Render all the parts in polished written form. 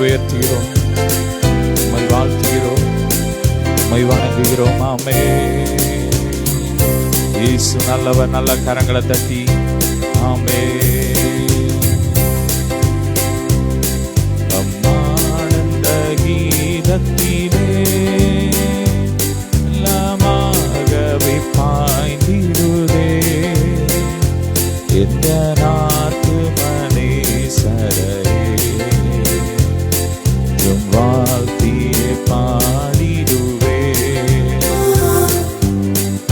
உயர்த்துகிறோம், உம்மை வாழ்த்துகிறோம், உம்மை வணங்குகிறோம். ஆமென். இயேசு நல்லவர். நல்ல கரங்களை தட்டி ஆமென். அம்மானந்த கீதத்திலே எல்லாமாகவே பாய்ந்திடுதே எந்த நாட்டு மனேசரையே வாழ்த்தியே பாடிடுவே.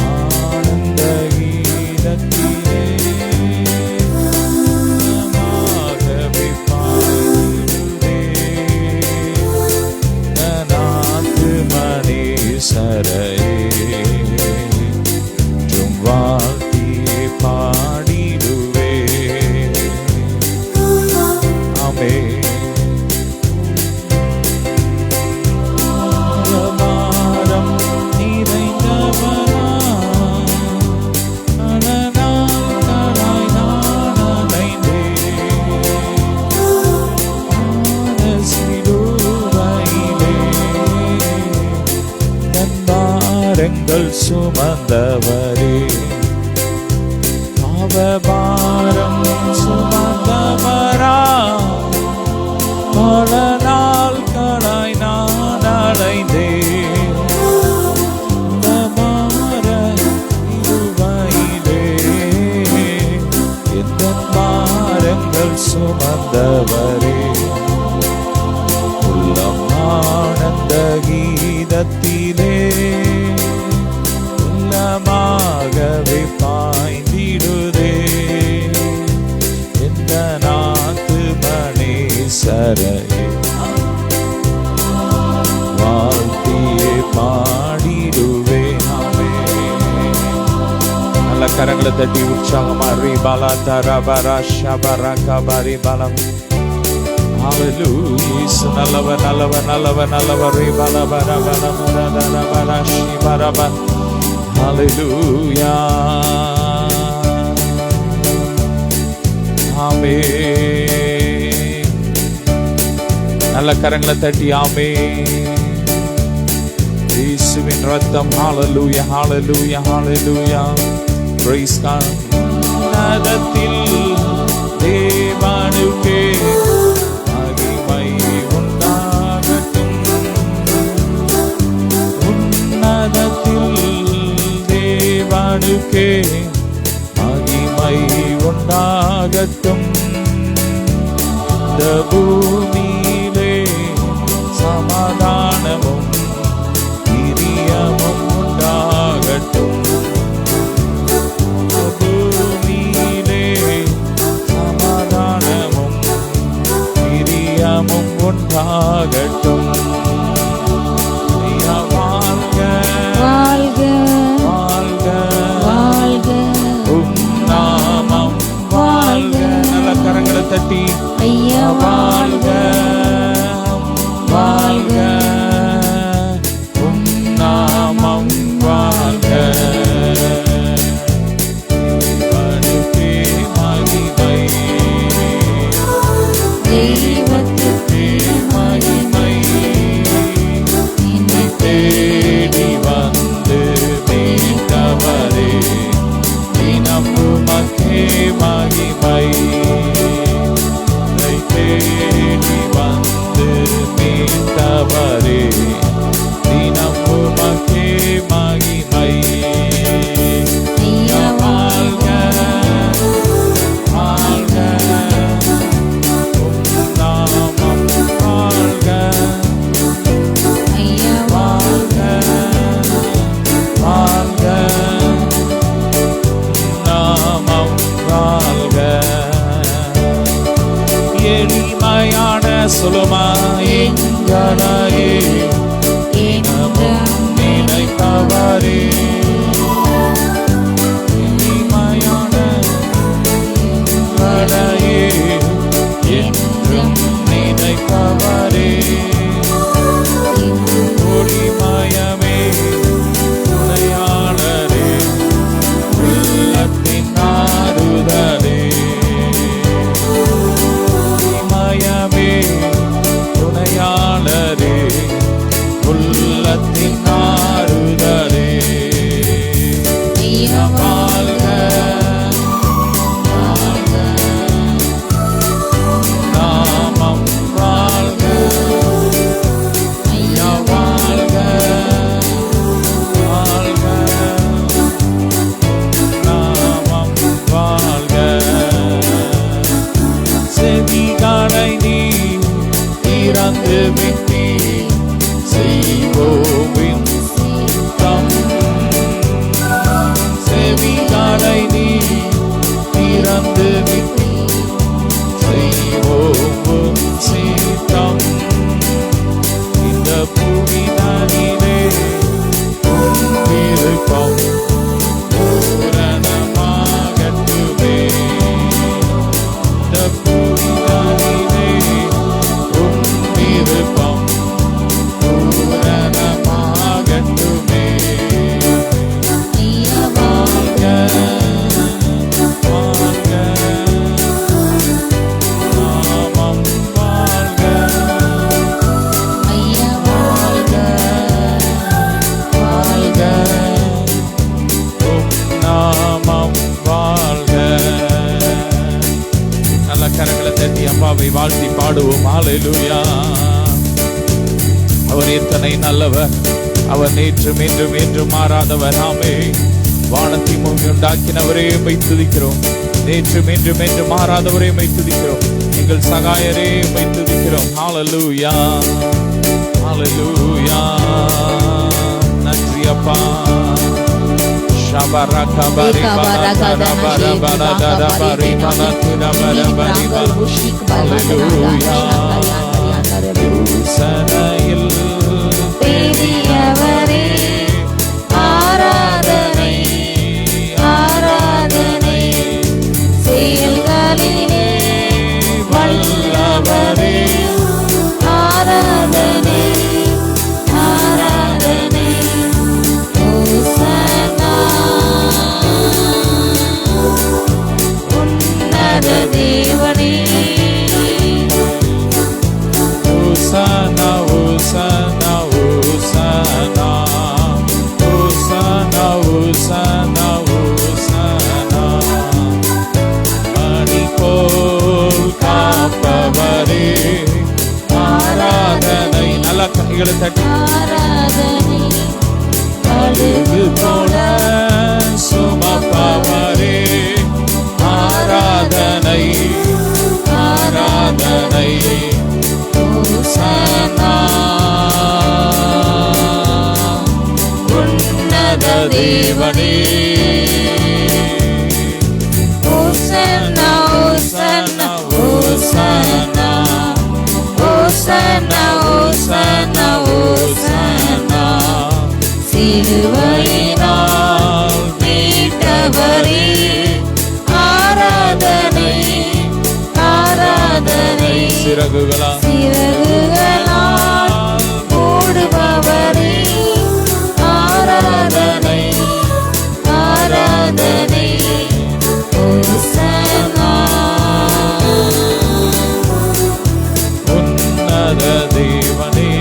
ஆனந்த கீதத்திலே எல்லாமாகவே பாய்ந்திடுவே நாட்டு மனேசரையே வாழ்த்தியே பாடிடுவே. ஆமென். சுமந்தவரே பாவபாரம் சுமந்தவரா பல நாட்களாய் நான் அடைந்தேன் இருவையிலே எந்த பாரங்கள் சுமந்தவரே உள்ளம் ஆனந்த கீதத்திலே மாகவே பாய்ந்திடுதே எந்த நாத்து மனேசரையே வாழ்த்தியே பாடிடுவே. நல்ல கரங்களை தட்டி உற்சாகமா ரீபாலா தரபரா ஷபரா கபரி பலம். ஹல்லேலூயா. நல்லவர் நல்லவர் நல்லவர் நல்லவர் ரீபாலா பரபர பரபர ஷிபரப. ஹல்லேலூயா. ஆமென். நல்ல கரங்களை தட்டி ஆமென். இயேசுவின் ரத்தம். Hallelujah hallelujah hallelujah. Praise God. உன்னதத்தில் தேவனுக்கே மகிமை உண்டாகட்டும். உன்னதத்தில் தேவனுக்கே மகிமை உண்டாகட்டும். இந்த பூமியிலே சமாதானமும் பிரியமும் உண்டாகட்டும். பூமியிலே சமாதானமும் பிரியமும் உண்டாகட்டும். வாழ்க வாழ்க வாழ்க வாழ்க உம் நாமம் வாழ்க. நல்ல கரங்களை தட்டி ஐயா வாழ்க வாழ்க உம் நாமம் வாழ்க. தேவனுக்கே மகிமை தெய்வத்துக்கே மகிமை. என்னை தேடி வந்து மீட்டவரே தினம் உமக்கே மகிமை. என்னை தேடி வந்து மீட்டவரே தினம் உமக்கே மகிமை. வாழ்க வாழ்க உம் நாமம் வாழ்க. வாழ்க வாழ்க நாமம் வாழ்க. எளிமையான சுலமா எங்களையே தினமும் நினைப்பவரே. எளிமையான எங்களையே என்றும் நினைப்பவரே. ஒளிமயமே துணையாளரே உள்ளத்தின் ஆறுதலே. ஒளிமயமே துணை திறந்து விட்டீர், செய்வோம் சித்தம். செவிகளை நீ திறந்து விட்டீர், செய்வோம் சித்தம். இந்த புவிதனிலே உன் விருப்பம் பூரணமாகட்டுமே. இந்த புவிதனிலே உன் விருப்பம் பூரணமாகட்டுமே. வாழ்க வாழ்க நாமம் வாழ்க வாழ்க வாழ்க உம் நாமம் வாழ்க. நல்ல கரங்களை தட்டி அப்பாவை வாழ்த்தி பாடுவோம். ஹல்லேலூயா. அவர் எத்தனை நல்லவர், அவர் நேற்றும் இன்றும் என்றும் மாறாதவர். நாமே வானத்தை பூமி உண்டாக்கினவரே உம்மை துதிக்கிறோம். நேற்றும் இன்றும் என்றும் மாறாதவரே உம்மை துதிக்கிறோம். எங்கள் சகாயரே உம்மை துதிக்கிறோம். ஹல்லேலூயா ஹல்லேலூயா. நன்றி அப்பா. ஷபரகபரி பலதரபர பலதரபரி பலதுரபரபரி ஹல்லேலூயா. சனையில் பெரியவரே ஆராதனை ஆராதனை, செயல்களிலே வல்லவரே ஆராதனை ஆராதனை. ஓசன்னா உன்னத தேவனே. Hosanna, Hosanna, Hosanna, Hosanna, Hosanna, Hosanna. மணி போல் காப்பவரே ஆராதனை. நல்ல கைகளை தட்டி ஆராதனை அழுது போல சுமப்பவரே ஆராதனை ஆராதனை. ஓசன்னா உன்னத தேவனே. ஓசன்னா ஓசன்னா ஓசன்னா ஓசன்னா ஓசன்னா ஓசன்னா. சிலுவையினால் மீட்டவரே ஆராதனை ஆராதனை. சிறகுகளா சிறகுகளால் மூடுபவரே ஆராதனை ஆராதனை. ஓசன்னா உன்னத தேவனே.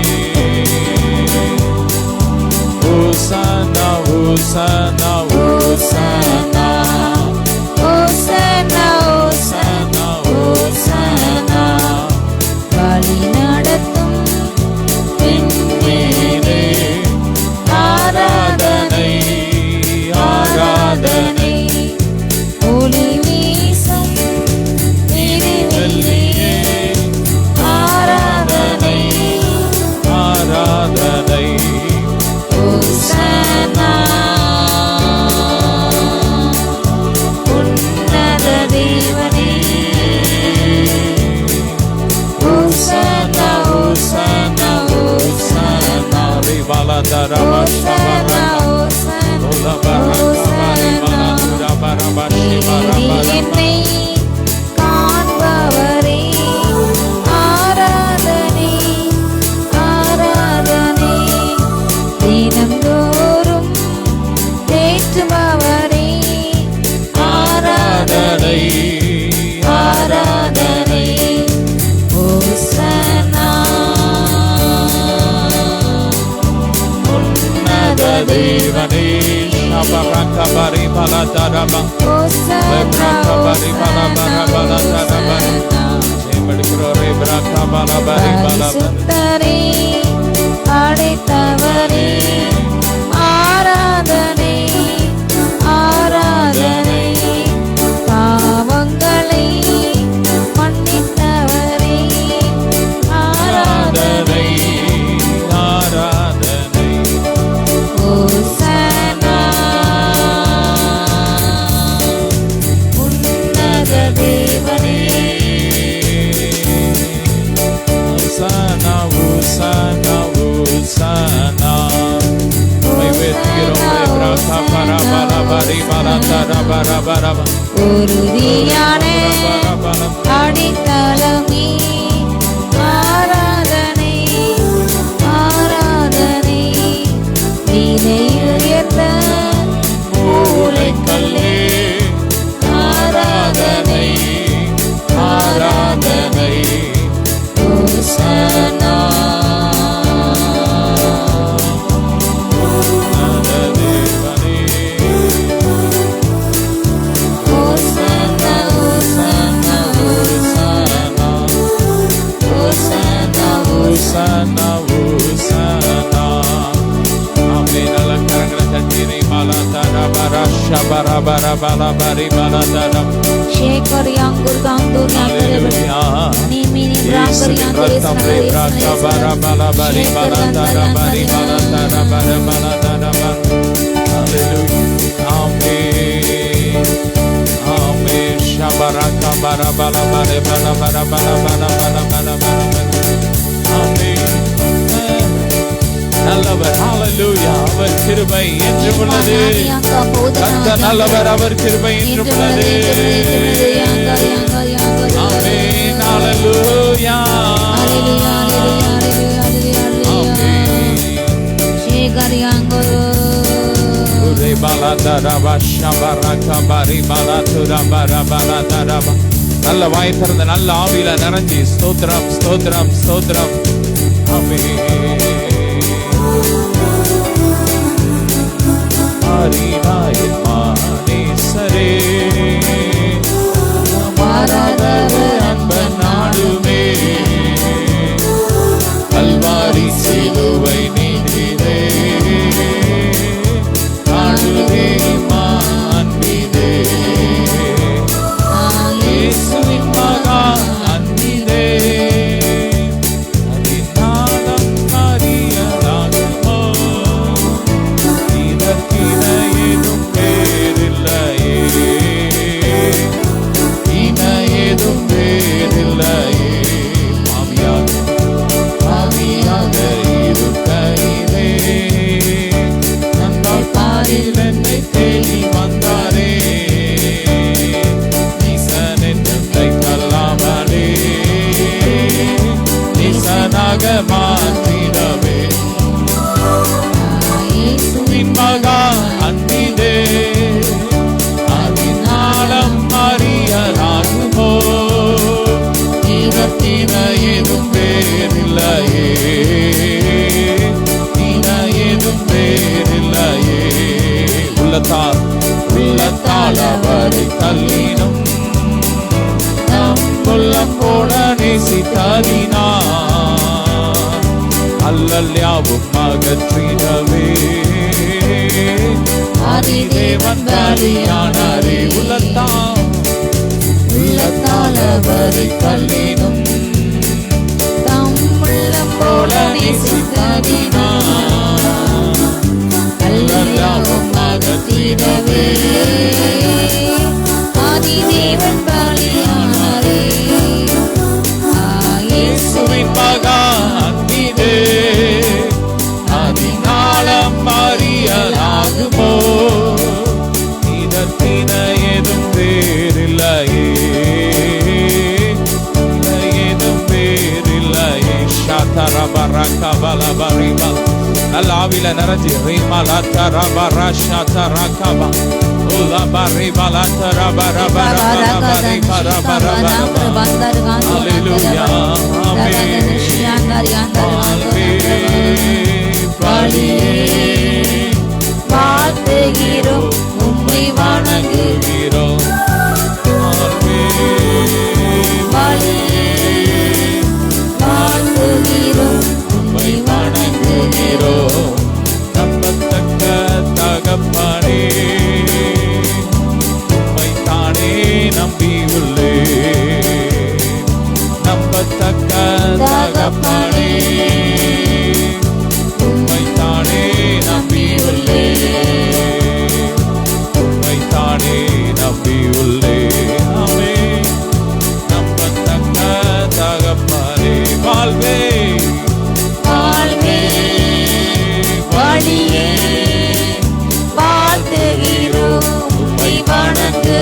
Hosanna, Hosanna, Hosanna, ஓசன்னா ஓசன்னா ஓசன்னா. வழி நடத்தும் விண்மீனே ஆராதனை ஆராதனை. ஒளி வீசும் வெள்ளியே ஆராதனை ஆராதனை. ஓசன்னா உன்னத தேவனே. ஓசன்னா ஓசன்னா ஓசன்னா ரிபலதரப ஓசன்னா ஓசன்னா ஓலபரகபரிபலதுரபரப சிவரபரப. என்னை காண்பவரே ஆராதனை ஆராதனை. தினந்தோறும் தேற்றுபவரே ஆராதனை ஆராதனை. ஓசன்னா உன்னத தேவனே. ஷபரகபரி பலதரப பரிசுத்தரே அடைத்தவரே ஆராதனை ஆராதனை. பாவங்களை மன்னித்தவரே ஆராதனை உறுதியான அடித்தளமே ஆராதனை ஆராதனை விலையுயர்ந்த மூலைக்கல்லே ஆராதனை ஆராதனை ஓசன்னா Hosanna, Hosanna. Amen. Alla karangala tatti bala tara bara shabara bara bala bari bala tara. Shekar yangur gangur yangur. Nimini brangur yangur isna bara bala bari bala tara bari bala tara bara bala tara bara. Hallelujah. Amen. Amen. Shabara kabara bala bari bala bara bala bala bala bala bala. நல்லவர் ஹalleluya அவர் கிருபை என்றும் உள்ளது கர்த்தர் நல்லவர் அவர் கிருபை என்றும் உள்ளது ஆமென் ஹalleluya ஆமென் உரை பாலதரா வஷபரக பரி பாலதுரா பரபரதரா நல்ல வாய் திறந்து நல்ல ஆவியில நிறைஞ்சி ஸ்தோத்திரம் ஸ்தோத்திரம் ஸ்தோத்திரம் ஆமென் ஹரிநாயன் மானேசரே மாறாதவர் அன்பன் நாடுமே கல்வாரி சிலுவை நீதிரே நாடுதே மாண்பிதே இயேசுவின் மகா அன்பிதே அதிநாதம் அறியலாகுமோ இனேதும் வேறில்லையே இனேதும் வேறில்லையே பாவியாக இருக்கையிலே நன்றால் பாரில் என்னை தேடி வந்தாரே நீசன் என்னை கல்லாமலே நீசனாக மாற்றிடவே மகா அன்பிதே அதிநாளம் அறியலாகுமோ இன ஏதும் வேறில்லையே இன ஏதும் வேறில்லையே உள்ளத்தால் அவரை தள்ளினும் நம் உள்ளம் போல நேசித்ததினா அல்லல் யாவும் அகற்றிடவே ஆதிதேவன் பலியானாரே உள்ளத்தால் அவரை தள்ளினும் தம் உள்ளம் போல நேசித்ததினா அல்லல் யாவும் அகற்றிடவே ஆதிதேவன் பலியானாரே இயேசுவின் மகா அன்பிதே அதிநாளம் அறியலாகுமோ இதற்கின ஏதும் வேறில்லையே ஏதும் வேறில்லையே ஷாதரபரகபலபரிபா நல்ல ஆவில நிறைஞ்சி ரீமலதரபரஷதரகபா ஹalleluya ஆமென் வாழ்த்துகிறோம் உம்மை வணங்குகிறோம் வாழ்த்துகிறோம் உம்மை வணங்குகிறோம் நம்பத்தக்க தகப்பனே உம்மை தானே நம்பியுள்ளே நம்பத்தக்க தகப்பனே உம்மை தானே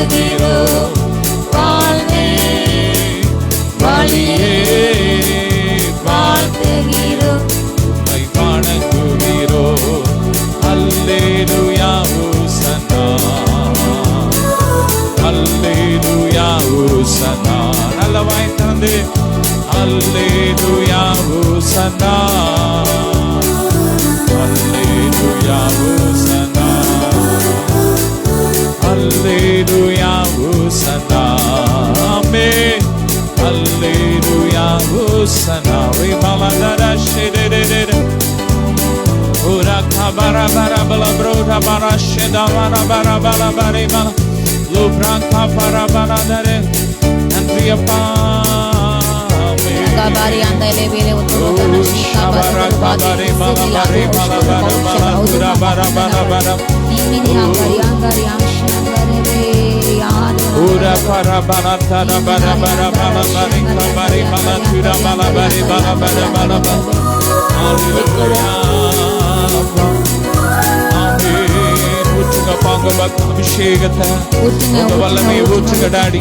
வணங்குகிறோம். வாழ்வே வழியே வாழ்த்துகிறோம். உம்மை வணங்குகிறோம். அல்லேலூயா ஹோசன்னா, அல்லேலூயா ஹோசன்னா. நல்ல வாய் திறந்து அல்லேலூயா ஹோசன்னா, அல்லேலூயா ஹோசன்னா, அல்லேலூயா ஹோசன்னா. ஆமென். அல்லேலூயா ஹோசன்னா. ரிமலதரஷெடெடெடெ ora kabara bara bala broda bara sheda bara bara bala bare bala lubra kabara bara dare andriya pa Kabari andale vele uturogana kabara kabare bala bare bala bara bala ura bara bara bara nimini angari amshangare ve yana ura para bara tara bara bara bala bare kabare bala tura bala bare bala bara bala bala hallelujah. ஊற்றுங்க பாங்க அபிஷேகத்தை உங்க வல்லமையை ஊற்றுங்க daddy.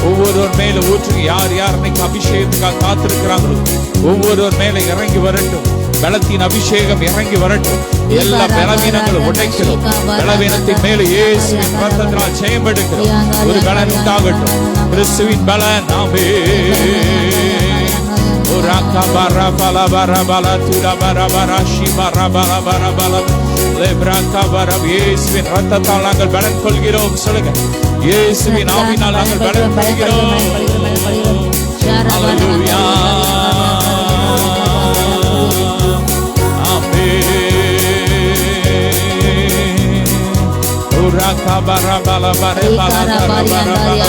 ஒவ்வொருவர் மேல ஊற்றுங்க. யார் யார் இன்னைக்கு அபிஷேகத்துக்காக காத்திருக்கிறாங்களோ ஒவ்வொருவர் மேல இறங்கி வரட்டும். பலத்தின் அபிஷேகம் இறங்கி வரட்டும். எல்லா பலவீனங்களும் உடைக்கிறோம். பலவீனத்தின் மேல இயேசுவின் ரத்தத்தினால் ஜெயம் எடுக்கிறோம். ஒரு பலன் உண்டாகட்டும். கிறிஸ்துவின் பலன். ஆமென். Uraka bara bala bara bala tura bara bara shi bara bala bara bala lebraka bara இயேசுவின் இரத்தத்தால் நாங்கள் பலன் கொள்கிறோம். சொல்லுங்க, இயேசுவின் ஆவியினால் நாங்கள் பலன் கொள்கிறோம். ஹல்லேலூயா. ஆமென். uraka bara bala bara bala bara bala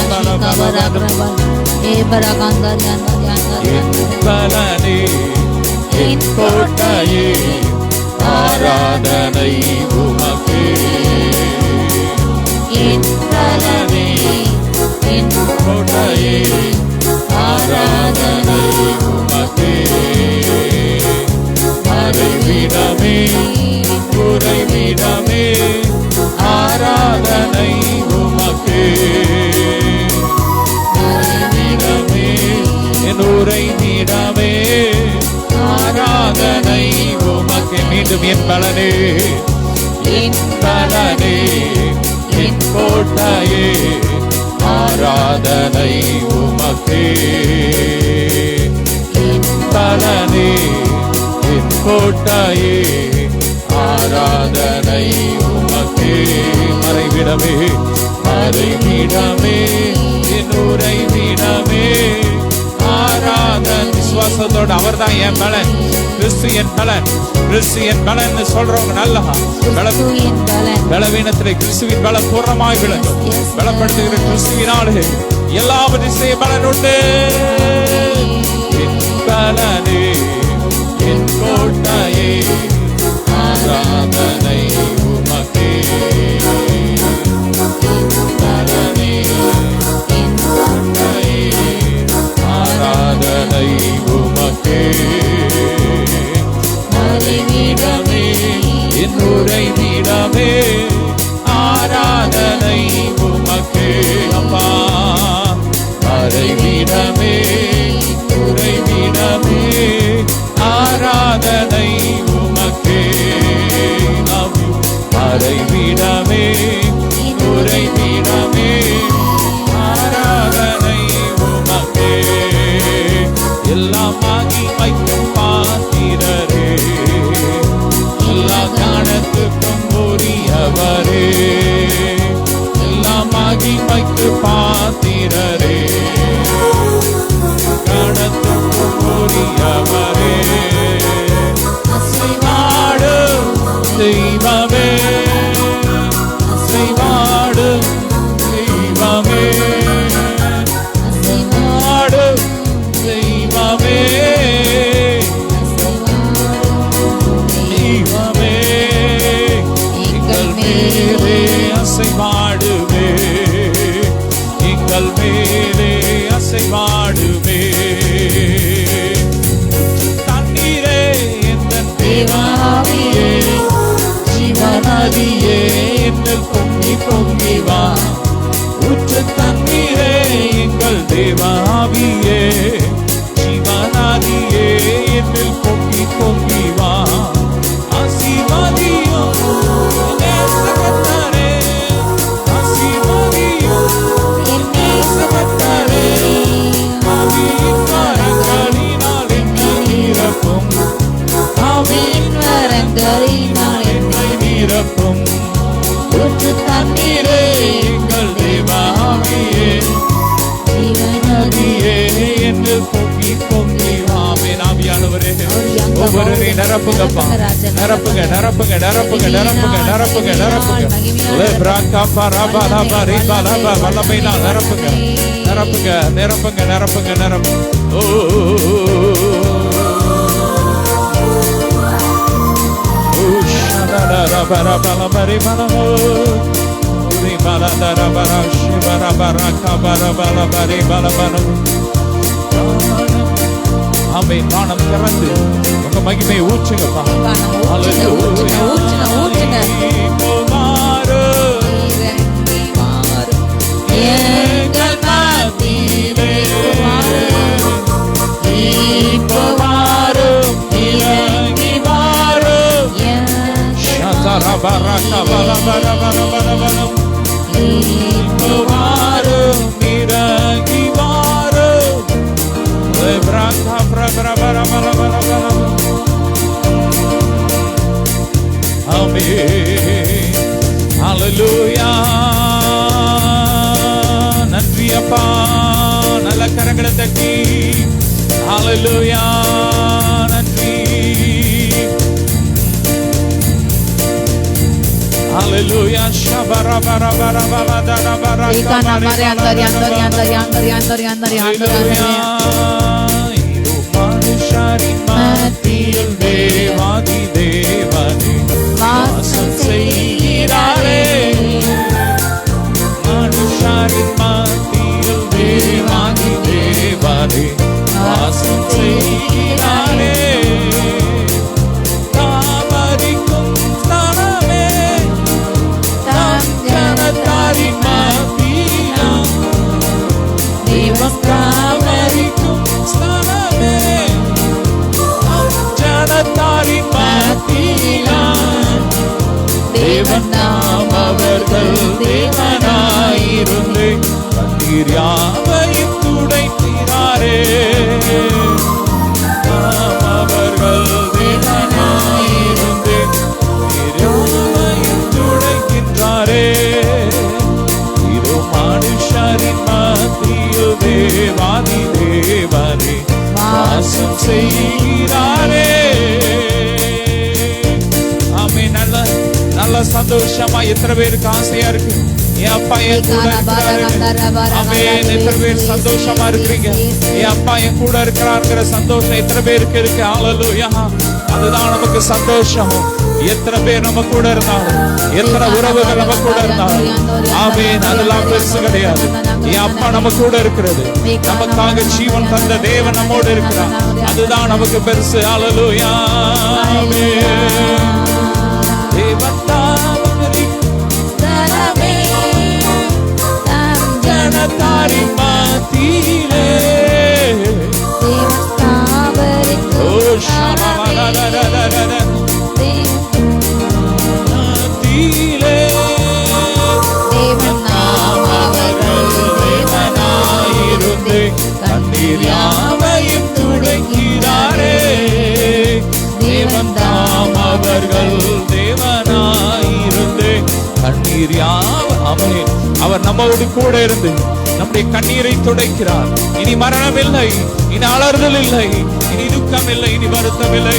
பலனே என் கோட்டையே ஆராதனை உமக்கே. என் பலனே என் கோட்டையே ஆராதனை உமக்கே. மறைவிடமே உறைவிடமே ஆராதனை உமக்கே. உறைவிடமே ஆராதனை உமக்கு. மீண்டும் என் பலனே என் பலனே என் கோட்டையே ஆராதனை உமக்கே. என் பலனே என் கோட்டையே ஆராதனை உமக்கே. மறைவிடமே மறைவிடமே என் உறைவிடமே ஆராதனை. விசுவாசத்தோடு அவர் தான் என் பலன். கிறிஸ்து என் பலன். கிறிஸ்து என் பலன் சொல்றவங்க நல்லா பலவீனத்திலே கிறிஸ்துவின் பலம் பூர்ணமாய் விளங்கும். பலப்படுத்துகிற கிறிஸ்துவினாலே எல்லாவற்றையும் செய்ய பலன் உண்டு. என் பலனே என் கோட்டையே ஆராதனை உமக்கே. பலனே என் கோட்டையே ஆராதனை உமக்கே. மறைவிடமே என் உறைவிடமே ஆராதனை உமக்கே. அப்பா மறைவிடமே உறைவிடமே ஆராதனை உமக்கே. மறைவிடமே உறைவிடமே ஆராதனை உமக்கே. எல்லாம் மகிமைக்கும் பாத்திரரே எல்லா கணத்துக்கும் உரியவரே. எல்லாம் மகிமைக்கு பாத்திரரே கணத்துக்கும் உரியவரே. அசைவாடும் தெய்வமே அசைவாடும் தெய்வமே அசைவாடும் தெய்வமே தெய்வமே எங்கள் மேலே அசைவாடுமே. எங்கள் மேலே அசைவாடுமே. தண்ணீரே எந்த தேவாவியே ஜீவநதியே என்னில் பொங்கி பொங்கி வா. ஊற்று தண்ணீரே எங்கள் தேவாவியே ஜீவனாதியே என்னில் பொங்கி பொங்கி வா ஆசீர்வாதியும் நேசகத்தாரே ஆசீர்வாதியும் நேசகத்தாரே ஆவியின் வரங்களினால் என்னை நிரப்பும் ஆவியின் வரங்களினால் என்னை நிரப்பும் ஊற்று தண்ணீரே எங்கள் தேவாவியே ஜீவனாதியே என்னில் பொங்கி பொங்கி வா ஆமென் ஆவியானவரே ஒவ்வொருவரையும் நிரப்புங்கப்பா நிரப்புங்க நிரப்புங்க நிரப்புங்க நிரப்புங்க நிரப்புங்க நிரப்புங்க வல்லமையினால் நிரப்புங்க நிரப்புங்க நிரப்புங்க நிரப்புங்க நிரப்புங்க ஓ ஆமென் வானம் திறந்து உங்க மகிமையை ஊற்றுங்கப்பா Hallelujah. நன்றி அப்பா நல்ல கரங்களை தட்டி Hallelujah. நன்றி Hallelujah. Shabara bara bara bara bara bara மத்தியில் தேவாதி தேவனே வாசம் செய்கிறாரே மனுஷரின் மத்தியில் தேவாதி தேவனே வாசம் செய்கிறாரே தாமரிக்கும் ஸ்தானமே தம் ஜனத்தாரின் மத்தியில் தேவன் தாமரிக்கும் ஸ்தானமே ஜனத்தாரின் மத்தியிலான் தேவன் நாம் அவர்கள் தேவனாயிருந்து கண்ணீர் யாவையும் துடைக்கிறாரே நாம் அவர்கள் தேவனாயிருந்து யாவையும் துடைக்கின்றாரே இதோ மனுஷரின் மத்தியில் தேவாதி தேவனே வாசம் செய்கிறாரே ஆமே நல்ல நல்ல சந்தோஷமா எத்தனை பேருக்கு ஆசையா இருக்கு என் அப்பா என் கூட இருக்கிறாரு ஆமே எத்தனை பேர் சந்தோஷமா இருக்கிறீங்க என் அப்பா என் கூட இருக்கிறாருங்கிற சந்தோஷம் எத்தனை பேருக்கு இருக்கு ஹல்லேலூயா அதுதான் நமக்கு சந்தோஷம் எத்தனை பேர் நம்ம கூட இருந்தாலும் எத்தனை உறவுகள் நம்ம கூட இருந்தாலும் ஆமே அதெல்லாம் பெருசு கிடையாது என் அப்பா நம்ம கூட இருக்கிறது நமக்காக ஜீவன் தந்த தேவன் நம்மோடு இருக்கிறார் அதுதான் நமக்கு பெருசு ஹல்லேலூயா தேவன் ஜனத்தாரின் மத்தியிலே கண்ணீர் யாவையும் துடைக்கிறாரே தேவன் தாம் அவர்கள் தேவனாயிருந்து கண்ணீர் யாவை அவர் நம்மோடு கூட இருந்து நம்முடைய கண்ணீரை துடைக்கிறார் இனி மரணம் இல்லை இனி அலறுதல் இல்லை இனி துக்கம் இல்லை இனி வருத்தம் இல்லை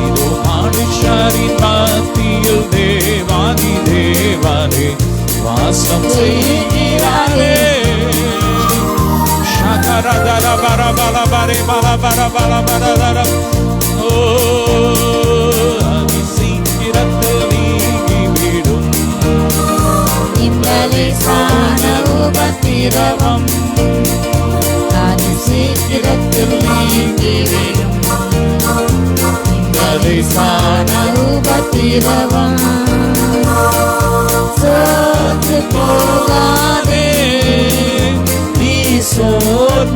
இதோ மனுஷரின் மத்தியில் தேவாதி தேவனே வாசம் செய்கிறாரே சீக்கிரத்தில் நீங்கிவிடும் இந்த லேசான உபத்திரவம் சீக்கிரத்தில் நீங்கிவிடும் இந்த லேசான உபத்திரவம் சோர்ந்து போகாதே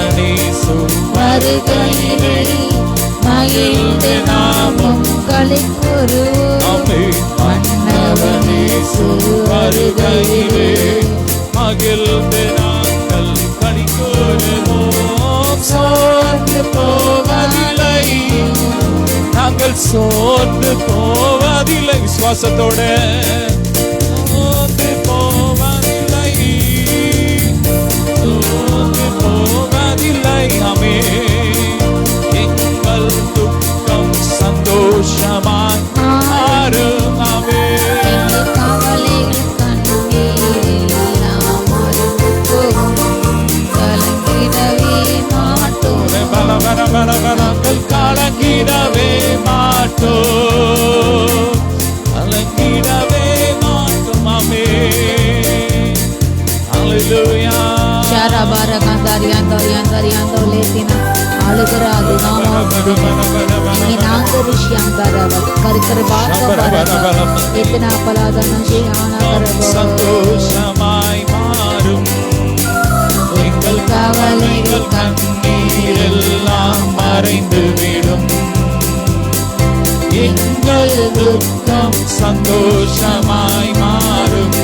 மன்னவனேசு வருகையிலே மகிழ்ந்து நாமும் களிக்கூறுவோம். ஆமென். மன்னவனேசு வருகையிலே மகிழ்ந்து நாங்கள் களி கூறுவோம். சோர்ந்து போவதில்லை, நாங்கள் சோர்ந்து போவதில்லை. விசுவாசத்தோட சோர்ந்து போவதில்லை, சோர்ந்து போவதில்லை. ஆமென். எங்கள் துக்கம் சந்தோஷமாய் மாறும். ஆமென். எங்கள் கவலைகள் கண்ணீரில் எல்லாம் மறந்து போகும். கலங்கிடவே மாட்டோம். நாங்கள் கலங்கிடவே மாட்டோம், கலங்கிடவே மாட்டோம். ஆமென். ஹல்லேலூயா. ஷரபர கந்தரியாந்தோ யந்தரியாந்தோ லேத்தினா அழுகிற அது நாம நாந்தரிஷ்யாந்தரவ கரிக்கர பாக்கபரவ எத்தனா பலாதன ஷியானகரவ சந்தோஷமாய் மாறும். எங்கள் கவலைகள் கண்ணீரெல்லாம் மறைந்து விடும். எங்கள் துக்கம் சந்தோஷமாய் மாறும்.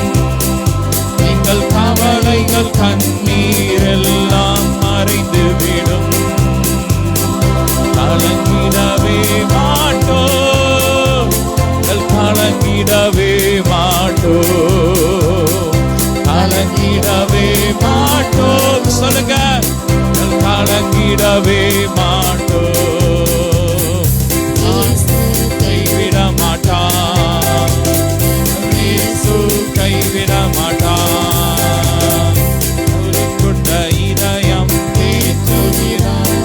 எங்கள் கவலைகள் கண்ணீரெல்லாம் மறைந்து விடும். கலங்கிடவே மாட்டோம், கலங்கிடவே மாட்டோம், கலங்கிடவே மாட்டோம். சொல்லுங்க, கலங்கிடவே மாட்டோம். கைவிட மாட்டான், இயேசு கைவிட மாட்டான். ஒரு கொண்ட இதயம் தேற்றுகிறார்,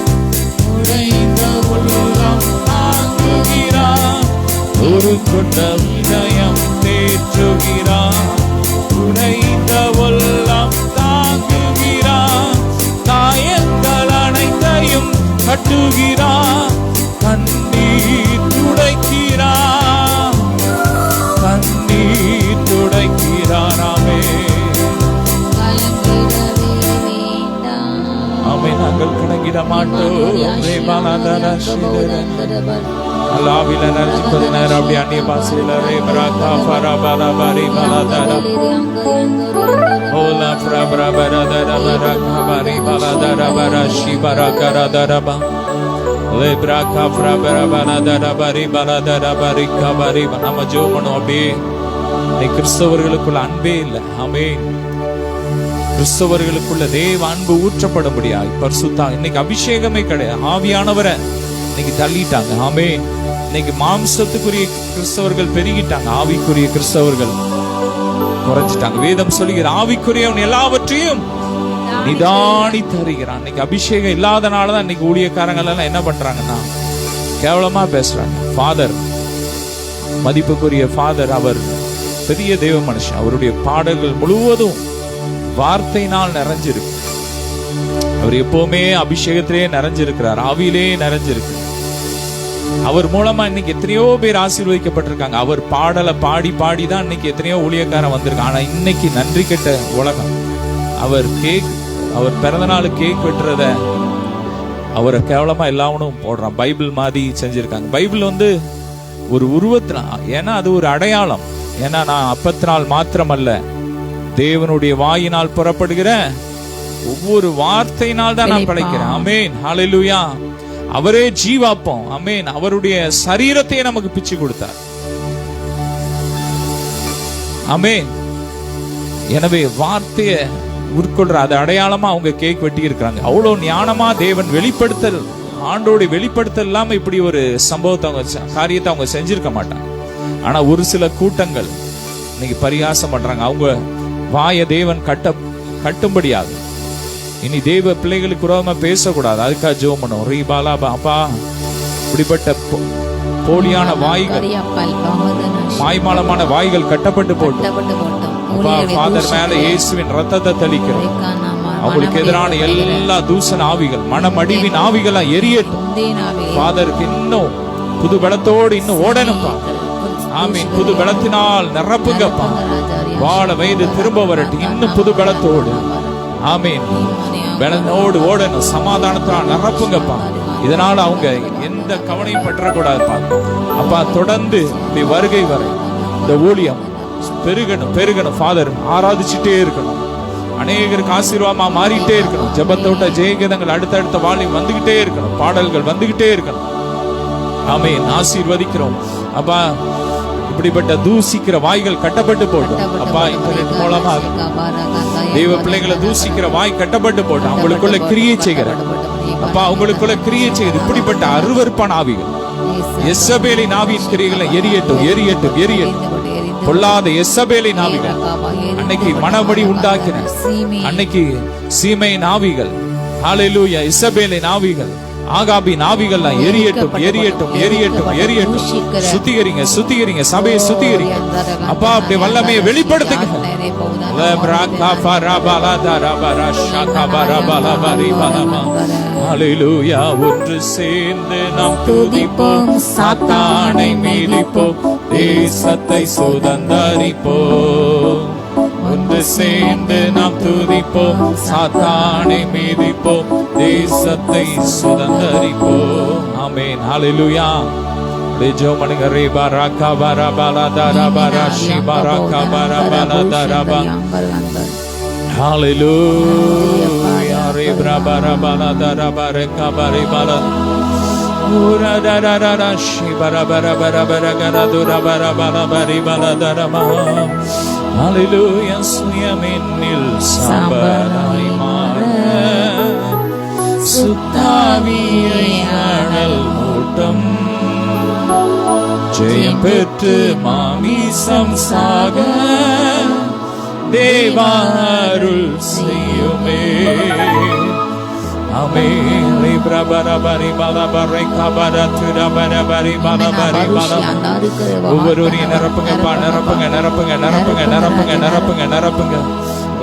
உடைந்த உள்ளம் தாங்குகிறார். ஒரு கொண்ட இதயம் தேற்றுகிறார், உடைந்த உள்ளம் தாங்குகிறார். தாயே பாலாதரா ஷிதரே அல்லாவில நர்ஜி பதினாறு அப்படி அந்நிய பாசையில ரே பராகா ஃபரா பாலா பாரி பாலாதரா ஓலா பிரபரா பரதரா பராகா பாரி பாலாதரா பரா ஷி பராகரா தரபா லே பராகா பிரபரா பாலாதரா பாரி பாலாதரா பாரி கபாரி நம்ம ஜோமனோ அப்படியே நீ கிறிஸ்தவர்களுக்குள்ள அன்பே இல்லை. ஆமென். கிறிஸ்தவர்களுக்குள்ள தேவ அன்பு ஊற்றப்படும்படியாய் பரிசுத்தா இன்னைக்கு அபிஷேகமே கிடையாது. ஆவியானவரை இன்னைக்கு தள்ளிட்டாங்க. ஆமென். இன்னைக்கு மாம்சத்துக்குரிய கிறிஸ்தவர்கள் பெருகிட்டாங்க, ஆவிக்குரிய கிறிஸ்தவர்கள் குறைஞ்சிட்டாங்க. வேதம் சொல்லுகிற ஆவிக்குரியவன் எல்லாவற்றையும் நிதானித்து அறிகிறான். இன்னைக்கு அபிஷேகம் இல்லாதனாலதான் இன்னைக்கு ஊழியக்காரங்கள் எல்லாம் என்ன பண்றாங்கன்னா கேவலமா பேசுறாங்க. ஃபாதர், மதிப்புக்குரிய ஃபாதர், அவர் பெரிய தேவ மனுஷன். அவருடைய பாடல்கள் முழுவதும் வார்த்தையினால் நிறைஞ்சிருக்கு. அவர் எப்பவுமே அபிஷேகத்திலே நிறைஞ்சிருக்கிறார், ஆவியிலே நிறைஞ்சிருக்கு. அவர் மூலமா இன்னைக்கு எத்தனையோ பேர் ஆசீர்வதிக்கப்பட்டிருக்காங்க. அவர் பாடலை பாடி பாடி தான் இன்னைக்கு எத்தனையோ ஊழியக்காரன் வந்திருக்காங்க. ஆனா இன்னைக்கு நன்றி கெட்ட உலகம். அவர் பிறந்த நாள் கேக் வெட்டுறத அவரை கேவலமா எல்லாவனும் போடுறான். பைபிள் மாதிரி செஞ்சிருக்காங்க. பைபிள் ஒரு உருவத்தினால், ஏன்னா அது ஒரு அடையாளம். ஏன்னா நான் அப்பத்தினால் மாத்திரமல்ல, தேவனுடைய வாயினால் புறப்படுகிற ஒவ்வொரு வார்த்தையினால் தான் நான் பிழைக்கிறேன். ஆமென். ஹல்லேலூயா. அவரே ஜீவாப்பம். ஆமென். அவருடைய சரீரத்தையே நமக்கு பிச்சு கொடுத்தார். ஆமென். எனவே வார்த்தையை உட்கொள்ற அது அடையாளமா அவங்க கேக் வெட்டி இருக்கிறாங்க. அவ்வளவு ஞானமா தேவன் வெளிப்படுத்தல், ஆண்டோட வெளிப்படுத்தல் இல்லாம இப்படி ஒரு சம்பவத்தை காரியத்தை அவங்க செஞ்சிருக்க மாட்டாங்க. ஆனா ஒரு சில கூட்டங்கள் இன்னைக்கு பரிகாசம் பண்றாங்க. அவங்க வாய தேவன் கட்டும்படியாக இனி தேவ பிள்ளைகளுக்கு விரோதமா பேசக்கூடாது. அதுக்காக ஜெபம் பண்ணுவோம். ரீபாலா அப்பா, இப்படிப்பட்ட போலியான வாய்கள், மாய்மாலமான வாய்கள் கட்டப்பட்டு போட்டு ஃபாதர் மேல இயேசுவின் ரத்தத்தை தெளிக்கிறோம். அவங்களுக்கு எதிரான எல்லா தூசண ஆவிகள், மனமடிவின் ஆவிகளா எரியட்டும். ஃபாதருக்கு இன்னும் புது பலத்தோடு இன்னும் ஓடணும்பா. ஆமீன். புது பலத்தினால் நிரப்புங்கப்பா. வாழ வயது திரும்ப வரட்டும் இன்னும் புது பலத்தோடு. ஆமீன். பலனோடு ஓடணும். சமாதானத்தினால் நிரப்புங்கப்பா. இதனால அவங்க எந்த கவனையும் பற்றக்கூடாதுப்பா. அப்பா, தொடர்ந்து இப்படி வருகை வரை இந்த ஊழியம் பெருகணும். ஃபாதர் ஆராதிச்சுட்டே இருக்கணும். அநேகருக்கு ஆசீர்வாதமா மாறிட்டே இருக்கணும். ஜெபத்தோட்ட ஜெயகீதங்கள் அடுத்தடுத்த வாலியம் வந்துகிட்டே இருக்கணும். பாடல்கள் வந்துகிட்டே இருக்கணும். ஆமென். ஆசீர்வதிக்கிறோம் அப்பா. இப்படிப்பட்ட தூசிக்கிற வாய்கள் கட்டப்பட்டு போட்டோம் அப்பா. இன்டர்நெட் மூலமா தெய்வ பிள்ளைகளை தூசிக்கிற வாய் கட்டப்பட்டு போட்டோம். அவங்களுக்குள்ள கிரியை செய்கிற அப்பா, அவங்களுக்குள்ள கிரியை செய்யுது. இப்படிப்பட்ட அருவருப்பான ஆவிகள், எசபேலின் ஆவியின் கிரியைகளை எரியட்டும். பொல்லாத எசபேலின் ஆவிகள், அன்னைக்கு மனபடி உண்டாக்கின அன்னைக்கு சீமையின் ஆவிகள், ஹல்லேலூயா, இசபேலின் ஆவிகள், ஆகாபின் ஆவிகள் எரியட்டும். சுத்திகரிங்க சபையை சுத்திகரிங்க அப்பா. அப்படி வல்லமையை வெளிப்படுத்துங்க. ஹல்லேலூயா. ஒன்று சேர்ந்து நாம் துதிப்போம், சாத்தானை மீதிப்போம், தேசத்தை சுதந்தரிப்போம். ஒன்று சேர்ந்து நாம் துதிப்போம், சாத்தானை மீதிப்போம், தேசத்தை சுதந்தரிப்போம். ஆமென். ஹல்லேலூயா. ஜெபமனுங்க. ரே பராகா பரபலா தரபரா ஷி பராகா பரபலா தரபா. ஹல்லேலூயா. ரே பரபலா தரபரா கபரிபலா உரா தரரா ஷி பரபரா பரபரா துரபரா பரபரிபலா தரமா. ஹல்லேலூயா. சுயமென்னில் சாம்பலாய் மாற சுத்தாவியை அனல் மூட்டம், ஜெயம் பெற்று மாமிசம் சாக தேவாருள் செய்யுமே. ஆமென். பிரபரபரி பலபரை கபரத்துர பரபரி பலபரி பலம். ஒவ்வொருவரையும் நிரப்புங்க.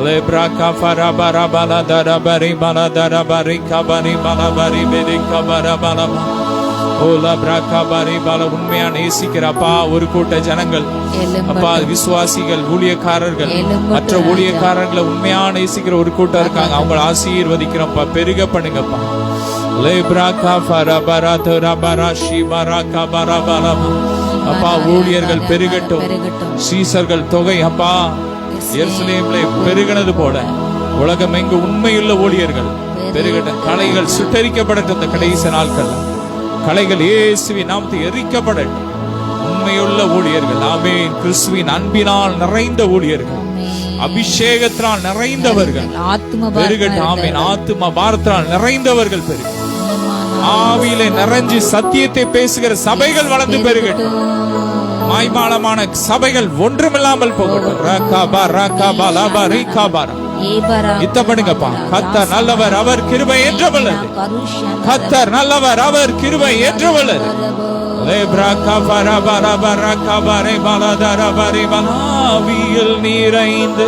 லேப்ரா கஃபரா பரபல தரபரி பலதரபரி கபரி பலபரி பெரி கபர பலமா. உண்மையா நேசிக்கிறப்பா ஒரு கூட்ட ஜனங்கள் அப்பா, விசுவாசிகள், ஊழியக்காரர்கள், மற்ற ஊழியக்காரர்களை உண்மையா நேசிக்கிற ஒரு கூட்டம் இருக்காங்க. அவங்களை ஆசீர்வதிக்கிறோம்ப்பா. பெருக பண்ணுங்கப்பா. லேப்ராகா ஃபரபரா தரபரா ஷிபராகா பரபரமா. அப்பா ஊழியர்கள் பெருகட்டும், சீசர்கள் தொகை அப்பா எருசலேமிலே பெருகினது போல உலகம் எங்கு உண்மையுள்ள ஊழியர்கள் பெருகட்டும். கலைகள் சுட்டரிக்கப்படட்டும். இந்த கடைசி நாட்கள் கலைகள் இயேசுவின் நாமத்தில் எரிக்கப்படட்டும். உண்மையுள்ள ஊழியர்கள், ஆமென், கிறிஸ்துவின் அன்பினால் நிறைந்த ஊழியர்கள், அபிஷேகத்தினால் நிறைந்தவர்கள் பெருகட்டும். ஆமென். ஆத்தும பாரத்தினால் நிறைந்தவர்கள் பெருகட்டும். ஆவியிலே நிறைஞ்சு சத்தியத்தை பேசுகிற சபைகள் வளர்ந்து பெருகட்டும். மாய்மாலமான சபைகள் ஒன்றுமில்லாமல் போகட்டும். ரகாபா ரகாபா லாபா ரீகாபா. இத்தப்படுங்கப்பா. கர்த்தர் நல்லவர், அவர் கிருபை என்றவளது. கர்த்தர் நல்லவர், அவர் கிருபை என்றவளது. ஆவியில் நிறைந்து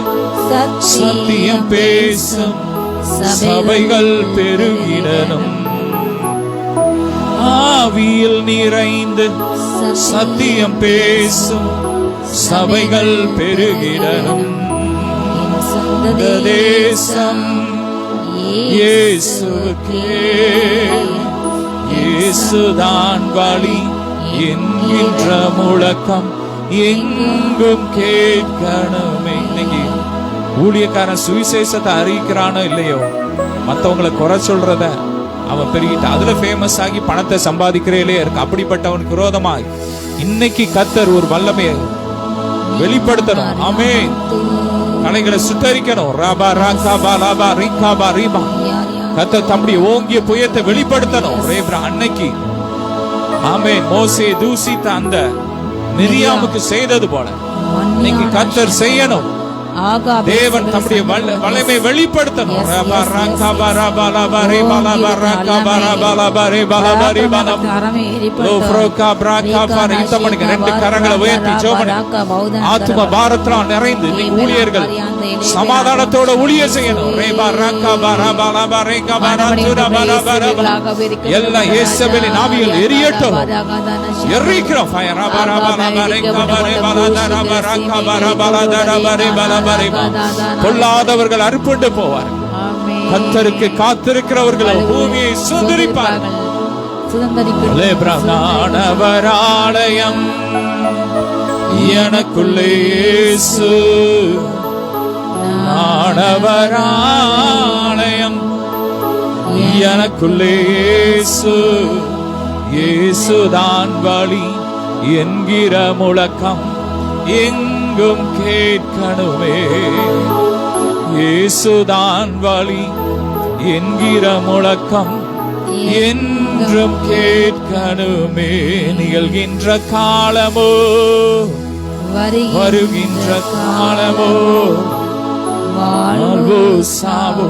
சத்தியம் பேசும் சபைகள் பெருகிடனும். ஆவியில் நிறைந்து சத்தியம் பேசும் சபைகள் பெருகிடனும். தேசம் இயேசுவுக்கே, இயேசுதான் வழி என்கின்ற முழக்கம் எங்கும் கேட்கணுமே. இன்னைக்கு ஊழியக்காரன் சுவிசேஷத்தை அறிவிக்கிறானோ இல்லையோ, மற்றவங்களை குறை சொல்றத அவன் பெருகிட்டு அதுல ஃபேமஸ் ஆகி பணத்தை சம்பாதிக்கிறே இருக்கு. அப்படிப்பட்டவனுக்கு விரோதமாய் இன்னைக்கு கர்த்தர் ஒரு வல்லமையை வெளிப்படுத்தணும். ஆமென். கலைகளை சுட்டரிக்கணும். ராபா ராகாபா லாபா ரீகாபா ரீபா. கர்த்தர் தம்முடைய ஓங்கிய புயத்தை வெளிப்படுத்தணும். ரேப்ரா அன்னைக்கு ஆமென் மோசே தூசித்த அந்த மிரியாமுக்கு செய்தது போல இன்னைக்கு கர்த்தர் செய்யணும். தேவன் தம்முடைய வல்லமை வெளிப்படுத்தணும். ரெண்டு கரங்களை உயர்த்தி ஆத்ம பாரத்தினால் நிறைந்து ஊழியர்கள் சமாதானத்தோட ஊழியர் செய்யணும். எல்லாம் இயேசுவின் ஆவியில் எரியட்டும். எரிக்கிறோம். பொல்லாதவர்கள் அறுப்புண்டு போவார். கர்த்தருக்கு காத்திருக்கிறவர்கள் பூமியை சுதந்திரிப்பார்கள். ஆலயம் எனக்குள்ளே இயேசு, ஆலயம் எனக்குள்ளே இயேசு, இயேசுதான் வழி என்கிற முழக்கம் எங்கும் கேட்கணுமே. இயேசுதான் வழி என்கிற முழக்கம் என்றும் கேட்கணுமே. நிகழ்கின்ற காலமோ வருகின்ற காலமோ வாழ்வோ சாவோ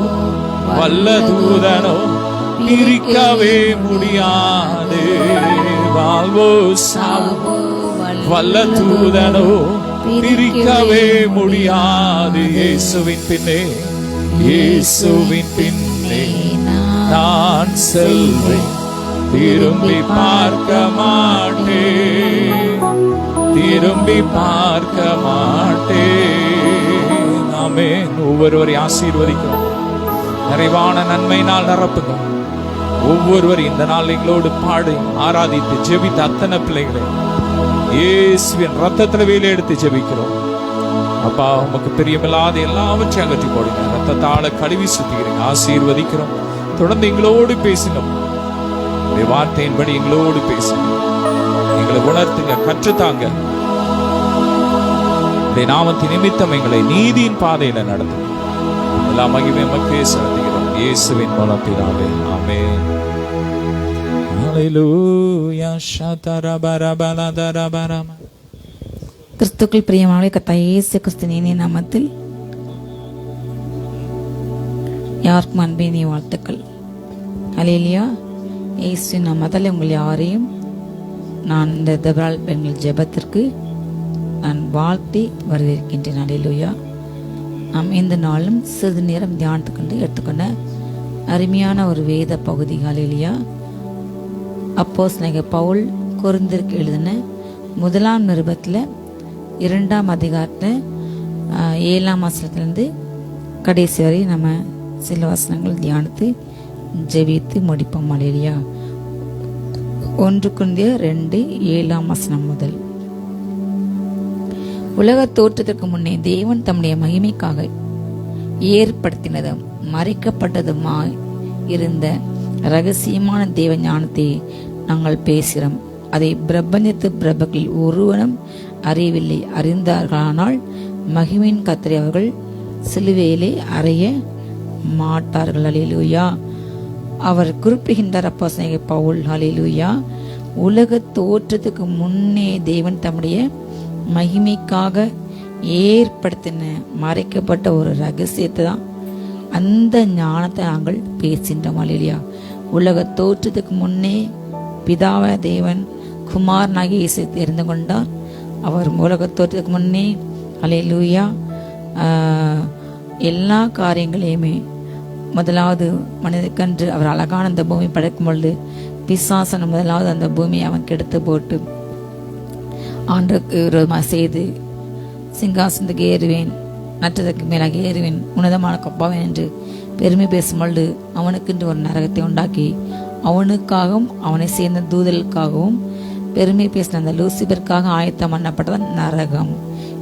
வல்ல தூதனோ பிரிக்கவே முடியாது. வாழ்வோ சாவோ வல்ல தூதனோ பிரிக்கவே முடியாது. இயேசுவின் பின்னே, இயேசுவின் பின்னே நான் செல்வேன், திரும்பி பார்க்க மாட்டேன், திரும்பி பார்க்க மாட்டேன். ஆமென். ஒவ்வொருவரை ஆசீர்வதிக்கிறோம். நிறைவான நன்மையினால் நிரப்புங்க. ஒவ்வொருவரும் இந்த நாள் எங்களோடு பாடி ஆராதித்து ஜெபித்த அத்தனை பிள்ளைகளை இயேசுவின் ரத்தத்துல வேலை எடுத்து ஜெபிக்கிறோம். அப்பா உமக்கு பிரியமில்லாத எல்லாவற்றையும் அகற்றி போடுங்க. ரத்தத்தால கழுவி சுத்திக்கிறீங்க. ஆசீர்வதிக்கிறோம். தொடர்ந்து எங்களோடு பேசுங்க. வார்த்தையின்படி எங்களோடு பேசுங்க. எங்களை உணர்த்துங்க, கற்றுத்தாங்க. நாமத்தின் நிமித்தம் எங்களை நீதியின் பாதையில நடத்துங்க. எல்லா மகிமை மக்களே செலுத்துகிறோம் இயேசுவின் மூலம் பிதாவே. ஆமென். ஹல்லேலூயா. ஷதரபரபலதரபரம. கிறிஸ்துக்குள் பிரியமானவர்களே, கர்த்தர் இயேசு கிறிஸ்துவின் இனிய நாமத்தில் யாருக்கும் அன்பின் வாழ்த்துக்கள். ஹல்லேலூயா. இயேசுவின் நாமத்தில் உங்கள் யாரையும் நான் இந்த தபரால் பெண்கள் ஜெபத்திற்கு நான் வாழ்த்தி வரவேற்கின்றேன். ஹல்லேலூயா. நாம் இந்த நாளும் சிறிது நேரம் தியானத்துக்கொண்டு எடுத்துக்கொண்ட அருமையான ஒரு வேத பகுதி. ஹல்லேலூயா. அப்போஸ்தலனாகிய பவுல் கொரிந்தியருக்கு எழுதின 1 நிருபத்தில் 2 அதிகாரத்தில் 7 வசனத்திலிருந்து கடைசி வரை நம்ம சில வசனங்கள் தியானித்து ஜெபித்து முடிப்போம். அல்லேலூயா. 1 கொரிந்தியர் 2:7 முதல். உலக தோற்றத்திற்கு முன்னே தேவன் தம்முடைய மகிமைக்காக ஏற்படுத்தினதும் மறைக்கப்பட்டதுமாய் இருந்த இரகசியமான தேவ ஞானத்தை நாங்கள் பேசுகிறோம். அதை பிரபஞ்சத்து பிரபுக்கள் ஒருவனும் அறியவில்லை. அறிந்தார்களானால் மகிமையின் கர்த்தரை அவர்கள் சிலுவையிலே அறைய மாட்டார்கள். அல்லேலூயா. அவர் குறிப்பிடுகின்றார் அப்போஸ்தலனாகிய பவுல். அல்லேலூயா. உலக தோற்றத்துக்கு முன்னே தேவன் தம்முடைய மகிமைக்காக ஏற்படுத்தின மறைக்கப்பட்ட ஒரு ரகசியத்தை தான், அந்த ஞானத்தை நாங்கள் பேசின்றோம். அல்லேலூயா. உலக தோற்றத்துக்கு முன்னே பிதாவ தேவன் குமாரனாகிய இயேசு தெரிந்து கொண்டார். அவர் உலக தோற்றத்துக்கு முன்னே அல்லேலூயா எல்லா காரியங்களையுமே முதலாவது மனிதக்கன்று அவர் அழகான அந்த பூமி படைக்கும் பொழுது பிசாசன் முதலாவது அந்த பூமியை அவன் கெடுத்து போட்டு ஆண்டுக்கு விரோதமாக செய்து சிங்காசனத்துக்கு ஏறுவேன், நட்டத்துக்கு மேலாக ஏறுவேன், உன்னதமான கொப்பாவேன் என்று பெருமை பேசும் பொழுது அவனுக்கென்று ஒரு நரகத்தை உண்டாக்கி அவனுக்காகவும் அவனை சேர்ந்த தூதலுக்காகவும் பெருமை பேசின அந்த லூசிபருக்காக ஆயத்தம் பண்ணப்பட்டதான் நரகம்.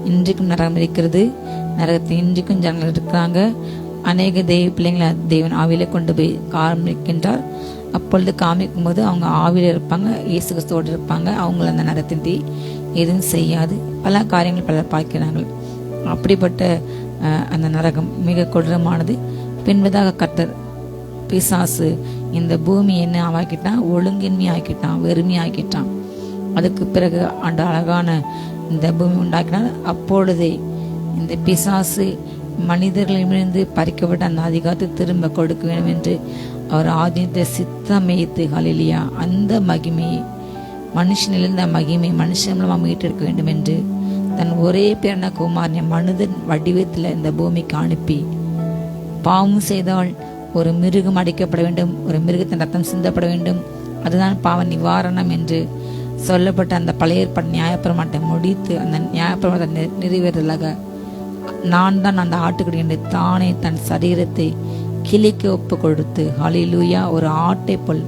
இன்றைக்கும் நரகம் இருக்கிறது. நரகத்தை இன்றைக்கும் ஜனங்கள் இருக்கிறாங்க. அநேக தெய்வ பிள்ளைங்களை தேவன் ஆவியில கொண்டு போய் காமிக்கின்றார். அப்பொழுது காமிக்கும் போது அவங்க ஆவியில இருப்பாங்க, இயேசு கிறிஸ்துவோடு இருப்பாங்க. அவங்கள அந்த நரகத்தின் தீ எதுவும் செய்யாது. பல காரியங்கள் பலர் பார்க்கிறார்கள். அப்படிப்பட்ட அந்த நரகம் மிக கொடூரமானது. பின்பதாக கர்த்தர் பிசாசு இந்த பூமி என்ன ஆக்கிட்டான், ஒழுங்கின்மை ஆக்கிட்டான், வெறுமை ஆக்கிட்டான். அதுக்கு பிறகு அந்த அழகான இந்த பூமி உண்டாக்கினார். அப்பொழுதே இந்த பிசாசு மனிதர்களிடமிருந்து பறிக்கப்பட்ட அந்த அதிகாரத்தை திரும்ப கொடுக்க வேண்டும் என்று அவர் ஆதித்த சித்தமைத்து ஹல்லேலூயா அந்த மகிமையை மனுஷனிலிருந்த மகிமை மனுஷன் மூலமாக மீட்டெடுக்க வேண்டும் என்று தன் ஒரே பிறந்த குமாரனை மனிதன் வடிவத்தில் இந்த பூமிக்கு அனுப்பி பாவம் செய்தால் ஒரு மிருகம் அடிக்கப்பட வேண்டும், ஒரு மிருகத்தின் ரத்தம் சிந்தப்பட வேண்டும், அதுதான் பாவ நிவாரணம் என்று சொல்லப்பட்ட அந்த பழைய ஏற்பாடு நியாயப்பிரமாணத்தை முடித்து அந்த நியாயப்பிரமாணத்தை நிறைவேறலாக நான் தான் அந்த ஆட்டுக்குடி என்று தானே தன் சரீரத்தை கிளிக்கு ஒப்பு கொடுத்து ஹல்லேலூயா ஒரு ஆட்டை போல்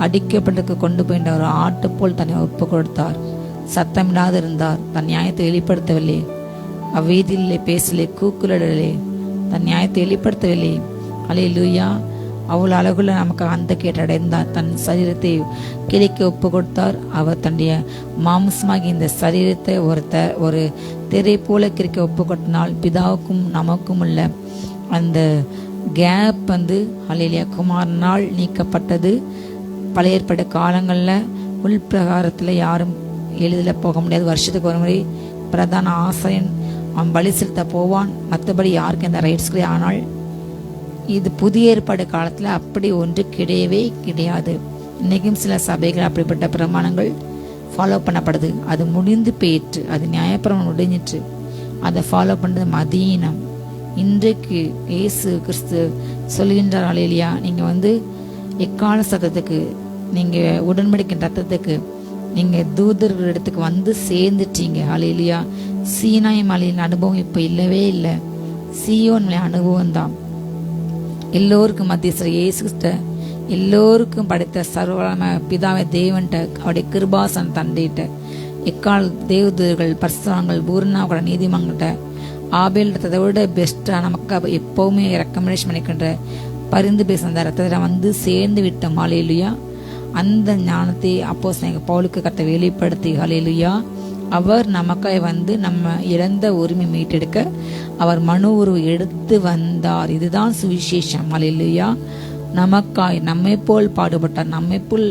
அடிக்கப்பட்டதுக்கு கொண்டு போயின்ற ஒரு ஆட்டை போல் தன்னை ஒப்பு கொடுத்தார். சத்தமிடாது இருந்தார். தன் நியாயத்தை வெளிப்படுத்தவில்லை, அவ்வீதியிலே பேசலே, கூக்குலிடலே, தன் நியாயத்தை வெளிப்படுத்தவில்லை. ஹல்லேலூயா. அவ்வளவு அழகுல நமக்கு அந்த கேட்டடைந்தார். தன் சரீரத்தை கிளிக்கு ஒப்பு கொடுத்தார். அவர் தன்னுடைய மாம்சமாகி இந்த சரீரத்தை ஒரு திரை போல கிரிக்க ஒப்பு கொடுத்தினால் பிதாவுக்கும் நமக்கும் உள்ள அந்த கேப் ஹல்லேலூயா குமாரனால் நீக்கப்பட்டது. பழைய ஏற்பட்ட காலங்களில் உள்பிரகாரத்தில் யாரும் எளிதில் போக முடியாது. வருஷத்துக்கு ஒரு முறை பிரதான ஆசிரியன் அவன் பலி செலுத்த போவான், மற்றபடி யாருக்கு அந்த ரைட்ஸ்களே. ஆனால் இது புதிய ஏற்பாடு காலத்தில் அப்படி ஒன்று கிடையவே கிடையாது. இன்னைக்கும் சில சபைகள் அப்படிப்பட்ட பிரமாணங்கள் ஃபாலோ பண்ணப்படுது. அது முடிந்து போயிற்று, அது நியாயப்பிரமாணம் முடிஞ்சிட்டு அதை ஃபாலோ பண்ணுறது மதீனம். இன்றைக்கு இயேசு கிறிஸ்து சொல்கின்றார் ஹல்லேலூயா, நீங்கள் எக்கால சத்தத்துக்கு, நீங்கள் உடன்படிக்கை ரத்தத்துக்கு நீங்கள் தூதர்கள் இடத்துக்கு சேர்ந்துட்டீங்க. ஹல்லேலூயா. சீனாய் மலையின் அனுபவம் இப்போ இல்லவே இல்லை. சீயோன் மலை அனுபவம் தான். எல்லோருக்கும் மத்திய இயேசு கிறிஸ்து எல்லோருக்கும் படைத்த சர்வ பிதாவை தேவன்ட்ட அவருடைய கிருபாசன் தண்டிட்ட எக்கால் தேவதூதர்கள் பரிசுத்தவான்கள் பூர்ணாவோட நீதிமன்கிட்ட ஆபேல் ரத்தத்தை விட பெஸ்டா நமக்கு எப்பவுமே ரெக்கமெண்டேஷன் பண்ணிக்கின்ற பரிந்து பேச அந்த ரத்தத்தை சேர்ந்து விட்டோம். ஹல்லேலூயா. அந்த ஞானத்தை அப்போஸ்தலனாகிய பவுலுக்கு கர்த்தர் வெளிப்படுத்தி ஹல்லேலூயா அவர் நமக்காய் நம்ம இழந்த உரிமை மீட்டெடுக்க அவர் மனு உருவு எடுத்து வந்தார். இதுதான் சுவிசேஷம். ஹல்லேலூயா. நமக்காய் நம்மை போல் பாடுபட்டார், நம்மை போல்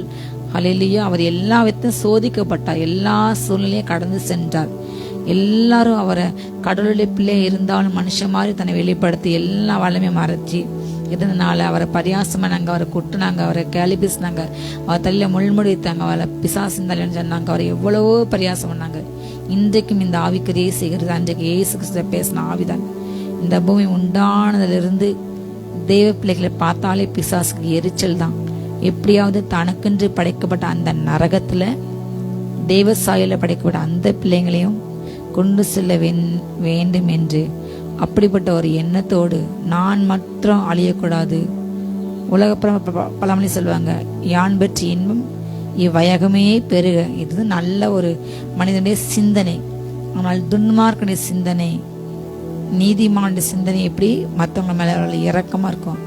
ஹல்லேலூயா அவர் எல்லா விதத்தையும் சோதிக்கப்பட்டார், எல்லா சூழ்நிலையும் கடந்து சென்றார். எல்லாரும் அவரை கடவுளுடைய பிள்ளை இருந்தாலும் மனுஷன் மாதிரி தன்னை வெளிப்படுத்தி எல்லா வளமையும் மறைச்சி இருந்தனால அவரை பரியாசமானாங்க, அவரை குட்டுனாங்க, அவரை கேலி பேசினாங்க, அவர் தலையில முள்முடி வைத்தாங்க, அவரை பிசாசின் தலைன்னு சொன்னாங்க, அவரை எவ்வளவோ பரியாசம் பண்ணாங்க. இன்றைக்கும் இந்த ஆவிக்கரியை செய்கிறது அன்றைக்கு இயேசு கிறிஸ்து பேசின ஆவிதான். இந்த பூமி உண்டானதிலிருந்து தெய்வ பிள்ளைகளை பார்த்தாலே பிசாசுக்கு எரிச்சல் தான். எப்படியாவது தனக்கென்று படைக்கப்பட்ட அந்த நரகத்துல தெய்வ சாயல படைக்கப்பட்ட அந்த பிள்ளைங்களையும் கொண்டு செல்ல வேண்டும் என்று அப்படிப்பட்ட ஒரு எண்ணத்தோடு நான் மட்டும் அழியக்கூடாது, பழமொழி சொல்லுவாங்க, யான் பெற்ற இன்பம் இவ்வையகமே பெருக. இது நல்ல ஒரு மனிதனுடைய சிந்தனை. ஆனால் துன்மார்க்கனுடைய சிந்தனை, நீதிமானுடைய சிந்தனை எப்படி மற்றவங்க மேல இரக்கமா இருக்கும்.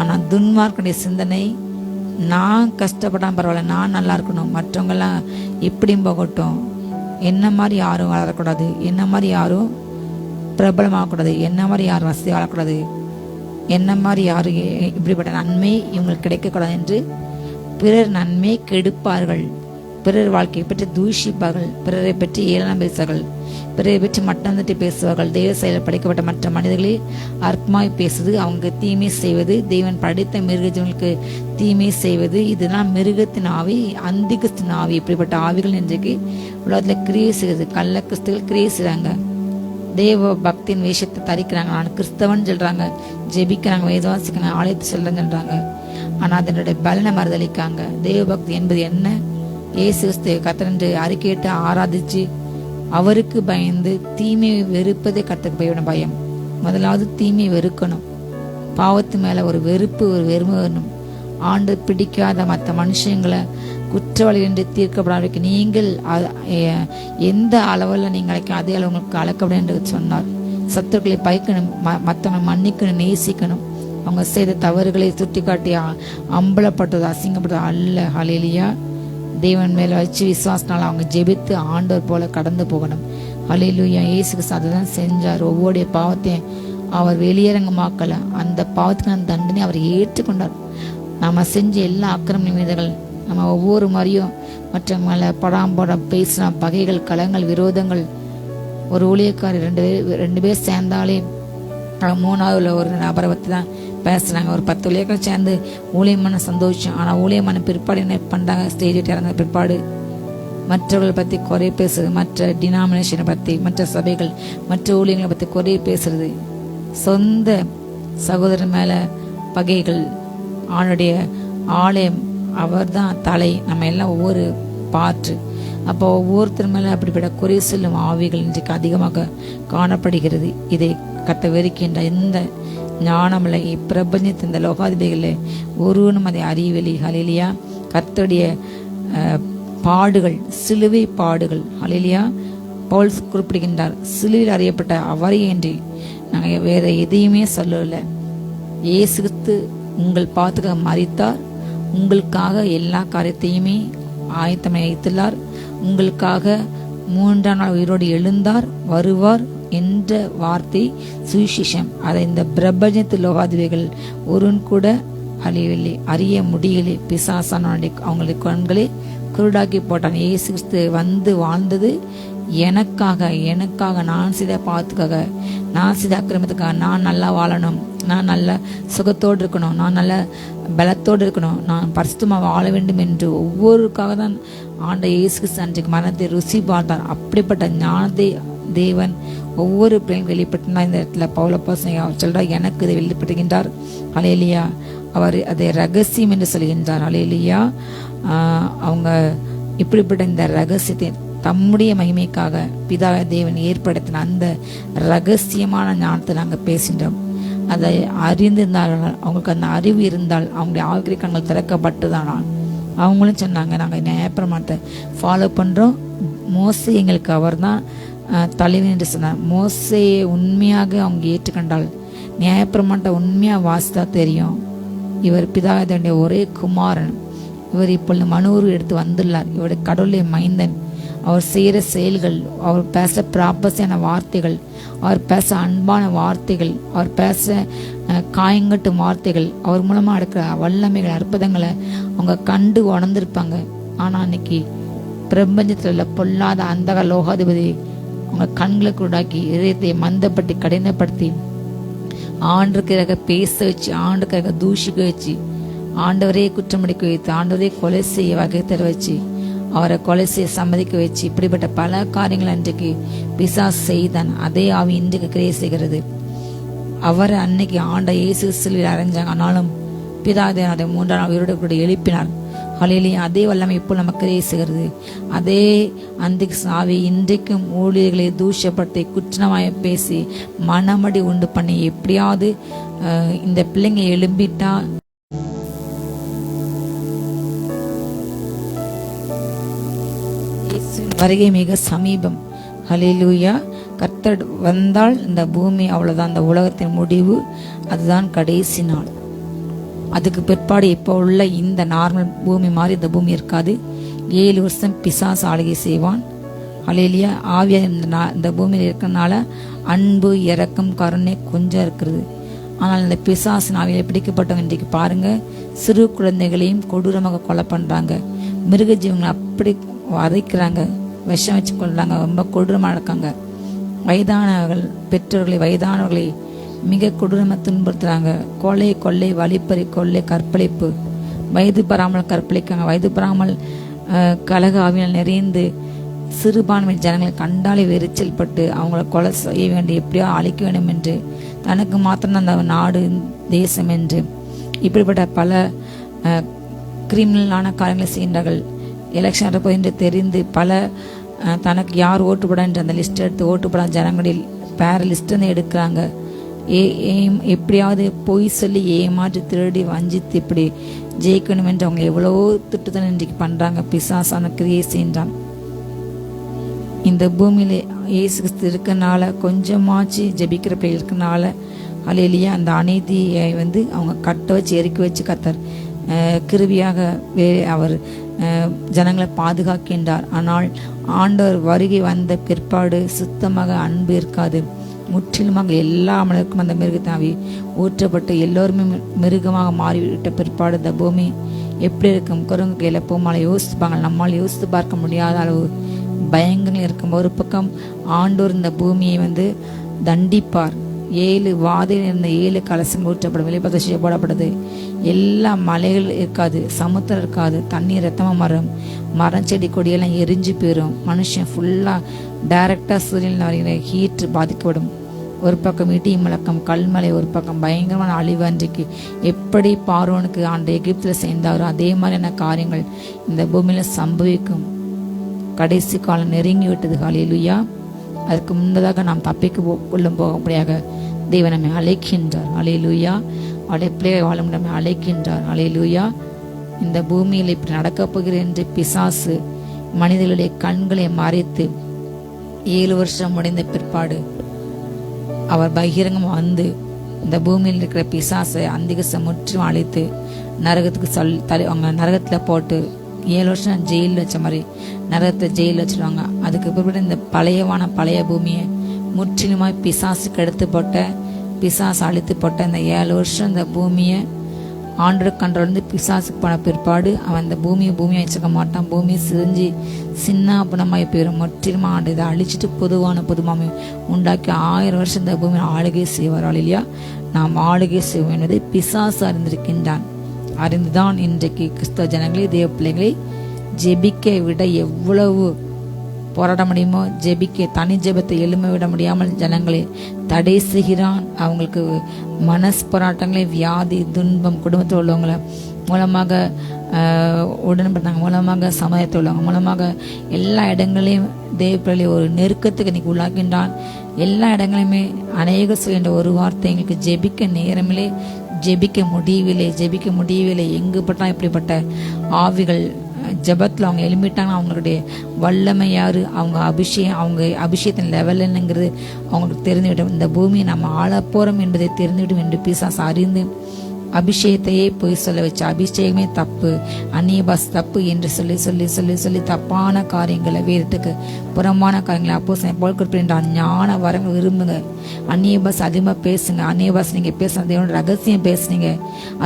ஆனா துன்மார்க்கனுடைய சிந்தனை, நான் கஷ்டப்படாம பரவாயில்ல, நான் நல்லா இருக்கணும், மற்றவங்கெல்லாம் எப்படியும் போகட்டும், என்ன மாதிரி யாரும் வளரக்கூடாது, என்ன மாதிரி யாரும் பிரபலமாகக்கூடாது, என்ன மாதிரி யாரும் வசதி வாழக்கூடாது, என்ன மாதிரி யாரும் இப்படிப்பட்ட நன்மை இவங்களுக்கு கிடைக்கக்கூடாது என்று பிறர் நன்மை கெடுப்பார்கள், பிறர் வாழ்க்கையை பற்றி தூஷிப்பார்கள், பிறரை பற்றி ஏளனம் பேசுவார்கள், பிறரை பற்றி மட்டம் தட்டி பேசுவார்கள். தெய்வ செயலில் படைக்கப்பட்ட மற்ற மனிதர்களை அற்பமாய் பேசுவது, அவங்க தீமை செய்வது, தெய்வன் படைத்த மிருகங்களுக்கு தீமை செய்வது, இதெல்லாம் மிருகத்தின் ஆவி, அந்திகிறிஸ்தின் ஆவி. இப்படிப்பட்ட ஆவிகள் இன்றைக்கு உலகத்தில் கிரியை செய்கிறது. கள்ள கிறிஸ்துகள் கிரியை செய்கிறாங்க, தேவ பக்தியின் வேஷத்தை தரிக்கிறாங்க. நான் கிறிஸ்தவன் சொல்றாங்க, ஜெபிக்கிறாங்க, வேதவாசிக்கிறாங்க, ஆலயத்தை சொல்றேன்னு சொல்றாங்க. ஆனா அதனுடைய பலனை மறுதளிக்காங்க. தேவ பக்தி என்பது என்ன? இயேசு கிறிஸ்துவை கர்த்தரென்று அறிக்கையிட்டு ஆராதிச்சு அவருக்கு பயந்து தீமையை வெறுப்பதே கர்த்தருக்கு பயப்படும் பயம். முதலாவது தீமையை வெறுக்கணும். பாவத்து மேல ஒரு வெறுப்பு, ஒரு வெறுமை வேணும். ஆண்டு பிடிக்காத மற்ற மனுஷங்களை குற்றவாளி என்று தீர்க்கப்படாத நீங்கள் எந்த அளவில் நீங்கள் அழைக்க அதே அளவு உங்களுக்கு அழைக்கப்படும் என்று சொன்னார். சத்துருக்களை பயிக்கணும், மற்றவங்களை மன்னிக்கணும், நேசிக்கணும். அவங்க செய்த தவறுகளை சுட்டி காட்டி அம்பலப்பட்டது, அசிங்கப்பட்டது அல்ல. ஹல்லேலூயா. தேவன் மேல வச்சு விசுவாசனால அவங்க ஜெபித்து ஆண்டவர் போல கடந்து போகணும். ஹல்லேலூயா. இயேசுக்கு அதுதான் செஞ்சார். ஒவ்வொரு பாவத்தையும் அவர் வெளியரங்கமாக்கல, அந்த பாவத்துக்கான தண்டனை அவர் ஏற்றுக்கொண்டார். நம்ம செஞ்ச எல்லா அக்கிரம நிமிடங்கள், நம்ம ஒவ்வொரு மாதிரியும் மற்றவங்களை படாம்படம் பேசின பகைகள், கலங்கள், விரோதங்கள். ஒரு ஊழியக்காரர் ரெண்டு பேர் சேர்ந்தாலே மூணாவது ஒரு நபரை பற்றி தான் பேசுனாங்க. ஒரு 10 ஊழியர்கள் சேர்ந்து ஊழியமான சந்தோஷம். ஆனால் ஊழியமான பிற்பாடு என்ன பண்ணாங்க, ஸ்டேஜ் விட்டு இறங்கின பிற்பாடு மற்றவர்களை பற்றி குறை பேசுறது, மற்ற டினாமினேஷனை பற்றி, மற்ற சபைகள், மற்ற ஊழியர்களை பற்றி குறை பேசுறது, சொந்த சகோதரன் மேல பகைகள். அவனுடைய ஆலயம், அவர் தான் தலை, நம்ம எல்லாம் ஒவ்வொரு பாற்று. அப்போ ஒவ்வொருத்தர் மேல அப்படிப்பட்ட குறை சொல்லும் ஆவிகள் இன்றைக்கு அதிகமாக காணப்படுகிறது. இதை கட்ட வெறுக்கின்ற இந்த ஞானமில்லை இப்பிரபஞ்சத்தின் இந்த லோகாதிபதிகளே ஒருவனும் அதை அறியவில்லை. ஹல்லேலூயா. கர்த்தருடைய பாடுகள், சிலுவை பாடுகள். ஹல்லேலூயா. பவுல் குறிப்பிடுகின்றார், சிலுவையில் அறியப்பட்ட அவரை என்று நாங்கள் வேற எதையுமே சொல்லல. இயேசு கிறிஸ்து உங்கள் பாத்துக்காக மரித்தார், உங்களுக்காக எல்லா காரியத்தையுமே ஆயத்தமாக வைத்துள்ளார், உங்களுக்காக 3ஆம் நாள் உயிரோடு எழுந்தார், வருவார் என்ற வார்த்தை சுவிசேஷம். அதை இந்த பிரபஞ்சத்தில் லோகாதிபதிகள் ஒருவன் கூட அறியவில்லை, அறிய முடியலை. பிசாசான அவங்களுடைய கண்களை குருடாக்கி போட்டான். இயேசு கிறிஸ்து வந்து வாழ்ந்தது எனக்காக, நான் செய்த பாவத்துக்காக, நான் செய்த அக்கிரமத்துக்காக. நான் நல்லா வாழணும், நான் நல்ல சுகத்தோடு இருக்கணும், நான் நல்ல பலத்தோடு இருக்கணும், நான் பரிசுத்தமாக வாழ வேண்டும் என்று ஒவ்வொருக்காக தான் ஆண்ட இயேசு கிறிஸ்து அன்றைக்கு மரணத்தை ருசி பார்த்தார். அப்படிப்பட்ட ஞானத்தை தேவன் ஒவ்வொரு பிள்ளைகளும் வெளிப்பட்டுனா இந்த இடத்துல பவுலப்போஸ்தலன் சொல்றார், எனக்கு இதை வெளிப்படுகின்றார். ஹல்லேலூயா. அவர் அதை ரகசியம் என்று சொல்கின்றார். ஹல்லேலூயா. அவங்க இப்படிப்பட்ட இந்த ரகசியத்தை தம்முடைய மகிமைக்காக பிதா தேவன் ஏற்படுத்தின அந்த ரகசியமான ஞானத்தை நாங்கள் பேசின்றோம். அதை அறிந்திருந்தால், அவங்களுக்கு அந்த அறிவு இருந்தால், அவங்களுடைய ஆவிக்குரிய கண்கள் திறக்கப்பட்டுதானால் அவங்களும் சொன்னாங்க, நாங்கள் நியாயப்பிரமாணத்தை ஃபாலோ பண்ணுறோம், மோசே எங்களுக்கு அவர் தான் தலைவன் என்று சொன்னார். மோசையை உண்மையாக அவங்க ஏற்றுக்கொண்டால், நியாயப்பிரமாணத்தை உண்மையாக வாசித்தா தெரியும், இவர் பிதாவுடைய ஒரே குமாரன், இவர் இப்பொழுது மனூர் எடுத்து வந்துள்ளார், இவருடைய கடவுளுடைய மைந்தன், அவர் செய்கிற செயல்கள், அவர் பேச ப்ராப்பஸான வார்த்தைகள், அவர் பேச அன்பான வார்த்தைகள், அவர் பேச காயங்கட்டும் வார்த்தைகள், அவர் மூலமாக எடுக்கிற வல்லமைகள், அற்புதங்களை அவங்க கண்டு உணர்ந்திருப்பாங்க. ஆனால் அன்னைக்கு பிரபஞ்சத்தில் உள்ள பொல்லாத அந்த லோகாதிபதி அவங்க கண்களுக்கு உண்டாக்கி இதயத்தை மந்தப்பட்டு கடினப்படுத்தி ஆண்டுக்கு பேச வச்சு, ஆண்டுக்கு தூஷிக்க வச்சு, ஆண்டவரே குற்றமடிக்க வைத்து, ஆண்டவரே கொலை செய்ய வகை தர வச்சு, அவரை கொலை செய்ய சம்மதிக்க வச்சு, இப்படிப்பட்ட பல காரியங்கள் அன்றைக்கு பிசாசு செய்தான். அதே ஆவி இன்றைக்கு கிரியை செய்கிறது. அவரை அன்னைக்கு ஆண்ட இயேசு சிலுவையில் அறைஞ்சாங்க. ஆனாலும் பிதாதேவனுடைய 3ஆம் நாள் உயிரோடு கூட எழுப்பினார். ஹல்லேலூயா. அதே வல்லமை இப்போ நமக்கு கிரியை செய்கிறது. அதே அந்திகிறிஸ்து ஆவி இன்றைக்கும் ஊழியர்களை தூஷப்படுத்தி, குற்றமாய பேசி, மனமடி உண்டு பண்ணி, எப்படியாவது இந்த பிள்ளைங்க எழும்பிட்டா இயேசுவின் வருகை மிக சமீபம். ஹல்லேலூயா. கர்த்தர் வந்தால் இந்த பூமி அவ்வளவுதான், இந்த உலகத்தின் முடிவு, அதுதான் கடைசி நாள். அதுக்கு பிற்பாடு இப்போ உள்ள இந்த நார்மல் பூமி மாதிரி இந்த பூமி இருக்காது. 7 வருஷம் பிசாசு ஆளுகை செய்வான். ஹல்லேலூயா. ஆவியா இந்த பூமியில் இருக்கிறதுனால அன்பு, இரக்கம், கருணை கொஞ்சம் இருக்கிறது. ஆனால் இந்த பிசாசின் ஆவியில் பிடிக்கப்பட்டவங்க இன்றைக்கு பாருங்க, சிறு குழந்தைகளையும் கொடூரமாக கொலை பண்றாங்க. மிருக ஜீவங்களை அப்படி வதைக்கிறாங்க, விஷம் வச்சு கொள்றாங்க, ரொம்ப கொடூரமாக இருக்காங்க. வயதானவர்கள், பெற்றோர்களை, வயதானவர்களை மிக கொடூரமாக துன்புறுத்துறாங்க. கொலை, கொள்ளை, வழிப்பறி, கொள்ளை, கற்பழிப்பு, வயது பெறாமல் கற்பழிக்காங்க. வயது பெறாமல் கலக ஆவியால் நிறைந்து சிறுபான்மை ஜனங்களை கண்டாலே வெறிச்சல் பட்டு அவங்கள கொலை செய்ய வேண்டிய, எப்படியோ அழிக்க வேண்டும் என்று, தனக்கு மாத்திரம் அந்த நாடு தேசம் என்று இப்படிப்பட்ட பல கிரிமினலான காரியங்களை செய்கின்றார்கள். எலெக்ஷன் போய் என்று தெரிந்து பல தனக்கு யார் ஓட்டு போட என்று அந்த லிஸ்ட் எடுத்து ஓட்டு போட ஜனங்களில் பேர லிஸ்ட் எடுக்கிறாங்க. எப்படியாவது பொய் சொல்லி ஏமாற்றி திருடி வஞ்சித்து இப்படி ஜெயிக்கணும் என்று அவங்க எவ்வளவோ திட்டத்தை இன்றைக்கு பண்றாங்க. பிசாசான கிரியை செய்கிறான். இந்த பூமியில இயேசு கிறிஸ்து இருக்கனால, கொஞ்சமாச்சு ஜெபிக்கிற பிள்ளை இருக்கனால, ஹல்லேலூயா, அந்த அநீதியை அவங்க கட்ட வச்சு எரிக்க வச்சு கர்த்தர் கிருபியாக அவர் ஜனங்களை பாதுகாக்கின்றார். ஆனால் ஆண்டவர் வருகை வந்த பிற்பாடு சுத்தமாக அன்பு இருக்காது. முற்றிலுமாக எல்லா மனிதருக்கும் அந்த மிருகத்தாவி ஊற்றப்பட்டு எல்லோருமே மிருகமாக மாறிவிட்ட பிற்பாடு இந்த பூமி எப்படி இருக்கும்? குரங்கு கையில் போமால யோசிப்பாங்க. நம்மால் யோசித்து பார்க்க முடியாத அளவு பயங்கரம் இருக்கும். ஒரு பக்கம் ஆண்டோர் இந்த பூமியை தண்டிப்பார். 7 வாதையில் இருந்த 7 கலசம் ஊற்றப்படும், வெளிப்பதசி போடப்படுது. எல்லா மலைகள் இருக்காது, சமுத்திரம் இருக்காது, தண்ணீர் ரத்தமாக மரம் செடி கொடியெல்லாம் எரிஞ்சு போயிடும். மனுஷன் ஃபுல்லா டைரக்டா சூரியன் வருகிற ஹீட் பாதிக்கப்படும். ஒரு பக்கம் இடி முழக்கம், கல்மலை, ஒரு பக்கம் பயங்கரமான அழிவு. அன்றைக்கு எப்படி பார்வோனுக்கு ஆண்டு எகிப்தில் சேர்ந்தாரோ அதே மாதிரியான காரியங்கள் இந்த பூமியில சம்பவிக்கும். கடைசி காலம் நெருங்கி விட்டது. ஹல்லேலூயா. அதற்கு முன்பதாக நாம் தப்பிக்க கொள்ளும் போகும்படியாக தேவன் நம்மை அழைக்கின்றார். ஹல்லேலூயா. அவருடைய பிள்ளைகளை வாழும் நம்மை அழைக்கின்றார். ஹல்லேலூயா. இந்த பூமியில் இப்படி நடக்கப் போகிறேன் என்று பிசாசு மனிதர்களுடைய கண்களை மறைத்து 7 வருஷம் முடிந்த பிற்பாடு அவர் பகிரங்கம் இந்த பூமியில் இருக்கிற பிசாசை அந்திகசை முற்றும் அழைத்து நரகத்துக்கு அவங்க நரகத்தில் போட்டு 7 வருஷம் ஜெயிலில் வச்ச மாதிரி நரகத்தை ஜெயிலில் வச்சிருவாங்க. அதுக்கு பிற்பாடு இந்த பழைய பூமியை முற்றிலுமாய் பிசாசுக்கு எடுத்து போட்ட, பிசாசு அழித்து போட்ட இந்த 7 வருஷம் இந்த பூமியை ஆண்டோட கண்ட்ரோல் பிசாசுக்கு போன பிற்பாடு அவன் இந்த பூமியை வச்சுக்க மாட்டான். பூமியை சிரிஞ்சு சின்ன புனமாய் போயிடும். முற்றிலுமா ஆண்டு இதை அழிச்சிட்டு பொதுவான புதுமாமை உண்டாக்கி 1000 வருஷம் இந்த பூமியை ஆளுகை செய்வார். இல்லையா? நாம் ஆளுகை செய்வோம் என்பதை பிசாசு அறிந்திருக்கின்றான். அறிந்துதான் இன்றைக்கு கிறிஸ்தவ ஜனங்களே, தேவ பிள்ளைகளை ஜெபிக்க விட எவ்வளவு போராட முடியுமோ ஜெபிக்க, தனி ஜெபத்தை எழும விட முடியாமல் ஜனங்களை தடை செய்கிறான். அவங்களுக்கு மனசு போராட்டங்களே, வியாதி, துன்பம், குடும்பத்தில் உள்ளவங்கள மூலமாக, உடன்பட்டாங்க மூலமாக, சமுதாயத்தில் உள்ளவங்க மூலமாக எல்லா இடங்களையும் தேவப்பிள்ளை ஒரு நெருக்கத்துக்கு இன்னைக்கு உள்ளாக்கின்றான். எல்லா இடங்களையுமே அநேக சொல்கின்ற ஒரு வார்த்தை, எங்களுக்கு ஜெபிக்க நேரமில்லை, ஜெபிக்க முடியவில்லை. எங்கு பட்டாலும் இப்படிப்பட்ட ஆவிகள் ஜபத்தில் அவங்க எழும்பிட்டாங்கன்னா அவங்களுடைய வல்லமை யாரு, அவங்க அபிஷேகத்தின் லெவல் என்னங்கிறது அவங்களுக்கு தெரிந்துவிடும். இந்த பூமியை நம்ம ஆள போறோம் என்பதை தெரிந்துவிடும் என்று பிசாசு அறிந்து அபிஷேகத்தையே போய் சொல்ல வச்சு, அபிஷேகமே தப்பு, அந்நிய பாஸ் தப்பு என்று சொல்லி சொல்லி சொல்லி சொல்லி தப்பான காரியங்களை, வேதத்துக்கு புறமான காரியங்களை அப்போஸ்தலன் பவுல் குறிப்பிடுகின்றார். ஞான வரங்கள் விரும்புங்க, அந்நிய பாஸ் அதிகமாக பேசுங்க. அந்நிய பாஸ் நீங்க பேசுன தேவனோட ரகசியம் பேசுனீங்க,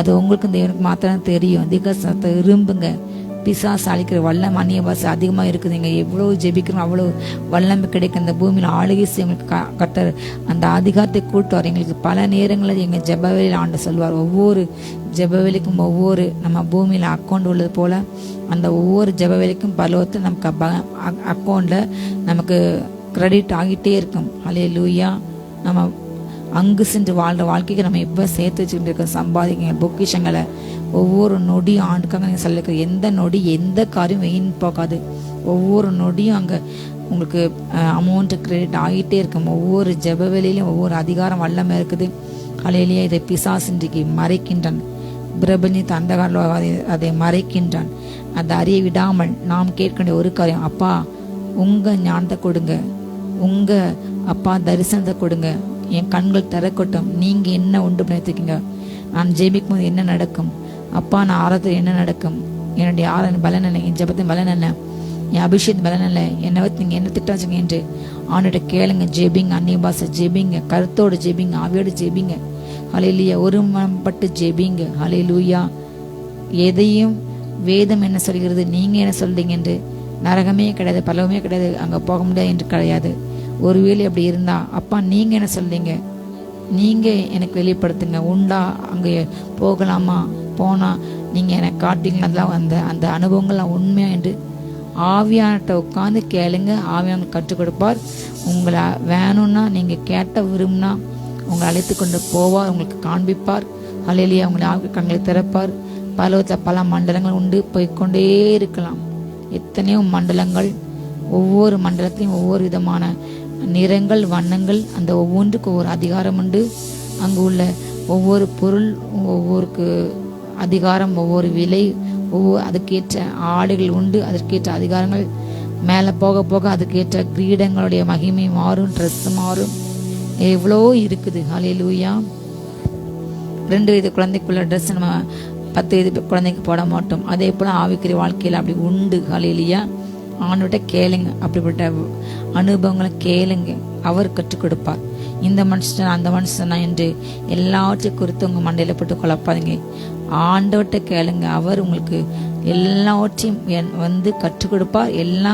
அது உங்களுக்கும் தேவனுக்கு மாத்திரம் தெரியும். அதிகத்தை விரும்புங்க. பிசாசு அழிக்கிற வல்லம் அந்நிய பாசை அதிகமாக இருக்குதுங்க. எவ்வளவு ஜெபிக்கிறோம் அவ்வளவு வல்லமை கிடைக்கும். இந்த பூமியில் ஆளுகை எங்களுக்கு கர்த்தர் அந்த அதிகாரத்தை கூட்டுவார். எங்களுக்கு பல நேரங்களில் எங்கள் ஜெபவேலையில் ஆண்டு சொல்வார். ஒவ்வொரு ஜெபவேலைக்கும் ஒவ்வொரு நம்ம பூமியில் அக்கௌண்ட் உள்ளது போல அந்த ஒவ்வொரு ஜெபவேலைக்கும் பலவத்தில் நமக்கு அக்கௌண்ட்டில் நமக்கு கிரெடிட் ஆகிட்டே இருக்கும். ஹல்லேலூயா. நம்ம அங்கு சென்று வாழ்கிற வாழ்க்கைக்கு நம்ம எப்போ சேர்த்து வச்சுக்கிட்டு இருக்க சம்பாதிக்க பொக்கிஷங்களை ஒவ்வொரு நொடியும் ஆண்டுக்காக நீங்கள் சொல்லிக்கிற எந்த நொடி எந்த காரியம் வெயின் போகாது. ஒவ்வொரு நொடியும் அங்கே உங்களுக்கு அமௌண்ட்டு கிரெடிட் ஆகிட்டே இருக்கும். ஒவ்வொரு ஜெப வேலையிலும் ஒவ்வொரு அதிகாரம் வல்லமை இருக்குது. ஹல்லேலூயா. இதை பிசாசு இன்றைக்கு மறைக்கின்றான். பிரபஞ்சத்தை அந்தகாரில் அதை மறைக்கின்றான். அதை அறிய விடாமல் நாம் கேட்க ஒரு காரியம், அப்பா உங்க ஞானத்தை கொடுங்க, உங்க அப்பா தரிசனத்தை கொடுங்க, என் கண்கள் திறக்கட்டும். நீங்க என்ன உண்டு பண்ணிருக்கீங்க, நான் ஜெபிக்கும் போது என்ன நடக்கும் அப்பா, நான் ஆராதத்தில் என்ன நடக்கும், என்னுடைய ஆராதனை பலன் என்ன, என் ஜெபத்தின் பலன் என்ன, என் அபிஷேகத்தின் பலன் இல்லை, என்னை வச்சு நீங்க என்ன திட்டம் வச்சுங்க என்று அவன்கிட்ட கேளுங்க. ஜெபிங்க, அந்நிய பாஷை ஜெபிங்க, கருத்தோடு ஜெபிங்க, ஆவியோடு ஜெபிங்க. ஹல்லேலூயா. ஒருமனப்பட்டு ஜெபிங்க. ஹல்லேலூயா. எதையும் வேதம் என்ன சொல்கிறது, நீங்க என்ன சொல்றீங்க என்று, நரகமே கிடையாது, பலவுமே கிடையாது, அங்க போக முடியாது என்று கிடையாது. ஒருவேளை அப்படி இருந்தா அப்பா நீங்க என்ன சொல்றீங்க, நீங்க எனக்கு வெளிப்படுத்துங்க. உண்டா அங்கே போகலாமா, போனா நீங்க எனக்கு காட்டுவீங்களா, அதெல்லாம் அந்த அனுபவங்கள்லாம் உண்மையா என்று ஆவியானட்ட உட்காந்து கேளுங்க. ஆவியான கற்றுக் கொடுப்பார். உங்களை வேணும்னா நீங்க கேட்ட விரும்பினா உங்களை அழைத்து கொண்டு போவார், உங்களுக்கு காண்பிப்பார். ஹல்லேலூயா. உங்களை ஆவி கண்களை திறப்பார். பல மண்டலங்கள் உண்டு, போய்கொண்டே இருக்கலாம். எத்தனையோ மண்டலங்கள், ஒவ்வொரு மண்டலத்திலையும் ஒவ்வொரு விதமான நிறங்கள், வண்ணங்கள், அந்த ஒவ்வொன்றுக்கு ஒவ்வொரு அதிகாரம் உண்டு. அங்கு உள்ள ஒவ்வொரு பொருள், ஒவ்வொருக்கு அதிகாரம், ஒவ்வொரு விலை, ஒவ்வொரு அதுக்கேற்ற ஆடைகள் உண்டு, அதற்கேற்ற அதிகாரங்கள். மேலே போக போக அதுக்கேற்ற கிரீடங்களுடைய மகிமை மாறும், ட்ரெஸ் மாறும், எவ்வளோ இருக்குது. ஹல்லேலூயா. 2 வயது குழந்தைக்குள்ள ட்ரெஸ் நம்ம 10 வயது குழந்தைக்கு போட மாட்டோம். அதே போல ஆவிக்குரிய வாழ்க்கையில் அப்படி உண்டு. ஹல்லேலூயா. ஆண்டவர்கிட்ட கேளுங்க, அப்படிப்பட்ட அனுபவங்களை கேளுங்க, அவர் கற்றுக் கொடுப்பார். இந்த மனுஷன் அந்த மனுஷனா என்று எல்லாவற்றையும் குறித்து உங்க மண்டையில போட்டு குழப்பாதீங்க. ஆண்டவர்கிட்ட கேளுங்க, அவர் உங்களுக்கு எல்லாவற்றையும் வந்து கற்றுக் கொடுப்பார். எல்லா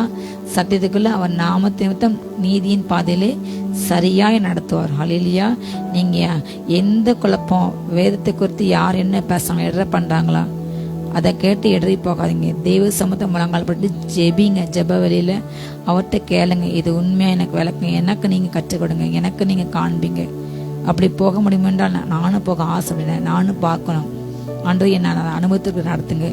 சத்தியத்துக்குள்ள அவர் நாமத்தை நிமித்தம் நீதியின் பாதையிலே சரியாய் நடத்துவார். ஹல்லேலூயா. நீங்க எந்த குழப்பம், வேதத்தை குறித்து யார் என்ன பேசுறாங்க, எடற பண்றாங்களா, அதை கேட்டு இடறி போகாதீங்க. தெய்வ சமூகத்தை முழங்கால் பட்டு ஜெபிங்க. ஜெப வெளியில அவர்கிட்ட கேளுங்க, இது உண்மையா எனக்கு விளக்குங்க, எனக்கு நீங்க கற்றுக் கொடுங்க, எனக்கு நீங்க காண்பீங்க. அப்படி போக முடியும் என்றால் நானும் போக ஆசைப்படுறேன், நானும் பார்க்கணும். ஆண்டவரே என்ன அனுபவத்துக்கு நடத்துங்க.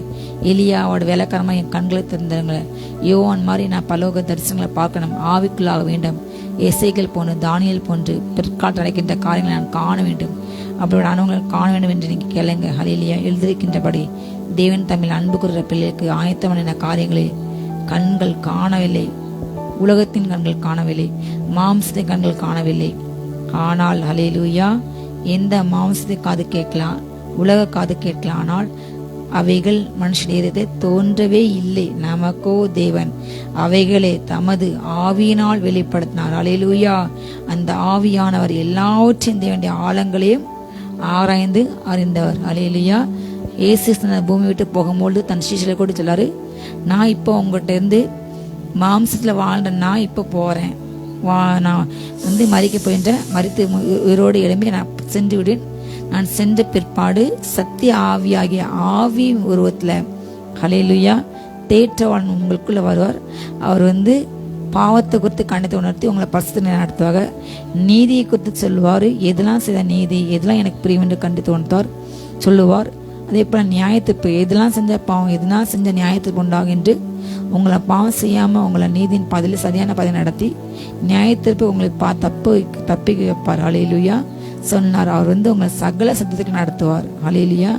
எலியாவோட வேலைக்காரமா என் கண்களை திறந்துருங்களேன். யோவான் மாதிரி நான் பரலோக தரிசனங்களை பார்க்கணும், ஆவிக்குள்ளாக வேண்டும். எசேக்கியேல் போன்று, தானியேல் போன்று பிற்காலத்தில் நடக்கின்ற காரியங்களை நான் காண வேண்டும். அப்படியோட அனுபவங்களை காண வேண்டும் என்று நீங்க கேளுங்க. ஹல்லேலூயா. எழுதியிருக்கின்றபடி தேவன் தமிழ் அன்பு கூறுகிற பிள்ளைகளுக்கு ஆயத்தமான காரியங்களை கண்கள் காணவில்லை, உலகத்தின் கண்கள் காணவில்லை, மாம்சத்தின் கண்கள் காணவில்லை. ஆனால் ஹல்லேலூயா, எந்த மாம்சத்தை காது கேட்கலாம், உலக காது கேட்கலாம், ஆனால் அவைகள் மனுஷனுடைய தோன்றவே இல்லை. நமக்கோ தேவன் அவைகளை தமது ஆவியினால் வெளிப்படுத்தினார். ஹல்லேலூயா. அந்த ஆவியானவர் எல்லாவற்றையும் தேவனுடைய ஆழங்களையும் ஆராய்ந்து அறிந்தவர். ஹல்லேலூயா. இயேசு பூமி விட்டு போகும்போது தன் சீஷர்களை கூட சொல்லாரு, நான் இப்போ உங்கள்கிட்ட இருந்து மாம்சத்துல வாழ்ந்த நான் இப்போ போறேன், நான் வந்து மறிக்க போயின்றேன், மறித்து உயிரோடு எழும்பி நான் சென்று விடேன். நான் சென்ற பிற்பாடு சத்திய ஆவியாகிய ஆவி உருவத்துல ஹல்லேலூயா தேற்றவாளன் உங்களுக்குள்ள வருவார். அவர் வந்து பாவத்தை குறித்து கண்டத்தை உணர்த்தி உங்களை பரிசுத்த நடத்துவாங்க. நீதியை குறித்து சொல்லுவார். எதெல்லாம் செய்த நீதி, எதெல்லாம் எனக்கு பிரியம் என்று கண்டித்து உணர்த்தார் சொல்லுவார். அதே போல நியாயத்திற்பு, எதெல்லாம் செஞ்ச பாவம், எதெல்லாம் செஞ்ச நியாயத்திற்பு உண்டாகும் என்று உங்களை பாவம் செய்யாம உங்களை நீதியின் பாதையில் சரியான பாதை நடத்தி நியாயத்திற்பு உங்களை தப்பிக்க வைப்பார். ஹல்லேலூயா சொன்னார். அவர் வந்து உங்களை சகல சத்தியத்துக்கு நடத்துவார். ஹல்லேலூயா.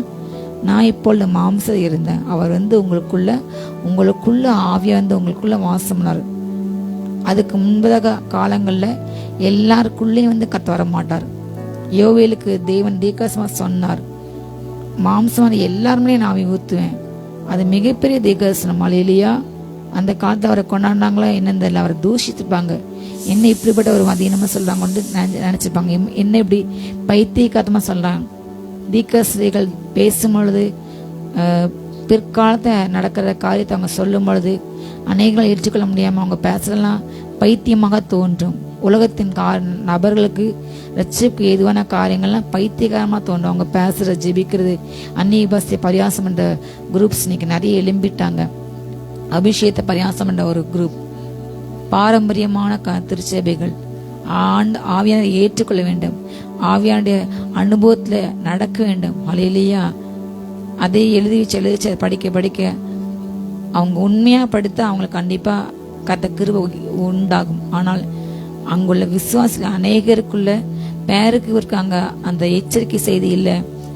நான் இப்பொழுது மாம்சம் இருந்தேன், அவர் வந்து உங்களுக்குள்ள ஆவியா வந்து உங்களுக்குள்ள வாசம்னார். அதுக்கு முன்பதாக காலங்கள்ல எல்லாருக்குள்ளேயும் வந்து கத்த வர மாட்டார். யோவேலுக்கு தேவன் தீர்க்கதரிசனமா சொன்னார், மாம்சமான எல்லாருமே நான் ஆவி ஊத்துவேன். அது மிகப்பெரிய தீர்க்கதரிசனம். ஹல்லேலூயா. அந்த காலத்தை அவரை கொண்டாடினாங்களா என்னன்னு தெரியல, அவரை தூஷித்திருப்பாங்க. என்ன இப்படிப்பட்ட ஒரு மதியனமா சொல்றாங்க நினைச்சிருப்பாங்க, என்ன இப்படி பைத்தியக்காரமா சொல்றாங்க. தீர்க்கதரிசிகள் பேசும் பொழுது, பிற்காலத்தை நடக்கிற காரியத்தை அவங்க சொல்லும் பொழுது அநேகங்களை ஏற்றுக்கொள்ள முடியாம அவங்க பேசலாம் பைத்தியமாக தோன்றும். உலகத்தின் நபர்களுக்கு ரட்சிப்புக்கு ஏதுவான காரியங்கள்லாம் பைத்தியகாரமா தோன்றும். அவங்க பேசுற ஜெபிக்கிறது அந்நிய பாஷை பரியாசம் என்ற குரூப்ஸ் இன்னைக்கு நிறைய எழும்பிட்டாங்க. அபிஷேகத்தை பரியாசம் என்ற ஒரு குரூப், பாரம்பரியமான திருச்சபைகள். ஆவியான ஏற்றுக்கொள்ள வேண்டும், ஆவியானுடைய அனுபவத்துல நடக்க வேண்டும். ஹல்லேலூயா. அதை எழுதி படிக்க அவங்க உண்மையா படித்தா அவங்களுக்கு கண்டிப்பா கர்த்தர் கிருபை உண்டாகும். ஆனால் அங்குள்ள விசுவாசிகள் அநேகருக்குள்ள பேருக்கு இவருக்கு அங்க அந்த எச்சரிக்கை செய்தி இல்லை,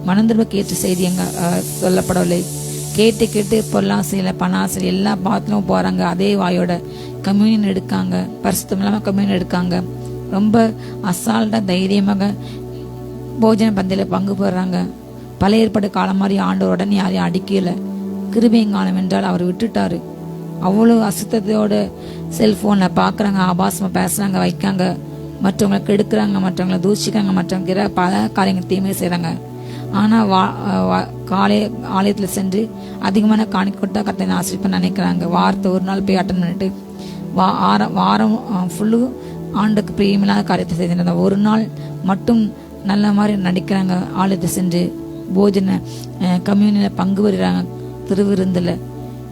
மனந்திரும்புக்கு ஏற்ற செய்தி அங்க சொல்லப்படவில்லை. கேட்டு பொருளாசையில பணாசையில் எல்லா பாத்திலும் போறாங்க, அதே வாயோட கம்யூனியன் எடுக்காங்க, பரிசுத்தம் இல்லாமல் கம்யூனியன் எடுக்காங்க. ரொம்ப அசால்ட்டாக தைரியமாக போஜன பந்தியில் பங்கு போடுறாங்க. பழைய ஏற்பாடு காலம் மாதிரி ஆண்டவர் உடனே யாரையும் அடிக்கல. கிருபையங்காலம் என்றால் அவர் விட்டுட்டாரு. அவ்வளோ அசுத்தத்தோட செல்ஃபோனில் பார்க்குறாங்க, ஆபாசமாக பேசுகிறாங்க, வைக்காங்க, மற்றவங்களை கெடுக்கிறாங்க, மற்றவங்களை தூஷிக்கிறாங்க, மற்றவங்க பல காரியங்கள் தீமை செய்கிறாங்க. ஆனால் ஆலயத்தில் சென்று அதிகமான காணிக்கொட்டா கர்த்தரை ஆசிரிப்பேன்னு நினைக்கிறாங்க. வாரத்தை ஒரு நாள் போய் அட்டன் பண்ணிட்டு வாரம் ஃபுல்லு ஆண்டுக்கு பிரியமில்லாத காரியத்தை செய்திருந்தாங்க. ஒரு நாள் மட்டும் நல்ல மாதிரி நடிக்கிறாங்க. ஆலயத்தை சென்று போஜன கம்யூனியில் பங்கு பெறுகிறாங்க, திருவிருந்தில்.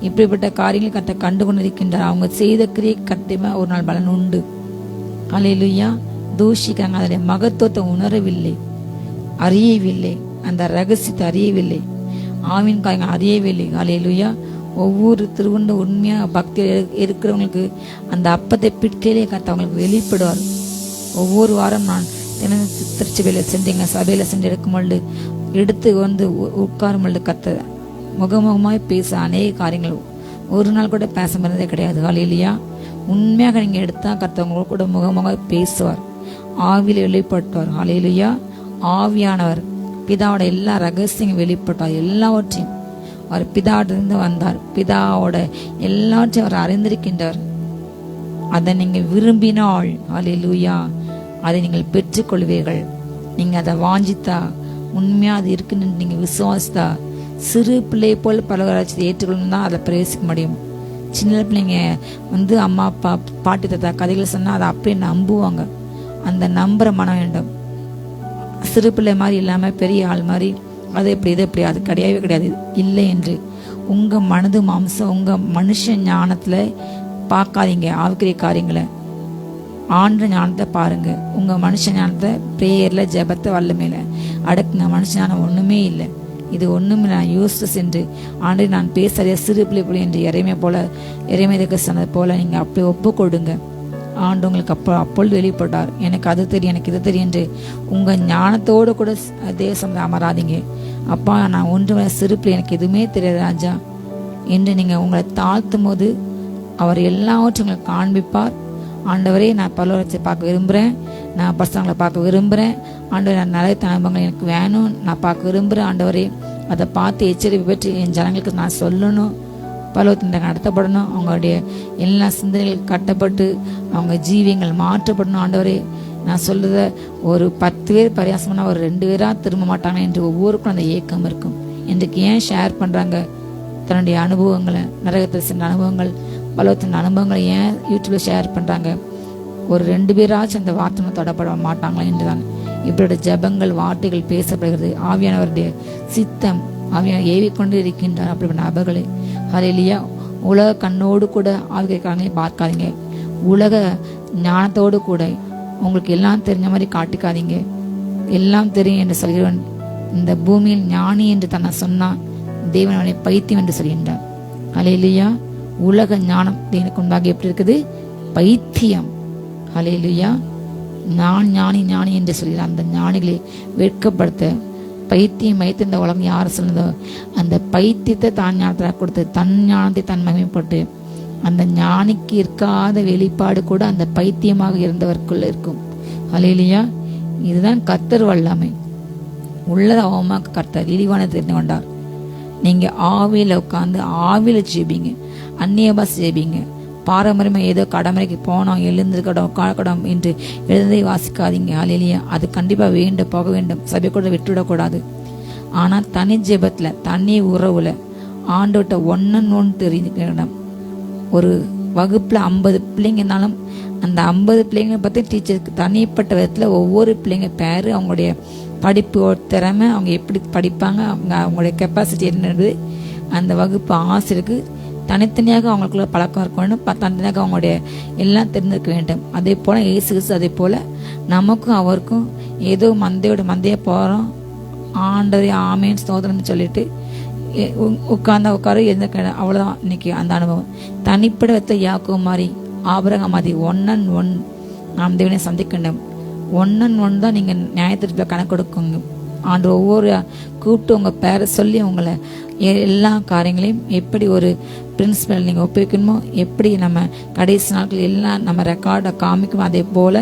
இப்படிப்பட்ட காரியங்களை கட்ட கண்டு கொண்டு இருக்கின்றார். அவங்க செய்த கிரியை கட்டியமாக ஒரு நாள் பலன் உண்டு. அல்லேலூயா. தூஷிக்கிறாங்க, அதனுடைய மகத்துவத்தை உணரவில்லை, அறியவில்லை, அந்த ரகசியத்தை அறியவில்லை, ஆவின் காரியங்கள் அறியவில்லை. அல்லேலூயா. ஒவ்வொரு திருவண்ட உண்மையாக பக்தி இருக்கிறவங்களுக்கு அந்த அப்பத்தை பிற்கையிலே கர்த்தவங்களுக்கு வெளிப்படுவார். ஒவ்வொரு வாரம் நான் திருச்சபையில் சென்றீங்க, சபையில் சென்று எடுக்கும்பொழுது எடுத்து வந்து உட்காரும் பொழுது கர்த்தர் முகமுகமாய் பேச அநேக காரியங்கள் ஒரு நாள் கூட பேச முடியதே கிடையாது. அல்லேலூயா. உண்மையாக நீங்கள் எடுத்தால் கர்த்தவங்க கூட முகமுகமாக பேசுவார், ஆவியில் வெளிப்படுத்துவார். அல்லேலூயா. ஆவியானவர் பிதாவோட எல்லா ரகசியங்களும் வெளிப்பட்டார். எல்லாவற்றையும் அவர் பிதாவிலிருந்து வந்தார். பிதாவோட எல்லாவற்றையும் அவர் அறிந்திருக்கின்றார். அதை நீங்கள் விரும்பினால் அல்லேலூயா அதை நீங்கள் பெற்றுக்கொள்வீர்கள். நீங்கள் அதை வாஞ்சித்தா, உண்மையாக அது இருக்குன்னு நீங்கள் விசுவாசித்தா, சிறு பிள்ளை போல் பலவராட்சியை ஏற்றுக்கொள்ளணும் தான் அதை பிரவேசிக்க முடியும். சின்ன பிள்ளைங்க வந்து அம்மா அப்பா பாட்டி தாத்தா கதைகள் சொன்னால் அதை அப்படியே நம்புவாங்க. அந்த நம்புகிற மனம் வேண்டும். சிறு பிள்ளை மாதிரி இல்லாமல் பெரிய ஆள் மாதிரி அது எப்படி இது எப்படி, அது கிடையவே கிடையாது. இல்லை என்று உங்கள் மனது மாம்சம் உங்கள் மனுஷ ஞானத்தில் பார்க்காதீங்க. ஆவிக்குரிய காரியங்களை ஆண்ட ஞானத்தை பாருங்க. உங்கள் மனுஷ ஞானத்தை ப்ரேயரில் ஜெபத்தை வல்லமையில அடக்குங்க. மனுஷ ஞானம் ஒன்றுமே இல்லை. இது ஒன்றுமே நான் யோசித்து சென்று ஆண்டு நான் பேசுறதே சிறு பிள்ளை பிள்ளை என்று இறைமையதுக்கு சொன்னது போல நீங்கள் அப்படி ஒப்பு கொடுங்க. ஆண்டு உங்களுக்கு அப்பொழுது வெளிப்பட்டார். எனக்கு அது தெரியும், எனக்கு இது தெரியும் என்று உங்கள் ஞானத்தோடு கூட தேசம் அமராதிங்க. அப்பா நான் ஒன்று சிறு பிள்ளை, எனக்கு எதுவுமே தெரியாது ராஜா என்று நீங்கள் உங்களை தாழ்த்தும் போது அவர் எல்லாவற்றையும் உங்களுக்கு காண்பிப்பார். ஆண்டவரே நான் பலவற்றை பார்க்க விரும்புகிறேன், நான் பசங்களை பார்க்க விரும்புகிறேன் ஆண்டவரே, நான் நிறைய அனுபவங்கள் எனக்கு வேணும், நான் பார்க்க விரும்புகிறேன் ஆண்டவரே. அதை பார்த்து எச்சரிக்கை பெற்று என் ஜனங்களுக்கு நான் சொல்லணும், பலவத்தின் நடத்தப்படணும், அவங்களுடைய எல்லா சிந்தனைகள் கட்டப்பட்டு அவங்க ஜீவியங்கள் மாற்றப்படணும் ஆண்டவரே. நான் சொல்றத ஒரு 10 பேர் பரியாசம்னா ஒரு 2 பேராக திரும்ப மாட்டாங்க என்று ஒவ்வொருக்கும் அந்த ஏக்கம் இருக்கும். இன்றைக்கு ஏன் ஷேர் பண்ணுறாங்க தன்னுடைய அனுபவங்களை, நரகத்தில் சென்ற அனுபவங்கள், பலவத்தின் அனுபவங்களை ஏன் யூடியூப்ல ஷேர் பண்ணுறாங்க? ஒரு 2 பேராச்சும் அந்த வார்த்தை தொடப்பட மாட்டாங்களா என்றுதான் இப்படி ஜபங்கள் வார்த்தைகள் பேசப்படுகிறது. ஆவியானவருடைய சித்தம் ஆவியான ஏவிக்கொண்டு இருக்கின்றார் அப்படிப்பட்ட நபர்களை. ஹல்லேலூயா. உலக கண்ணோடு கூட ஆவிக்காரங்களையும் பார்க்காதீங்க. உலக ஞானத்தோடு கூட உங்களுக்கு எல்லாம் தெரிஞ்ச மாதிரி காட்டிக்காதீங்க. எல்லாம் தெரியும் என்று சொல்கிறவன் இந்த பூமியில் ஞானி என்று தன்னை சொன்னான், தேவன் அவனை பைத்தியம் என்று சொல்கின்றார். ஹல்லேலூயா. உலக ஞானம் தேவனுக்கு முன்பாக எப்படி இருக்குது? பைத்தியம். ஹல்லேலூயா. நான் ஞானி ஞானி என்று சொல்கிறார். அந்த ஞானிகளை வெட்கப்படுத்த பைத்தியம் வைத்து இந்த உலகம் யார் சொன்னதோ அந்த பைத்தியத்தை தான் ஞானத்தில் கொடுத்து தன் ஞானத்தை தன் மகிமைப்பட்டு அந்த ஞானிக்கு இருக்காத வெளிப்பாடு கூட அந்த பைத்தியமாக இருந்தவருக்குள்ள இருக்கும். ஹல்லேலூயா. இதுதான் கர்த்தர் வல்லமை. உள்ளத அவமாக்க கர்த்தர் இழிவான தெரிந்து கொண்டார். நீங்க ஆவியில உட்கார்ந்து ஆவியில ஜெபிங்க, அந்நியபாஸ் ஜெபிங்க. பாரம்பரியமாக ஏதோ கடமைக்கு போனோம், எழுந்திருக்கணும், உட்காரக்கணும் என்று எழுந்ததை வாசிக்காதீங்க. ஹல்லேலூயா. அது கண்டிப்பாக வேண்டும், போக வேண்டும், சபை கூட விட்டுவிடக்கூடாது. ஆனால் தனி ஜெபத்தில் தனி உறவுல ஆண்டோட்ட ஒன்னு தெரிஞ்சுக்கணும். ஒரு வகுப்பில் 50 பிள்ளைங்கனாலும் அந்த 50 பிள்ளைங்களை பற்றி டீச்சருக்கு தனிப்பட்ட விதத்தில் ஒவ்வொரு பிள்ளைங்க பேர், அவங்களுடைய படிப்பு திறமை, அவங்க எப்படி படிப்பாங்க, அவங்களுடைய கெப்பாசிட்டி என்னது, அந்த வகுப்பு ஆசிரியருக்கு தனித்தனியாக அவங்களுக்குள்ள பழக்கம் இருக்க வேண்டும், தனித்தனியாக அவங்களுடைய எல்லாம் தெரிஞ்சிருக்க வேண்டும். அதே போல் இயேசு கிறிஸ்து அதே போல் நமக்கும் அவருக்கும் ஏதோ மந்தைய போகிறோம், ஆண்டதை ஆமேன்னு ஸ்தோத்திரம்னு சொல்லிட்டு உட்கார எந்த அவ்வளோதான். இன்னைக்கு அந்த அனுபவம் தனிப்பட வைத்த யாக்கோ மாதிரி ஆபிரகாம் மாதிரி 1-on-1 நாம் தேவனை சந்திக்கணும். 1-on-1 தான் நீங்கள் நியாயத்திற்கு கணக்கு கொடுக்குங்க. ஆண்டு ஒவ்வொரு கூப்பிட்டு உங்கள் பேரை சொல்லி உங்களை எல்லா காரியங்களையும் எப்படி ஒரு பிரின்சிபல் நீங்கள் ஒப்புக்கணுமோ, எப்படி நம்ம கடைசி நாட்கள் எல்லாம் நம்ம ரெக்கார்டை காமிக்குமோ, அதே போல்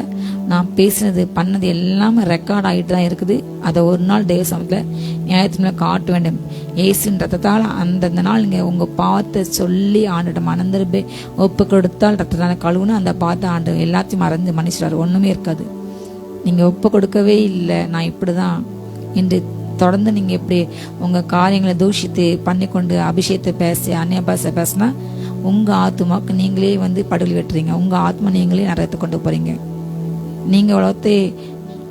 நான் பேசினது பண்ணது எல்லாமே ரெக்கார்ட் ஆகிட்டு தான் இருக்குது. அதை ஒரு நாள் தேவ சமூகத்தில் நியாயத்தின் காட்ட வேண்டும். இயேசுவின் ரத்தத்தால் அந்தந்த நாள் நீங்கள் உங்கள் பாவத்தை சொல்லி ஆண்டுகிட்ட மனந்திருப்பை ஒப்பு கொடுத்தால் ரத்தத்தால் கழுவுன்னு அந்த பாவத்தை ஆண்டு எல்லாத்தையும் மறந்து மன்னிச்சிடாரு. ஒன்றுமே இருக்காது. நீங்கள் ஒப்பு கொடுக்கவே இல்லை, நான் இப்படி தான் என்று தொடர்ந்து நீங்கள் எப்படி உங்கள் காரியங்களை தூஷித்து பண்ணிக்கொண்டு அபிஷேகத்தை பேசி அந்நிய பாஷை பேசினா உங்கள் ஆத்மாவுக்கு நீங்களே படுகொலை வெட்டுறீங்க. உங்கள் ஆத்மா நீங்களே நரகத்தை கொண்டு போகிறீங்க. நீங்கள் உலகத்தை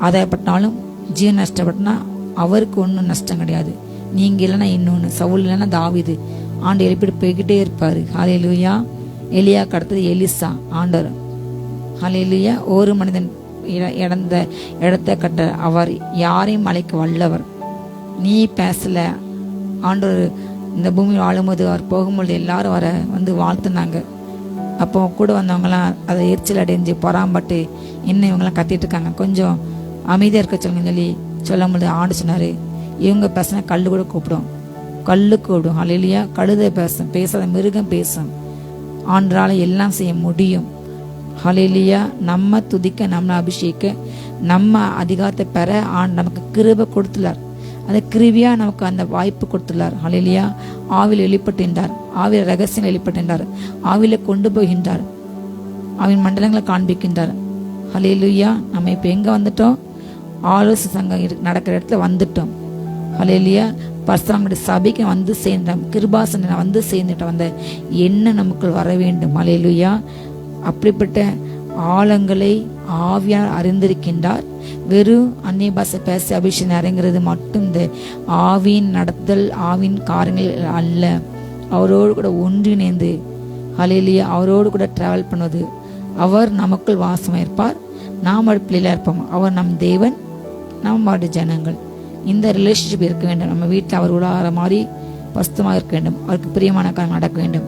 ஆதாயப்பட்டாலும் ஜீவன் நஷ்டப்பட்டனா அவருக்கு ஒன்றும் நஷ்டம் கிடையாது. நீங்கள் இல்லைன்னா இன்னொன்று, சவுல் இல்லைன்னா தாவீது. ஆண்டு எழுப்பிட்டு போய்கிட்டே இருப்பார். ஹல்லேலூயா. எலியா கடத்தது எலிசா ஆண்டவர். ஹல்லேலூயா. ஒரு மனிதன் இழந்த இடத்தை கட்ட அவர் யாரையும் அழைக்க வல்லவர். நீ பேசல. ஆண்டவர் இந்த பூமியில் வாழும்போது அவர் போகும்போது எல்லாரும் வர வாழ்த்துனாங்க. அப்போ கூட வந்தவங்களாம் அதை எரிச்சல் அடைஞ்சு பொறாம்பட்டு என்ன இவங்கெல்லாம் கத்திட்டு இருக்காங்க, கொஞ்சம் அமைதியாக இருக்க சொல்லுங்க சொல்லும்போது ஆண்டு சொன்னார், இவங்க பேசினா கல் கூட கூப்பிடும், கல்லு கூப்பிடும். ஹல்லேலூயா. கழுதை பேசும், பேசாத மிருகம் பேசும். ஆண்டரால் எல்லாம் செய்ய முடியும். ஹல்லேலூயா. நம்ம துதிக்க, நம்ம அபிஷேக, நம்ம அதிகாரத்தை பெற நமக்கு கிருபை கொடுத்துள்ளார். அந்த கிருபியா நமக்கு அந்த வாய்ப்பு கொடுத்துள்ளார். ஹல்லேலூயா. ஆவியில் வெளிப்பட்டுகின்றார், ஆவியில் ரகசியம் வெளிப்பட்டுகின்றார், ஆவில கொண்டு போகின்றார், ஆவின் மண்டலங்களை காண்பிக்கின்றார். ஹல்லேலூயா. நம்ம இப்போ எங்கே வந்துட்டோம்? ஆலோசனை சங்கம் நடக்கிற இடத்துல வந்துட்டோம். ஹல்லேலூயா. பரிசுத்தவான்களுடைய சபைக்கு சேர்ந்தோம். கிருபாசனை சேர்ந்துட்டோம். அந்த எண்ணம் நமக்கு வர வேண்டும். ஹல்லேலூயா. அப்படிப்பட்ட ஆழங்களை ஆவியார் அறிந்திருக்கின்றார். வெறும் அந்நிய பாஷை பேசி அபிஷேகம் இறங்குறது மட்டும் இந்த ஆவியின் நடத்தல், ஆவின் காரியங்கள் அல்ல. அவரோடு கூட ஒன்றிணைந்து ஹல்லேலூயா அவரோடு கூட டிராவல் பண்ணுவது. அவர் நமக்குள் வாசமாக இருப்பார், நாம் பிள்ளையில இருப்போம். அவர் நம் தேவன், நம்ம ஜனங்கள். இந்த ரிலேஷன்ஷிப் இருக்க வேண்டும். நம்ம வீட்டில் அவர் உலகிற மாதிரி பசுத்தமாக இருக்க வேண்டும். அவருக்கு பிரியமான காரியம் நடக்க வேண்டும்.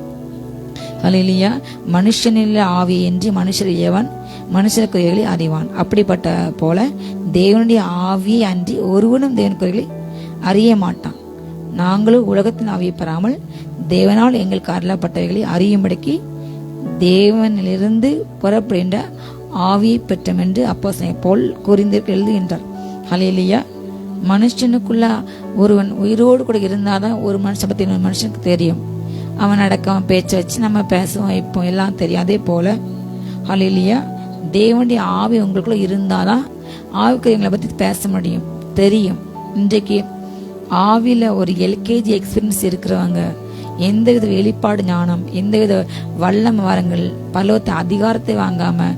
ஹல்லேலூயா. மனுஷனில் ஆவி என்று மனுஷர் ஏவன் மனுஷர் குறைகளை அறிவான். அப்படிப்பட்ட போல தேவனுடைய ஆவியை அன்றி ஒருவனும் தேவன் குறைகளை அறிய மாட்டான். நாங்களும் உலகத்தின் ஆவியை பெறாமல் தேவனால் எங்களுக்கு அருளப்பட்டவைகளை அறியும்படிக்கு தேவனிலிருந்து புறப்படுகின்ற ஆவியை பெற்றோம் என்று அப்போஸ்தலன் பவுல் கொரிந்தியருக்கு எழுதுகின்றார். ஹல்லேலூயா. மனுஷனுக்குள்ள ஒருவன் உயிரோடு கூட இருந்தாதான் ஒரு மனுஷன் பற்றி இன்னொரு மனுஷனுக்கு தெரியும். அவன் அடக்கம் பேச்சை வச்சு நம்ம பேசுவோம், இப்போ எல்லாம் தெரியும். அதே போல ஹல்லேலூயா தேவனுடைய ஆவி உங்களுக்குள்ள இருந்தாதான் ஆவிக்கு எங்களை பற்றி பேச முடியும், தெரியும். இன்றைக்கு ஆவியில் ஒரு எல்கேஜி எக்ஸ்பீரியன்ஸ் இருக்கிறவங்க எந்தவித வெளிப்பாடு ஞானம், எந்தவித வல்லம வரங்கள், பலவத்தை அதிகாரத்தை வாங்காம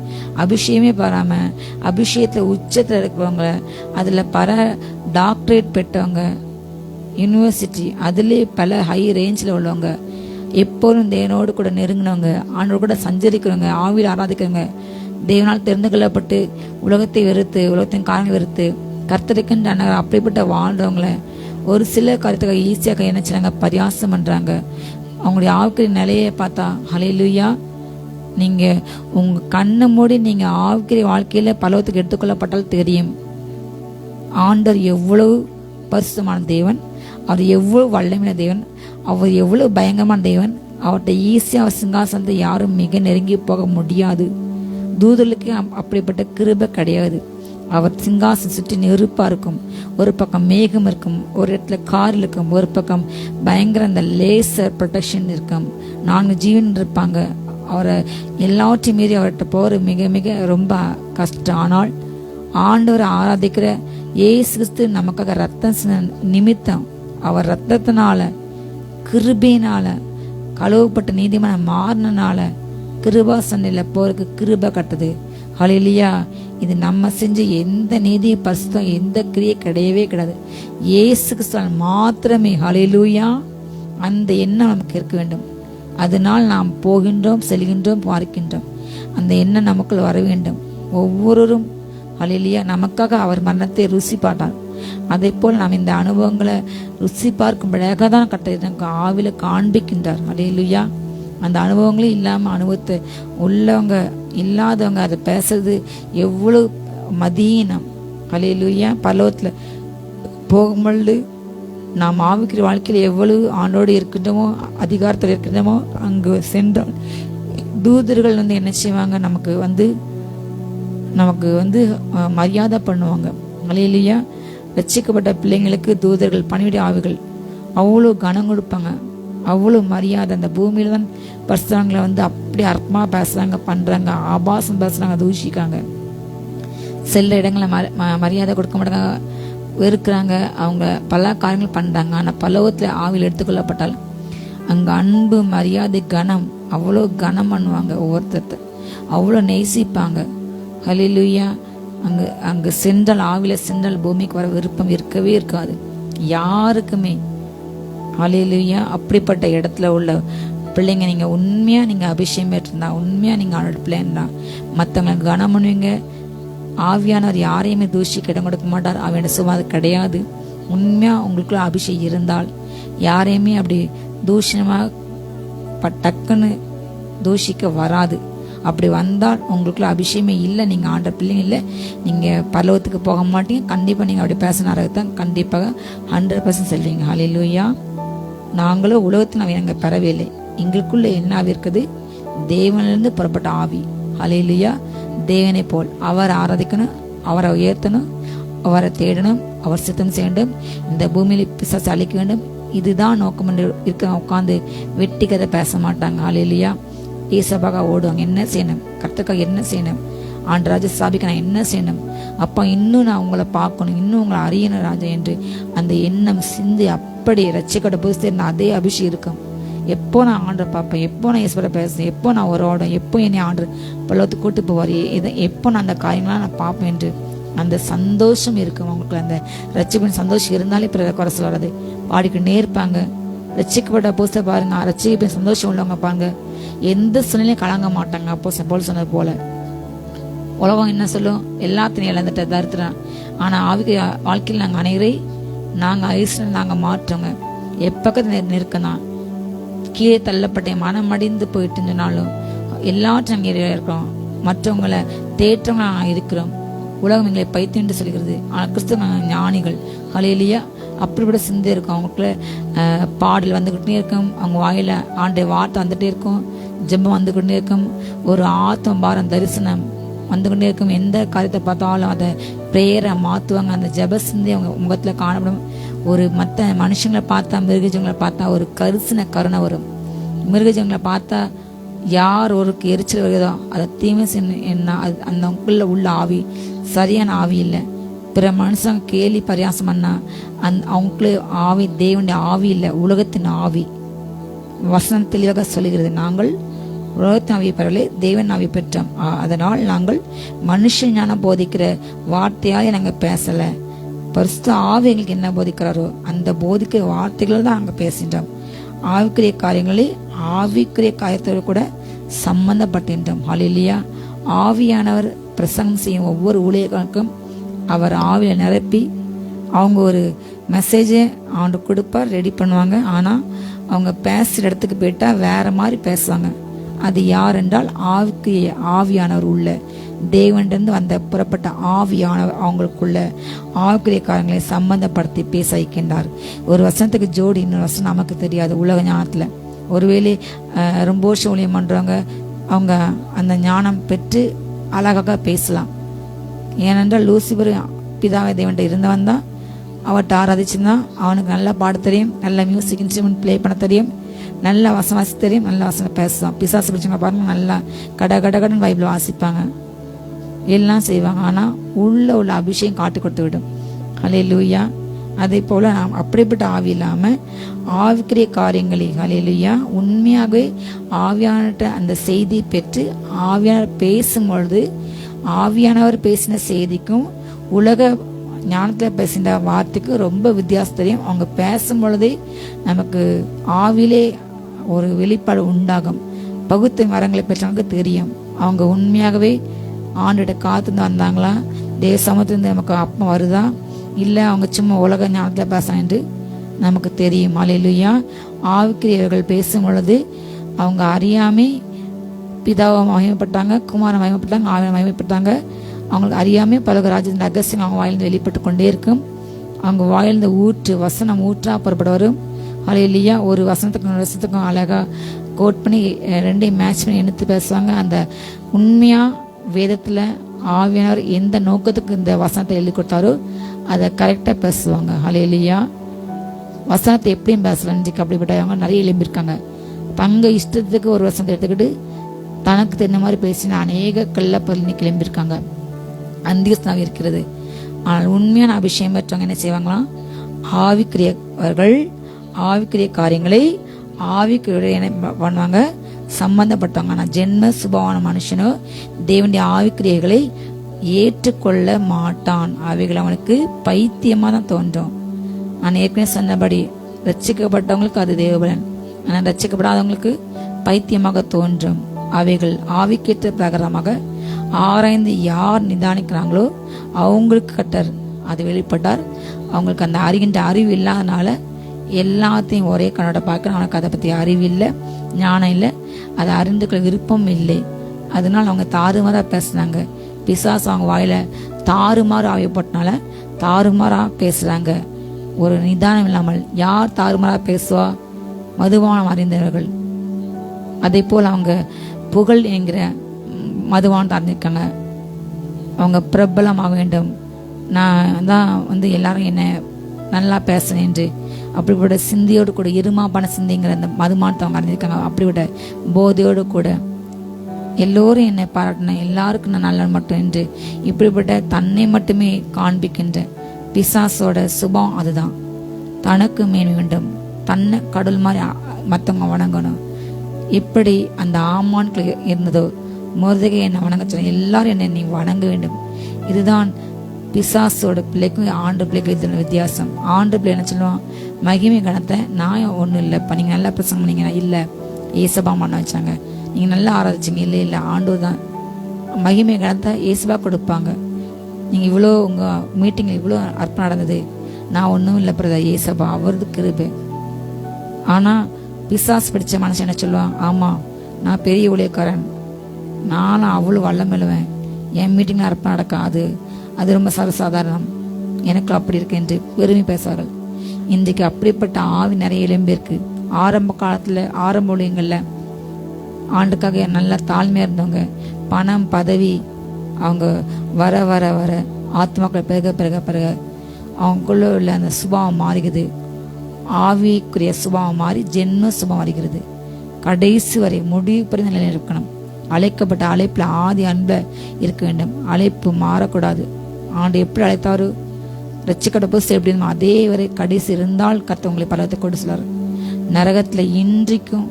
அபிஷேகமே பெறாம அபிஷேகத்தில் உச்சத்தில் இருக்கிறவங்க, அதில் பல டாக்டரேட் பெற்றவங்க, யூனிவர்சிட்டி அதுலேயே பல ஹை ரேஞ்சில் உள்ளவங்க, எப்போதும் தேவனோடு கூட நெருங்கினவங்க, ஆண்டோடு கூட சஞ்சரிக்கிறவங்க, ஆவியில் ஆராதிக்கிறவங்க, தேவனால் தெரிந்து கொள்ளப்பட்டு உலகத்தை வெறுத்து உலகத்தின் காரணங்களை வெறுத்து கர்த்தருக்குன்ற அப்படிப்பட்ட வாழ்றவங்கள ஒரு சில காரியத்துக்காக ஈஸியாக என்ன செய்றாங்க, பரியாசம் பண்ணுறாங்க. அவங்களுடைய ஆவிக்குரிய நிலையை பார்த்தா ஹல்லேலூயா. நீங்கள் உங்கள் கண்ணை மூடி நீங்கள் ஆவிக்குரிய வாழ்க்கையில் பலவத்துக்கு எடுத்துக்கொள்ளப்பட்டால் தெரியும் ஆண்டவர் எவ்வளவு பரிசுத்தமான தேவன், அவர் எவ்வளவு வல்லமையான தேவன், அவர் எவ்வளவு பயங்கரமான தேவன். அவர்கிட்ட ஈஸியாக சிங்காசனத்தை யாரும் மிக நெருங்கி போக முடியாது. தூதலுக்கு அப்படிப்பட்ட கிருபை கிடையாது. அவர் சிங்காசனம் சுற்றி நெருப்பாக இருக்கும், ஒரு பக்கம் மேகம் இருக்கும், ஒரு இடத்துல கார் இருக்கும், ஒரு பக்கம் பயங்கர அந்த லேசர் ப்ரொடெக்ஷன் இருக்கும், 4 ஜீவன் இருப்பாங்க. அவரை எல்லாவற்றையும் மீறி அவர்கிட்ட போகிற மிக மிக ரொம்ப கஷ்டம். ஆனால் ஆண்டவரை ஆராதிக்கிற இயேசு கிறிஸ்து நமக்காக ரத்தம் நிமித்தம், அவர் ரத்தத்தினால கிருபையினால கழுவப்பட்ட நீதிமான மாறினால கிருபா சண்டையில் போறதுக்கு கிருபை கட்டுது. ஹல்லேலூயா. இது நம்ம செஞ்ச எந்த நீதி பரிசுத்தம் எந்த கிரியை கிடையவே கிடையாது, இயேசு கிறிஸ்துவால் மாத்திரமே. ஹல்லேலூயா. அந்த எண்ணம் நமக்கு இருக்க வேண்டும். அதனால் நாம் போகின்றோம், செல்கின்றோம், பார்க்கின்றோம். அந்த எண்ணம் நமக்குள் வர வேண்டும். ஒவ்வொருவரும் ஹல்லேலூயா நமக்காக அவர் மரணத்தை ருசி பார்த்தார். அதே போல் நாம் இந்த அனுபவங்களை ருசி பார்க்கும்படியாக தான் கட்ட ஆவில காண்பிக்கின்றார். ஹல்லேலூயா. அந்த அனுபவங்களே இல்லாமல் அனுபவத்தை உள்ளவங்க இல்லாதவங்க அதை பேசுறது எவ்வளவு மதீனம். ஹல்லேலூயா. பலவத்தில் போகும்பொழுது நாம் ஆவிக்குரிய வாழ்க்கையில் எவ்வளவு ஆண்டோடு இருக்கின்றோமோ, அதிகாரத்தில் இருக்கின்றோமோ, அங்கு சென்றால் தூதர்கள் என்ன செய்வாங்க, நமக்கு மரியாதை பண்ணுவாங்க. அல்லேலூயா. ரட்சிக்கப்பட்ட பிள்ளைங்களுக்கு தூதர்கள், பணிவிடை ஆவிகள் அவ்வளோ கனம் கொடுப்பாங்க, அவ்வளோ மரியாதை. அந்த பூமியில தான் பரிசுத்தவான்களை அப்படி அற்பமாக பேசுறாங்க, பண்றாங்க, ஆபாசம் பேசுறாங்க, தூஷிக்காங்க. செல்ல இடங்களை மரியாதை கொடுக்க மாட்டாங்க, வெறுக்கிறாங்க. அவங்க பல காரியங்கள் பண்றாங்க. ஆனால் பல்லவத்தில் ஆவியில் எடுத்துக்கொள்ளப்பட்டால் அங்க அன்பு, மரியாதை, கனம், அவ்வளோ கனம் பண்ணுவாங்க. ஒவ்வொருத்தர் அவ்வளோ நேசிப்பாங்க. ஹல்லேலூயா. அங்கு சென்றால், ஆவில சென்றால் பூமிக்கு வர விருப்பம் இருக்கவே இருக்காது யாருக்குமே. ஹல்லேலூயா. அப்படிப்பட்ட இடத்துல உள்ள பிள்ளைங்க, நீங்க உண்மையா நீங்க அபிஷேகம் பெற்றிருந்தா, உண்மையா நீங்க ஆளோட பிள்ளைன்னா மற்றவங்க கனம் பண்ணுவீங்க. ஆவியானவர் யாரையுமே தூஷிக்க இடம் கொடுக்க மாட்டார். ஆவியான சும்மா அது கிடையாது. உண்மையா உங்களுக்குள்ள அபிஷேகம் இருந்தால் யாரையுமே அப்படி தூஷணமாக டக்குன்னு தூஷிக்க வராது. அப்படி வந்தால் உங்களுக்குள்ள அபிஷேகமே இல்லை, நீங்க ஆண்ட பிள்ளைங்க இல்லை, நீங்க பரலோகத்துக்கு போக மாட்டீங்க. கண்டிப்பா நீங்க அப்படி பேசினாரதான் கண்டிப்பாக 100% செல்வீங்க. ஹல்லேலூயா. நாங்களும் உலகத்தில் நாங்கள் பெறவே இல்லை. எங்களுக்குள்ள என்ன ஆவி இருக்குது? தேவனிலிருந்து புறப்பட்ட ஆவி. ஹல்லேலூயா. தேவனை போல் அவரை ஆராதிக்கணும், அவரை உயர்த்தணும், அவரை தேடணும், அவர் சித்தம் செய்யணும், இந்த பூமியில பிசாசை அழிக்க வேண்டும். இதுதான் நோக்கம் என்று இருக்க. உட்காந்து வெட்டி கதை பேச மாட்டாங்க. ஹல்லேலூயா. ஏசபாக ஓடுவாங்க. என்ன செய்யணும்? கர்த்தருக்காக என்ன செய்யணும்? ஆண்டராஜ சாபிக்க நான் என்ன செய்யணும்? அப்பா இன்னும் நான் உங்களை பார்க்கணும், இன்னும் உங்களை அறியணும் ராஜா என்று அந்த எண்ணம் சிந்தி அப்படி ரட்சிக்கட்ட புதுசு அதே அபிஷேகம் இருக்கும். எப்போ நான் ஆண்டரை பார்ப்பேன், எப்போ நான் ஈஸ்வரை பேசுறேன், எப்போ நான் உறவாடும், எப்போ என்னை ஆண்டு பல்லவத்துக்கு கூட்டு போவார், எப்போ நான் அந்த காரியங்களாம் நான் பார்ப்பேன் என்று அந்த சந்தோஷம் இருக்கும். அவங்களுக்கு அந்த ரட்சிப்பின் சந்தோஷம் இருந்தாலே பிறகு குறை சொல்லாது பாடிக்கிட்டே இருப்பாங்க. ரட்சிக்கப்பட்ட புதுசை பாருங்க, ரட்சிப்பின் சந்தோஷம் உள்ளவங்க பாருங்க, எந்த சூழ்நிலையும் கலங்க மாட்டாங்க. அப்போ போல் சொன்னது போல உலகம் என்ன சொல்லும்? எல்லாத்தையும் இழந்துட்ட தருத்துறான். ஆனா ஆவிக்கு வாழ்க்கையில் நாங்கள் அனைவரை நாங்கள் மாற்றோங்க. எப்பக்கத்து நெருக்கதான் கீழே தள்ளப்பட்ட மனம் அடிந்து போயிட்டு இருந்தாலும் எல்லாற்றும் நாங்கள் இருக்கிறோம். மற்றவங்களை தேற்றவங்க நாங்கள் இருக்கிறோம். உலகம் எங்களை பைத்தியம் என்று சொல்கிறது. ஆனால் கிறிஸ்துவ நாங்கள் ஞானிகள். ஹல்லேலூயா. அப்படிப்பட்ட சிந்தை இருக்கும் அவங்களுக்குள்ள. பாடல் வந்துகிட்டே இருக்கும், அவங்க வாயில ஆண்டை வார்த்தை வந்துட்டே இருக்கும், ஜெபம் வந்துகிட்டே இருக்கும், ஒரு ஆத்ம பாரம் தரிசனம் வந்துகிட்டே இருக்கும். எந்த காரியத்தை பார்த்தாலும் அதை பிரேயரை மாற்றுவாங்க. அந்த ஜெப சிந்தை அவங்க முகத்தில் காணப்படும். ஒரு மற்ற மனுஷங்களை பார்த்தா, மிருகஜங்களை பார்த்தா ஒரு கருணை வரும். மிருகஜங்களை பார்த்தா யார் ஒரு எரிச்சல் வருகிறதோ அதை தீமை என்ன அந்த உள்ள ஆவி சரியான ஆவி இல்லை. பிற மனுஷங்க கேலி பரியாசம் பண்ணா அவங்களே ஆவி தேவனுடைய ஆவி இல்லை, உலகத்தின் ஆவி. வசனம் தெளிவாக சொல்லுகிறது, நாங்கள் உலகத்தின் ஆவியை பெறவில்லை, தேவன் ஆவி பெற்றோம். அதனால் நாங்கள் மனுஷ ஞானம் போதிக்கிற வார்த்தையாலே நாங்கள் பேசலை. பரிசுத்த ஆவி எங்களுக்கு என்ன போதிக்கிறாரோ அந்த போதிக்கிற வார்த்தைகள் தான் நாங்கள் பேசுகின்றோம். ஆவிக்குரிய காரியங்களில் ஆவிக்குரிய காரியத்தோடு கூட சம்பந்தப்பட்டிருந்தோம். ஹல்லேலூயா. ஆவியானவர் பிரசங்கம் செய்யும் ஒவ்வொரு ஊழியர்களுக்கும் அவர் ஆவியை நிரப்பி அவங்க ஒரு மெசேஜை அவங்க கொடுப்பார், ரெடி பண்ணுவாங்க. ஆனால் அவங்க பேசுகிற இடத்துக்கு போயிட்டா வேற மாதிரி பேசுவாங்க. அது யார் என்றால் ஆவியானவர் உள்ள தேவனிலிருந்து வந்த புறப்பட்ட ஆவியானவர் அவங்களுக்குள்ள ஆவிக்குரிய காரியங்களை சம்பந்தப்படுத்தி பேச வைக்கின்றார். ஒரு வசனத்துக்கு ஜோடி இன்னொரு வசனம் நமக்கு தெரியாது உலக ஞானத்தில். ஒருவேளை ரொம்ப வருஷம் ஊழியம் பண்றவங்க அவங்க அந்த ஞானம் பெற்று அழகாக பேசலாம். ஏனென்றால் லூசிபர் பிதாவை தேவன்கிட்ட இருந்தவன் தான், அவர்கிட்ட ஆராதிச்சுதான் அவனுக்கு நல்லா பாட தெரியும், நல்ல மியூசிக் இன்ஸ்ட்ருமெண்ட் பிளே பண்ண தெரியும், நல்ல வசனம் வாசி தெரியும், நல்ல வசனம் பேசுவான். பிசாசு பிடிச்சவங்க பாருங்க, நல்லா கடன் பைபிள் வாசிப்பாங்க, எல்லாம் செய்வாங்க. ஆனால் உள்ள அபிஷேகம் காட்டி கொடுத்து விடும். ஹல்லேலூயா. அதே போல நாம் அப்படிப்பட்ட ஆவி இல்லாமல் ஆவிக்குரிய காரியங்களை ஹல்லேலூயா உண்மையாகவே ஆவியானவர்கிட்ட அந்த செய்தி பெற்று ஆவியானவர் பேசும்பொழுது ஆவியானவர் பேசின செய்திக்கும் உலக ஞானத்தில் பேசின வார்த்தைக்கும் ரொம்ப வித்தியாசம் தெரியும். அவங்க பேசும் பொழுதே நமக்கு ஆவிலே ஒரு வெளிப்பாடு உண்டாகும். பகுத்து மரங்களை பெற்றவங்களுக்கு தெரியும் அவங்க உண்மையாகவே ஆண்டுகிட்ட காத்துருந்து வந்தாங்களா, தேவ சமூகத்திலிருந்து நமக்கு அப்பம் வருதா, இல்லை அவங்க சும்மா உலக ஞானத்தில் பேசுறாங்க என்று நமக்கு தெரியும். ஹல்லேலூயா. ஆவிக்குரியவர்கள் பேசும் பொழுது அவங்க அறியாமே பிதாவை மகிமைப்பட்டாங்க, குமாரை மகிமைப்பட்டாங்க, ஆவியை மகிமைப்பட்டாங்க. அவங்களுக்கு அறியாமே பல ராஜ்யத்தின் ரகசியம் அவங்க வாயிலிருந்து வெளிப்பட்டு கொண்டே இருக்கும். அவங்க வாயிலிருந்து ஊற்று வசனம் ஊற்றா புறப்பட வரும். ஹல்லேலூயா. ஒரு வசனத்துக்கும் வசனத்துக்கும் அழகா கோட் பண்ணி ரெண்டையும் மேட்ச் பண்ணி எடுத்து பேசுவாங்க. அந்த உண்மையா வேதத்துல ஆவியானவர் எந்த நோக்கத்துக்கு இந்த வசனத்தை எழுதி கொடுத்தாரோ அதை கரெக்டா பேசுவாங்க. ஹல்லேலூயா. வசனத்தை எப்படியும் பேசலாம். அப்படிப்பட்டவங்க நிறைய எழும்பியிருக்காங்க. தங்க இஷ்டத்துக்கு ஒரு வசனத்தை எடுத்துக்கிட்டு தனக்கு தெரிந்த மாதிரி பேசின அநேக கள்ளப்பள்ளி கிளம்பியிருக்காங்க. அந்தியஸ்தாவி இருக்கிறது. ஆனால் உண்மையான அபிஷேகம் பெற்றவங்க என்ன செய்வாங்களாம்? ஆவிக்குரியவர்கள் ஆவிக்குரிய காரியங்களை ஆவிக்குரிய பண்ணுவாங்க, சம்பந்தப்பட்டவங்க. ஆனால் ஜென்ம சுபாவான மனுஷனோ தேவனுடைய ஆவிக்குரியர்களை ஏற்றுக்கொள்ள மாட்டான். அவைகள் அவனுக்கு பைத்தியமா தான் தோன்றும். நான் ஏற்கனவே சொன்னபடி ரட்சிக்கப்பட்டவங்களுக்கு அது தேவபலன், ஆனால் ரட்சிக்கப்படாதவங்களுக்கு பைத்தியமாக தோன்றும். அவைகள் ஆவிக்கேற்ற பிரகாரமாக ஆராய்ந்து யார் நிதானிக்கிறாங்களோ அவங்களுக்கு கர்த்தர் அது வெளிப்பட்டார். அவங்களுக்கு அந்த அறிகின்ற அறிவு இல்லாதனால எல்லாத்தையும் ஒரே கண்ணோட பார்க்க அவனுக்கு அதை பற்றி அறிவு இல்லை, ஞானம் இல்லை, அதை அறிந்துக்க விருப்பம் இல்லை. அதனால அவங்க தாறுமாறாக பேசுனாங்க. பிசாசு அவங்க வாயில தாறுமாறு ஆவியப்பட்டனால தாறுமாறாக பேசுறாங்க. ஒரு நிதானம் இல்லாமல் யார் தாறுமாறாக பேசுவா? மதுபானம் அறிந்தவர்கள். அதே போல் அவங்க புகழ் என்கிற மதுவான் அறிஞ்சிருக்காங்க. அவங்க பிரபலமாக வேண்டும், நான் தான் எல்லாரும் என்ன நல்லா பேசுறேன் என்று அப்படிப்பட்ட சிந்தியோடு கூட இருமாப்பான சிந்திங்கிற அந்த மதுமானத்தை அவங்க அறிஞ்சிருக்காங்க. அப்படிப்பட்ட போதையோடு கூட எல்லோரும் என்னை பாராட்டின, எல்லாருக்கும் நான் நல்ல மட்டும் என்று இப்படிப்பட்ட தன்னை மட்டுமே காண்பிக்கின்ற பிசாசோட சுபம் அதுதான். தனக்கு மேன்மை வேண்டும், தன்னை கடவுள் மாதிரி மற்றவங்க வணங்கணும். இப்படி அந்த ஆமான்கள் இருந்ததோ மொர்தெகை என்னை வணங்க சொன்ன, எல்லாரும் என்னை நீ வணங்க வேண்டும். இதுதான் பிசாசோட பிள்ளைக்கும் ஆண்டு பிள்ளைக்கும் இது வித்தியாசம். ஆண்டு பிள்ளை என்ன சொல்லுவான்? மகிமை கணத்தை நான் ஒன்றும் இல்லைப்பா, நீங்கள் நல்லா பிரசங்கம் பண்ணீங்கன்னா இல்லை ஏசபா பண்ண வச்சாங்க, நீங்கள் நல்லா ஆராதிச்சிங்க இல்லை இல்லை ஆண்டு தான் மகிமை கணத்தை ஏசபா கொடுப்பாங்க. நீங்கள் இவ்வளோ உங்கள் மீட்டிங்கில் இவ்வளோ அர்ப்பணம் நடந்தது, நான் ஒன்றும் இல்லை பிரதர், ஏசபா அவரது கிருபை. ஆனால் பிசாசு பிடிச்ச மனுஷன் என்ன சொல்லுவான்? ஆமாம் நான் பெரிய ஊழியக்காரன், நானும் அவ்வளோ வல்லமில்லுவேன், என் மீட்டிங்கில் அர்ப்பணம் நடக்காது, அது ரொம்ப சர்வசாதாரணம், எனக்கு அப்படி இருக்கு என்று பெருமை பேசுவார்கள். இன்றைக்கு அப்படிப்பட்ட ஆவி நிறைய எழும்பியிருக்கு. ஆரம்ப காலத்தில் ஆரம்ப ஊழியங்களில் ஆண்டுக்காக நல்லா தாழ்மையாக இருந்தவங்க பணம் பதவி அவங்க வர வர வர ஆத்மாக்களை பெருக பெருக பெருக அவங்களுக்குள்ள உள்ள அந்த சுபாவம் மாறுகிறது. ஆவிக்குரிய சுபாவம் மாறி ஜென்ம சுபாவம் வருகிறது. கடைசி வரை முடிவு பெரிய நிலையில் இருக்கணும். அழைக்கப்பட்ட அழைப்பில் ஆதி அன்பில் இருக்க வேண்டும். அழைப்பு மாறக்கூடாது. ஆண்டு எப்படி அழைத்தாரு ரட்சிக்கப்பட்ட புதுசு எப்படி இருந்தோம் அதே வரை கடைசி இருந்தால் கர்த்தர் உங்களை பலத்தை கொண்டு சொல்லார். நரகத்தில் இன்றைக்கும்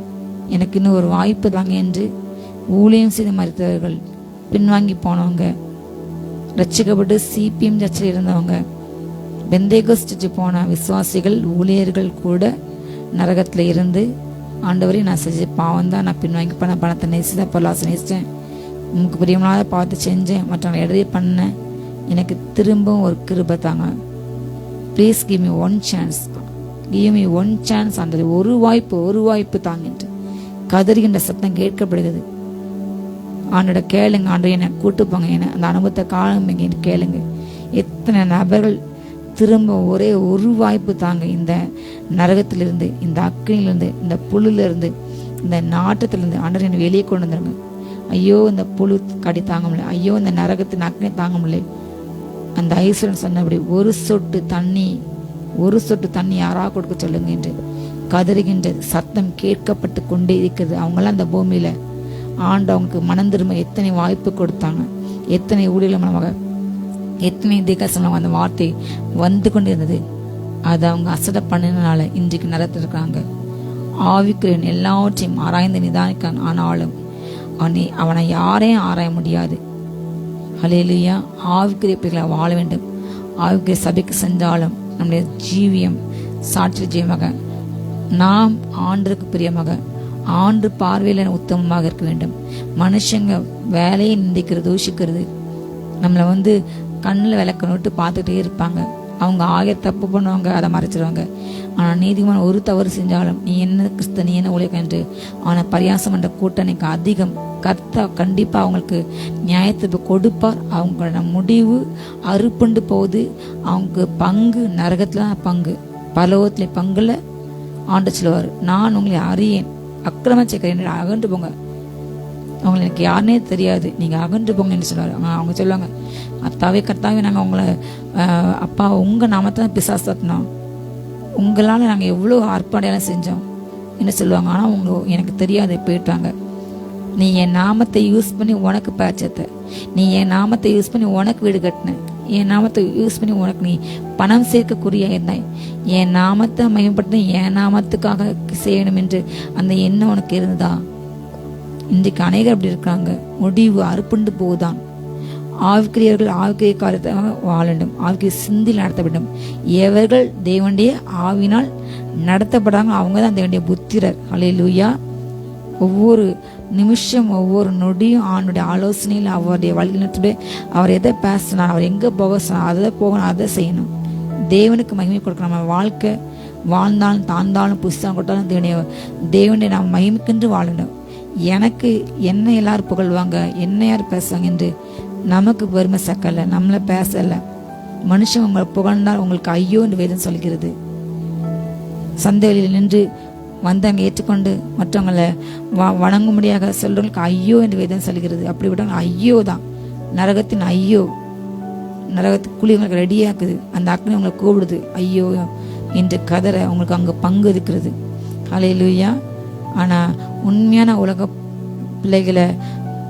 எனக்கு இன்னும் ஒரு வாய்ப்பு தாங்க என்று ஊழியம் செய்து மறுத்தவர்கள், பின்வாங்கி போனவங்க, ரட்சிக்கப்பட்டு சிபிஎம் சர்ச்சில் இருந்தவங்க, பெந்தேகோஸ்ட் போன விசுவாசிகள் ஊழியர்கள் கூட நரகத்தில் இருந்து ஆண்டவரை நான் செஞ்ச பாவம் தான், நான் பின்வாங்கி பண்ண பணத்தை நேசித்தேன், பொருளாசை நேசித்தேன், உங்களுக்கு பிரியமானதை பார்த்து செஞ்சேன், மற்றவங்க எழுதி பண்ணேன், எனக்கு திரும்பவும் ஒரு கிருபை தாங்க, please give me one chance, give me one chance. அந்த ஒரு வாய்ப்பு தாங்க என்று கதறுகின்ற சத்தம் கேட்கப்படுகிறது. ஆண்டோட கேளுங்க, ஆண்டு என்னை கூட்டுப்பாங்க, என்ன அந்த அனுபவத்தை காலங்க கேளுங்க. எத்தனை நபர்கள் திரும்ப ஒரே ஒரு வாய்ப்பு தாங்க, இந்த நரகத்திலிருந்து, இந்த அக்கினிலிருந்து, இந்த புழுலிருந்து, இந்த நாட்டத்திலிருந்து ஆண்டவர் என்னை வெளியே கொண்டு வந்துருங்க. ஐயோ இந்த புழு கடி தாங்க முடியல, ஐயோ இந்த நரகத்தின் அக்கினி தாங்க முடியல. அந்த ஐஸ்வரன் சொன்னபடி ஒரு சொட்டு தண்ணி யாரா கொடுக்க சொல்லுங்க என்று கதறுகின்ற சத்தம் கேட்கப்பட்டு கொண்டே இருக்கிறது. அவங்களாம் அந்த பூமியில ஆண்டு அவங்களுக்கு மனம் திரும்ப எத்தனை வாய்ப்பு கொடுத்தாங்க, எத்தனை ஊழியர்கள் மூலமாக, எத்தனை திகாசம் அந்த வார்த்தை வந்து கொண்டு இருந்தது. அதை அவங்க அசட பண்ணினால இன்றைக்கு நடத்திருக்காங்க. ஆவிக்குரியன் எல்லாவற்றையும் ஆராய்ந்து நிதானிக்கான், ஆனாலும் அவனை யாரையும் ஆராய முடியாது. ஹல்லேலூயா. ஆவிக்குரிய பிள்ளைகளை வாழ வேண்டும். ஆவிக்குரிய சபைக்கு சென்றாலும் நம்முடைய ஜீவியம் சாட்சி ஜீவமாக, நாம் ஆண்டுக்கு பிரியமாக, ஆண்டு பார்வையில் உத்தமமாக இருக்க வேண்டும். மனுஷங்க வேலையை நிந்திக்கிறது, தூஷிக்கிறது, நம்மளை கண்ணில் விளக்க விட்டு பார்த்துட்டே இருப்பாங்க. அவங்க தப்பு பண்ணுவாங்க, அதை மறைச்சிருவாங்க. ஆனால் நீதிமான ஒரு தவறு செஞ்சாலும் நீ என்ன கிறிஸ்த, நீ என்ன ஊழியர் என்று அவனை பரியாசம் என்ற கூட்டம் அதிகம் கர்த்தா கண்டிப்பா அவங்களுக்கு நியாயத்தை கொடுப்பார். அவங்களோட முடிவு அறுப்புண்டு போகுது. அவங்க பங்கு நரகத்துல தான் பங்கு, பரலோகத்துல பங்குல ஆண்டு சொல்லுவார், நான் உங்களை அறியேன், அக்கிரமம் செய்கிறேன், அகன்று போங்க, அவங்களை எனக்கு யாருனே தெரியாது, நீங்க அகன்று போங்கன்னு சொல்லுவார். அவங்க சொல்லுவாங்க, கர்த்தாவே நாங்க உங்களை அப்பா உங்க நாமத்தை தான் பிசாசு தட்டினோம், உங்களால நாங்க எவ்வளவு அர்ப்படையெல்லாம் செஞ்சோம் என்ன சொல்லுவாங்க. ஆனா எனக்கு தெரியாது போயிட்டாங்க. நீ என் நாமத்தை யூஸ் பண்ணி உனக்கு பேச்சத்தை, நீ என் நாமத்தை யூஸ் பண்ணி உனக்கு வீடு கட்டின, என் நாமத்தை யூஸ் பண்ணி உனக்கு நீ பணம் சேர்க்கக்கூடிய இருந்தாய், என் நாமத்தை மயம்பட்டு என் நாமத்துக்காக செய்யணும் என்று அந்த எண்ணம் உனக்கு இருந்ததா? இன்றைக்கு அநேகர் அப்படி இருக்காங்க. முடிவு அறுப்புண்டு போகுதான். ஆவிக்கிரியர்கள் ஆவிக்கிரிய காரியத்தை வாழ வேண்டும், ஆவிக்கிய சிந்தில் நடத்த வேண்டும். எவர்கள் தேவனுடைய ஆவினால் நடத்தப்படாங்க அவங்க தான் தேவனுடைய புத்திரர். ஹல்லேலூயா. ஒவ்வொரு நிமிஷம் ஒவ்வொரு நொடியும் ஆணுடைய ஆலோசனையில் அவருடைய வழிநடத்துடைய அவர் எதை பேசினார், அவர் எங்கே போக சொன்னார், அதை போகணும், அதை செய்யணும். தேவனுக்கு மகிமை கொடுக்கணும். நம்ம வாழ்க்கை வாழ்ந்தாலும் தாழ்ந்தாலும் புதுசாக கொடுத்தாலும் தேவனுடைய நாம் மகிமைக்கென்று வாழணும். எனக்கு என்ன எல்லாரும் புகழ்வாங்க, என்ன யார் பேசுவாங்க என்று நமக்கு பெருமை சக்கல, நம்மளை பேசல. மனுஷன் உங்களை புகழ்ந்தால் உங்களுக்கு ஐயோ என்று வேதம் சொல்கிறது. சந்தை வழியில் நின்று வந்தவங்க ஏற்றுக்கொண்டு மற்றவங்களை வணங்கும்படியாக சொல்றவங்களுக்கு ஐயோ என்று வேதம் சொல்கிறது. அப்படி விட்டாங்க ஐயோ தான், நரகத்தின் ஐயோ, நரகத்துக்கு குழி உங்களுக்கு ரெடியாக்குது, அந்த அக்னி உங்களை கூப்பிடுது ஐயோ என்று கதற உங்களுக்கு அங்கே பங்கு இருக்கிறது. ஹல்லேலூயா. ஆனால் உண்மையான உலக பிள்ளைகளை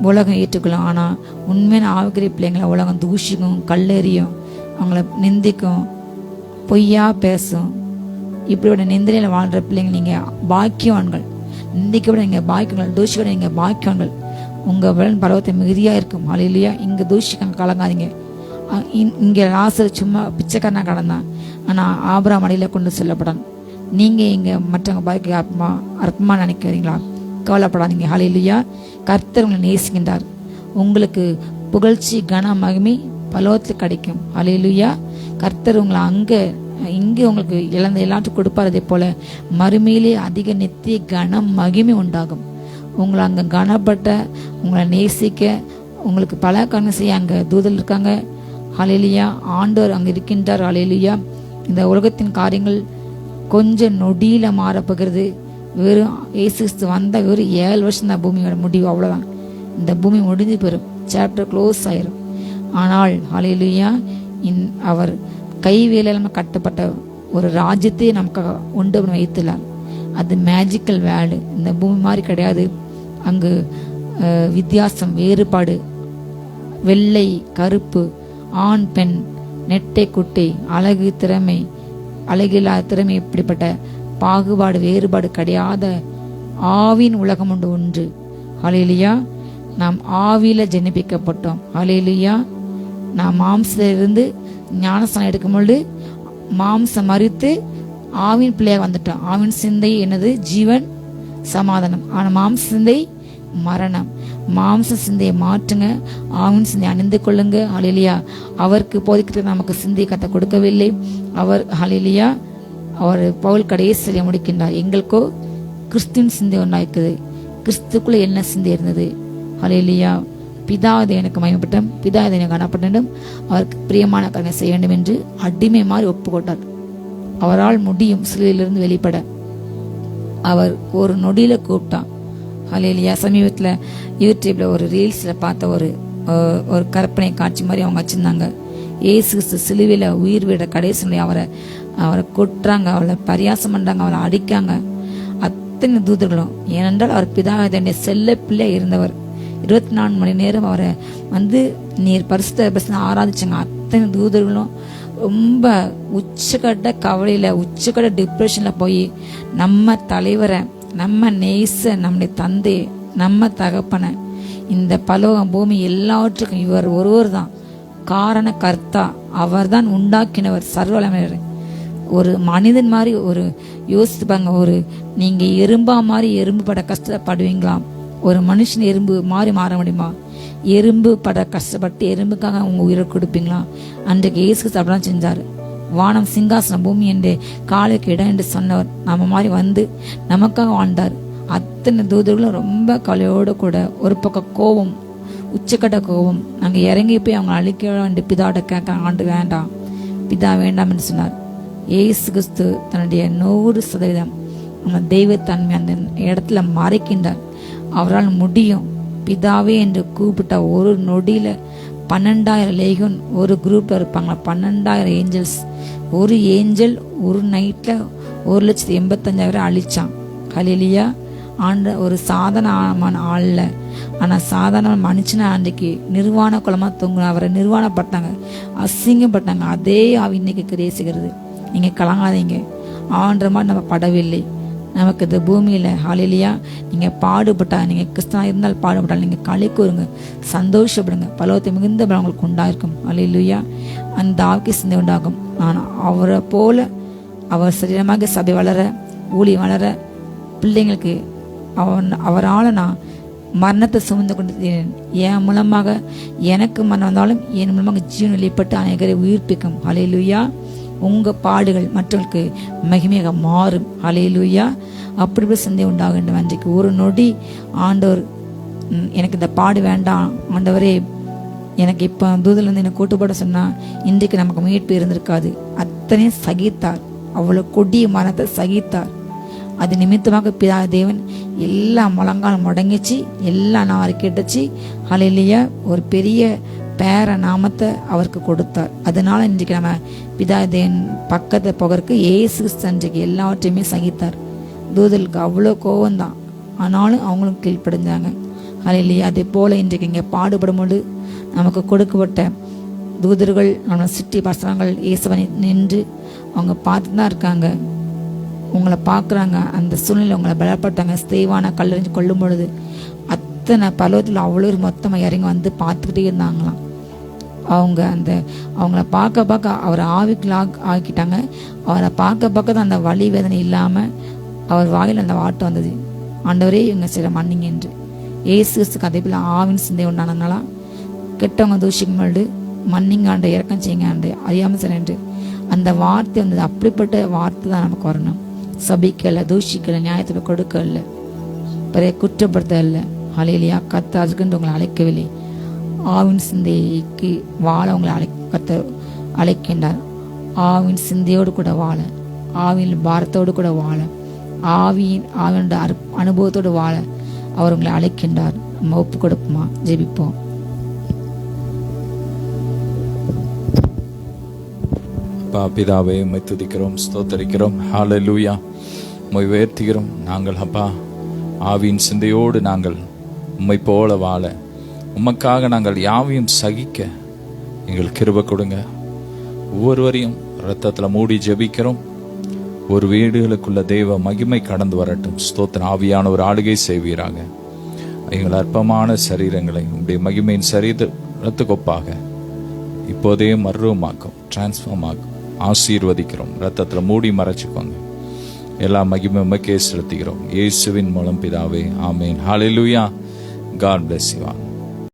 உலகம் ஏற்றுக்கலாம். ஆனால் உண்மையான ஆவிக்குரிய பிள்ளைங்களை உலகம் தூஷிக்கும், கல்லெறியும், அவங்கள நிந்திக்கும், பொய்யா பேசும். இப்படியோட நிந்தனையில் வாழ்கிற பிள்ளைங்க நீங்கள் பாக்கியவான்கள். நிந்திக்க விட நீங்கள் பாக்கியங்கள், தூஷிக்க விட நீங்கள் பாக்கியவான்கள். உங்கள் பருவத்தை மிகுதியாக இருக்கும். ஹல்லேலூயா. இங்கே தூஷிக்காங்க, கலங்காதீங்க. இங்கே லாசர் சும்மா பிச்சைக்காரனா கடந்தான், ஆனால் ஆபிரகாம் அடியில் கொண்டு செல்லப்படான். நீங்கள் இங்கே மற்றவங்க பாக்கிய அற்பமாக நினைக்கிறீங்களா? கவலைப்படாதீங்க. ஹல்லேலூயா. கர்த்தர் உங்களை நேசிக்கின்றார். உங்களுக்கு புகழ்ச்சி கன மகிமை பலோகத்தில் கிடைக்கும். ஹல்லேலூயா. கர்த்தர் உங்களை இங்கே உங்களுக்கு இழந்த எல்லாத்துக்கும் கொடுப்பார். அதே போல மறுமையிலே அதிக நித்திய கனம் மகிமை உண்டாகும். உங்களை அங்கே கனப்பட்ட, உங்களை நேசிக்க, உங்களுக்கு பல காரணம் செய்ய அங்கே தூதல் இருக்காங்க. ஹல்லேலூயா. ஆண்டவர் அங்கே இருக்கின்றார். ஹல்லேலூயா. இந்த உலகத்தின் காரியங்கள் கொஞ்சம் நொடியில மாறப்போகிறது. வெறும் இயேசு வந்த வெறும் 7 வருஷம் தான் பூமியோட முடிவு, அவ்வளோதான். இந்த பூமி முடிஞ்சு போயிடும், சாப்டர் க்ளோஸ் ஆயிரும். ஆனால் ஹல்லேலூயா, அவர் கைவேலையில் கட்டப்பட்ட ஒரு ராஜ்யத்தை நமக்கு உண்டு பண்ணி வைத்துள்ளார். அது மேஜிக்கல் வேர்ல்டு. இந்த பூமி மாதிரி கிடையாது. அங்கு வித்தியாசம், வேறுபாடு, வெள்ளை கருப்பு, ஆண் பெண், நெட்டை குட்டை, அழகு திறமை, அழகில்லாத திறமை, இப்படிப்பட்ட பாகுபாடு வேறுபாடு கிடையாத ஆவின் உலகம் ஒன்று. ஹல்லேலூயா. நாம் ஆவியில ஜெனிப்பிக்கப்பட்டோம். ஹல்லேலூயா. நாம் மாம்சத்திலிருந்து ஞானஸ்தானம் எடுக்கும் பொழுது மாம்சம் மறித்து ஆவின் பிள்ளையாக வந்துட்டோம். ஆவின் சிந்தை என்னது? ஜீவன், சமாதானம். ஆனால் மாம்ச சிந்தை மரணம். மாம்ச சிந்தையை மாற்றுங்க, ஆவின் சிந்தை அணிந்து கொள்ளுங்க. ஹல்லேலூயா. அவருக்கு போதிக்கிறது நமக்கு சிந்தை கத்த கொடுக்கவில்லை. அவர் ஹல்லேலூயா, அவர் பவுல் கடைசியில் முடிக்கின்றார். எங்களுக்கோ கிறிஸ்துவின் சிந்தை ஒன்றாய்க்குது. கிறிஸ்துக்குள்ள என்ன சிந்தை இருந்தது? ஹல்லேலூயா. பிதாவை எனக்கு மகிமைப்பட்டும், பிதாவை எனக்கு காணப்பட்டும், அவருக்கு பிரியமான காரியம் செய்ய வேண்டும் என்று அடிமை மாதிரி ஒப்புக்கொண்டார். அவரால் முடியும் சிலுவையிலிருந்து வெளிப்பட. அவர் ஒரு நொடியில கூப்பிட்டான். ஹல்லேலூயா. சமீபத்தில் யூடியூப்ல ஒரு ரீல்ஸ்ல பார்த்த ஒரு கற்பனை காட்சி மாதிரி அவங்க வச்சிருந்தாங்க. இயேசு கிறிஸ்து சிலுவையில உயிர் விட கடைசி அவரை கொட்டுறாங்க, அவளை பரியாசம் பண்றாங்க, அவளை அடிக்காங்க. அத்தனை தூதர்களும், ஏனென்றால் அவர் பிதாவை செல்ல பிள்ளை இருந்தவர். 24 மணி நேரம் அவரை நீர் பரிசுத்த ஆராதிச்சாங்க. அத்தனை தூதர்களும் ரொம்ப உச்சக்கட்ட கவலையில, உச்சக்கட்ட டிப்ரெஷன்ல போய் நம்ம தலைவரை, நம்ம நேச, நம்முடைய தந்தை, நம்ம தகப்பனை, இந்த பலோகம் பூமி எல்லாவற்றுக்கும் இவர் ஒருவர் தான் காரண கர்த்தா, அவர் தான் உண்டாக்கினவர், சர்வவல்லமையர். ஒரு மனிதன் மாதிரி ஒரு யோசிச்சுப்பாங்க. நீங்க எறும்பா மாதிரி எறும்பு பட கஷ்டப்படுவீங்களாம். ஒரு மனுஷன் எறும்பு மாறி மாற முடியுமா? எறும்பு பட கஷ்டப்பட்டு எறும்புக்காக அவங்க உயிரை கொடுப்பீங்களா? அன்றைக்கு இயேசு அப்படிலாம் செஞ்சாரு. வானம் சிங்காசனம், பூமி என்று காலுக்கு இடம் என்று சொன்னவர் நம்ம மாதிரி நமக்காக வாழ்ந்தார். அத்தனை தூதர்களும் ரொம்ப கவலையோடு கூட ஒரு பக்கம் கோபம், உச்சக்கட்ட கோபம். நாங்கள் இறங்கி போய் அவங்க அழிக்க வேண்டிய பிதாட்ட கேட்க ஆண்டு வேண்டாம், பிதா வேண்டாம் என்று சொன்னார். இயேசு கிறிஸ்து தன்னுடைய 100% அந்த தெய்வத்தன்மை அந்த இடத்துல மறைக்கின்றார். அவரால் முடியும். பிதாவே என்று கூப்பிட்ட ஒரு நொடியில 12,000 லேகியோன் ஒரு குரூப்ல இருப்பாங்க, 12,000 ஏஞ்சல்ஸ். ஒரு ஏஞ்சல் ஒரு நைட்ல 1,85,000 அழிச்சான். ஹல்லேலூயா. ஒரு சாதாரணமான ஆள்ல, ஆனா சாதாரண மனுஷனா அன்றைக்கு நிர்வாண குலமா தொங்குன அவரை நிர்வாணப்பட்டாங்க, அசிங்கப்பட்டாங்க. அதே ஆவி இன்னைக்கு கிரியை செய்கிறது. நீங்க கலங்காதீங்க, ஆன்ற மாதிரி நம்ம படவில்லை நமக்கு இந்த பூமியில. ஹல்லேலூயா. நீங்க பாடுபட்டா, நீங்க கிறிஸ்தவனா இருந்தால் பாடுபட்டால் நீங்க களி கூறுங்க, சந்தோஷப்படுங்க, பலவத்தை மிகுந்த பலம் உங்களுக்கு உண்டாயிருக்கும். ஹல்லேலூயா. அந்த ஆவிக்கு சிந்தை உண்டாகும். நான் அவரை போல அவர் சரீரமாக சபை வளர, ஊழி வளர, பிள்ளைங்களுக்கு அவரால் நான் மரணத்தை சுமந்து கொண்டு என் மூலமாக எனக்கு மரணம் வந்தாலும் என் மூலமாக ஜீவன் வெளிப்பட்டு அநேகரை உயிர்ப்பிக்கும். ஹல்லேலூயா. உங்க பாடுகள் மற்றவர்களுக்கு மகிமையாக மாறும். ஹல்லேலூயா. அப்படி சிந்தை உண்டாக வேண்டும். அன்றைக்கு ஒரு நொடி ஆண்டவர் எனக்கு இந்த பாடு வேண்டாம் ஆண்டவரே, எனக்கு இப்போ தூதில் இருந்து எனக்கு கூட்டுப்பட சொன்னா இன்றைக்கு நமக்கு மீட்பு இருந்திருக்காது. அத்தனையும் சகித்தார். அவ்வளவு கொடிய மரணத்தை சகித்தார். அது நிமித்தமாக பிதா தேவன் எல்லா முழங்காலும் முடங்கிச்சு, எல்லாம் நான் கேட்டுச்சு. ஹல்லேலூயா. ஒரு பெரிய பேர நாமத்தை அவருக்கு கொடுத்தார். அதனால இன்றைக்கு நம்ம பிதா தேவன் பக்கத்தை போகிறதுக்கு இயேசு இன்றைக்கு எல்லாவற்றையுமே சகித்தார். தூதலுக்கு அவ்வளோ கோவம்தான், ஆனாலும் அவங்களும் கீழ்ப்படிஞ்சாங்க. ஹல்லேலூயா. அதே போல இன்றைக்கு இங்கே பாடுபடும் பொழுது நமக்கு கொடுக்கப்பட்ட தூதர்கள் நம்ம சிட்டி பசங்கள் இயேசுவனை நின்று அவங்க பார்த்து தான் இருக்காங்க, உங்களை பார்க்குறாங்க. அந்த சூழ்நிலை உங்களை பலப்படுத்தாங்க. ஸ்தேவான கல்லறிஞ்சு கொள்ளும் பொழுது அத்தனை பலவத்தில் அவ்வளோ மொத்தமாக இறங்கி வந்து பார்த்துக்கிட்டே இருந்தாங்களாம். அவங்கள பார்க்க பார்க்க அவரை ஆவிக்குள்ளாக ஆக்கிட்டாங்க. அவரை பார்க்க பார்க்க தான் அந்த வலி வேதனை இல்லாமல் அவர் வாயில் அந்த வாட்டு வந்தது, ஆண்டவரே இவங்க சில மன்னிங்க என்று. ஏசுக்கு அதே போல் ஆவின் சிந்தை உண்டானதுனால கெட்டவங்க தூஷிக்கும் பொழுது மன்னிங்க ஆண்டு, இறக்கம் செய்யுங்க ஆண்டு, அறியாமல் சார் என்று அந்த வார்த்தை வந்தது. அப்படிப்பட்ட வார்த்தை தான் நமக்கு வரணும். சபிக்கல, தூஷிக்கல, நியாயத்தை கொடுக்கல, பிறகு குற்றப்படுத்த இல்லை. ஹல்லேலூயா. கர்த்தர் அதுக்குன்னு உங்களை அழைக்கவில்லை. ஆவின் சிந்தைக்கு வாழ உங்களை அழைக்கின்றார். ஆவின் சிந்தையோடு கூட வாழ, ஆவியின் பாரத்தோடு கூட வாழ, ஆவியோட அனுபவத்தோடு வாழ அவர் உங்களை அழைக்கின்றார். நம்ம ஒப்பு கொடுப்போமா? ஜெபிப்போம். பிதாவே, உம்மை துதிக்கிறோம், ஸ்தோத்தரிக்கிறோம். ஹல்லேலூயா. உம்மை உயர்த்துகிறோம். நாங்கள் அப்பா ஆவியின் சிந்தையோடு நாங்கள் உம்மை போல வாழ, உமக்காக நாங்கள் யாவையும் சகிக்க எங்கள் கிருபை கொடுங்க. ஒவ்வொருவரையும் இரத்தத்தில் மூடி ஜெபிக்கிறோம். ஒரு வீடுகளுக்குள்ள தெய்வ மகிமை கடந்து வரட்டும். ஸ்தோத்திர ஆவியான ஒரு ஆளுகை செய்வீராக. எங்கள் அற்பமான சரீரங்களை உடைய மகிமையின் சரீரத்துக்கு ஒப்பாக இப்போதே மர்வமாக்கும், டிரான்ஸ்ஃபார்ம் ஆகும். ஆசீர்வதிக்கிறோம். இரத்தத்தில் மூடி மறைச்சுக்கோங்க. எல்லா மகிமை உமக்கே செலுத்துகிறோம். இயேசுவின் மூலம் பிதாவே, ஆமேன். ஹல்லேலூயா. God bless you all.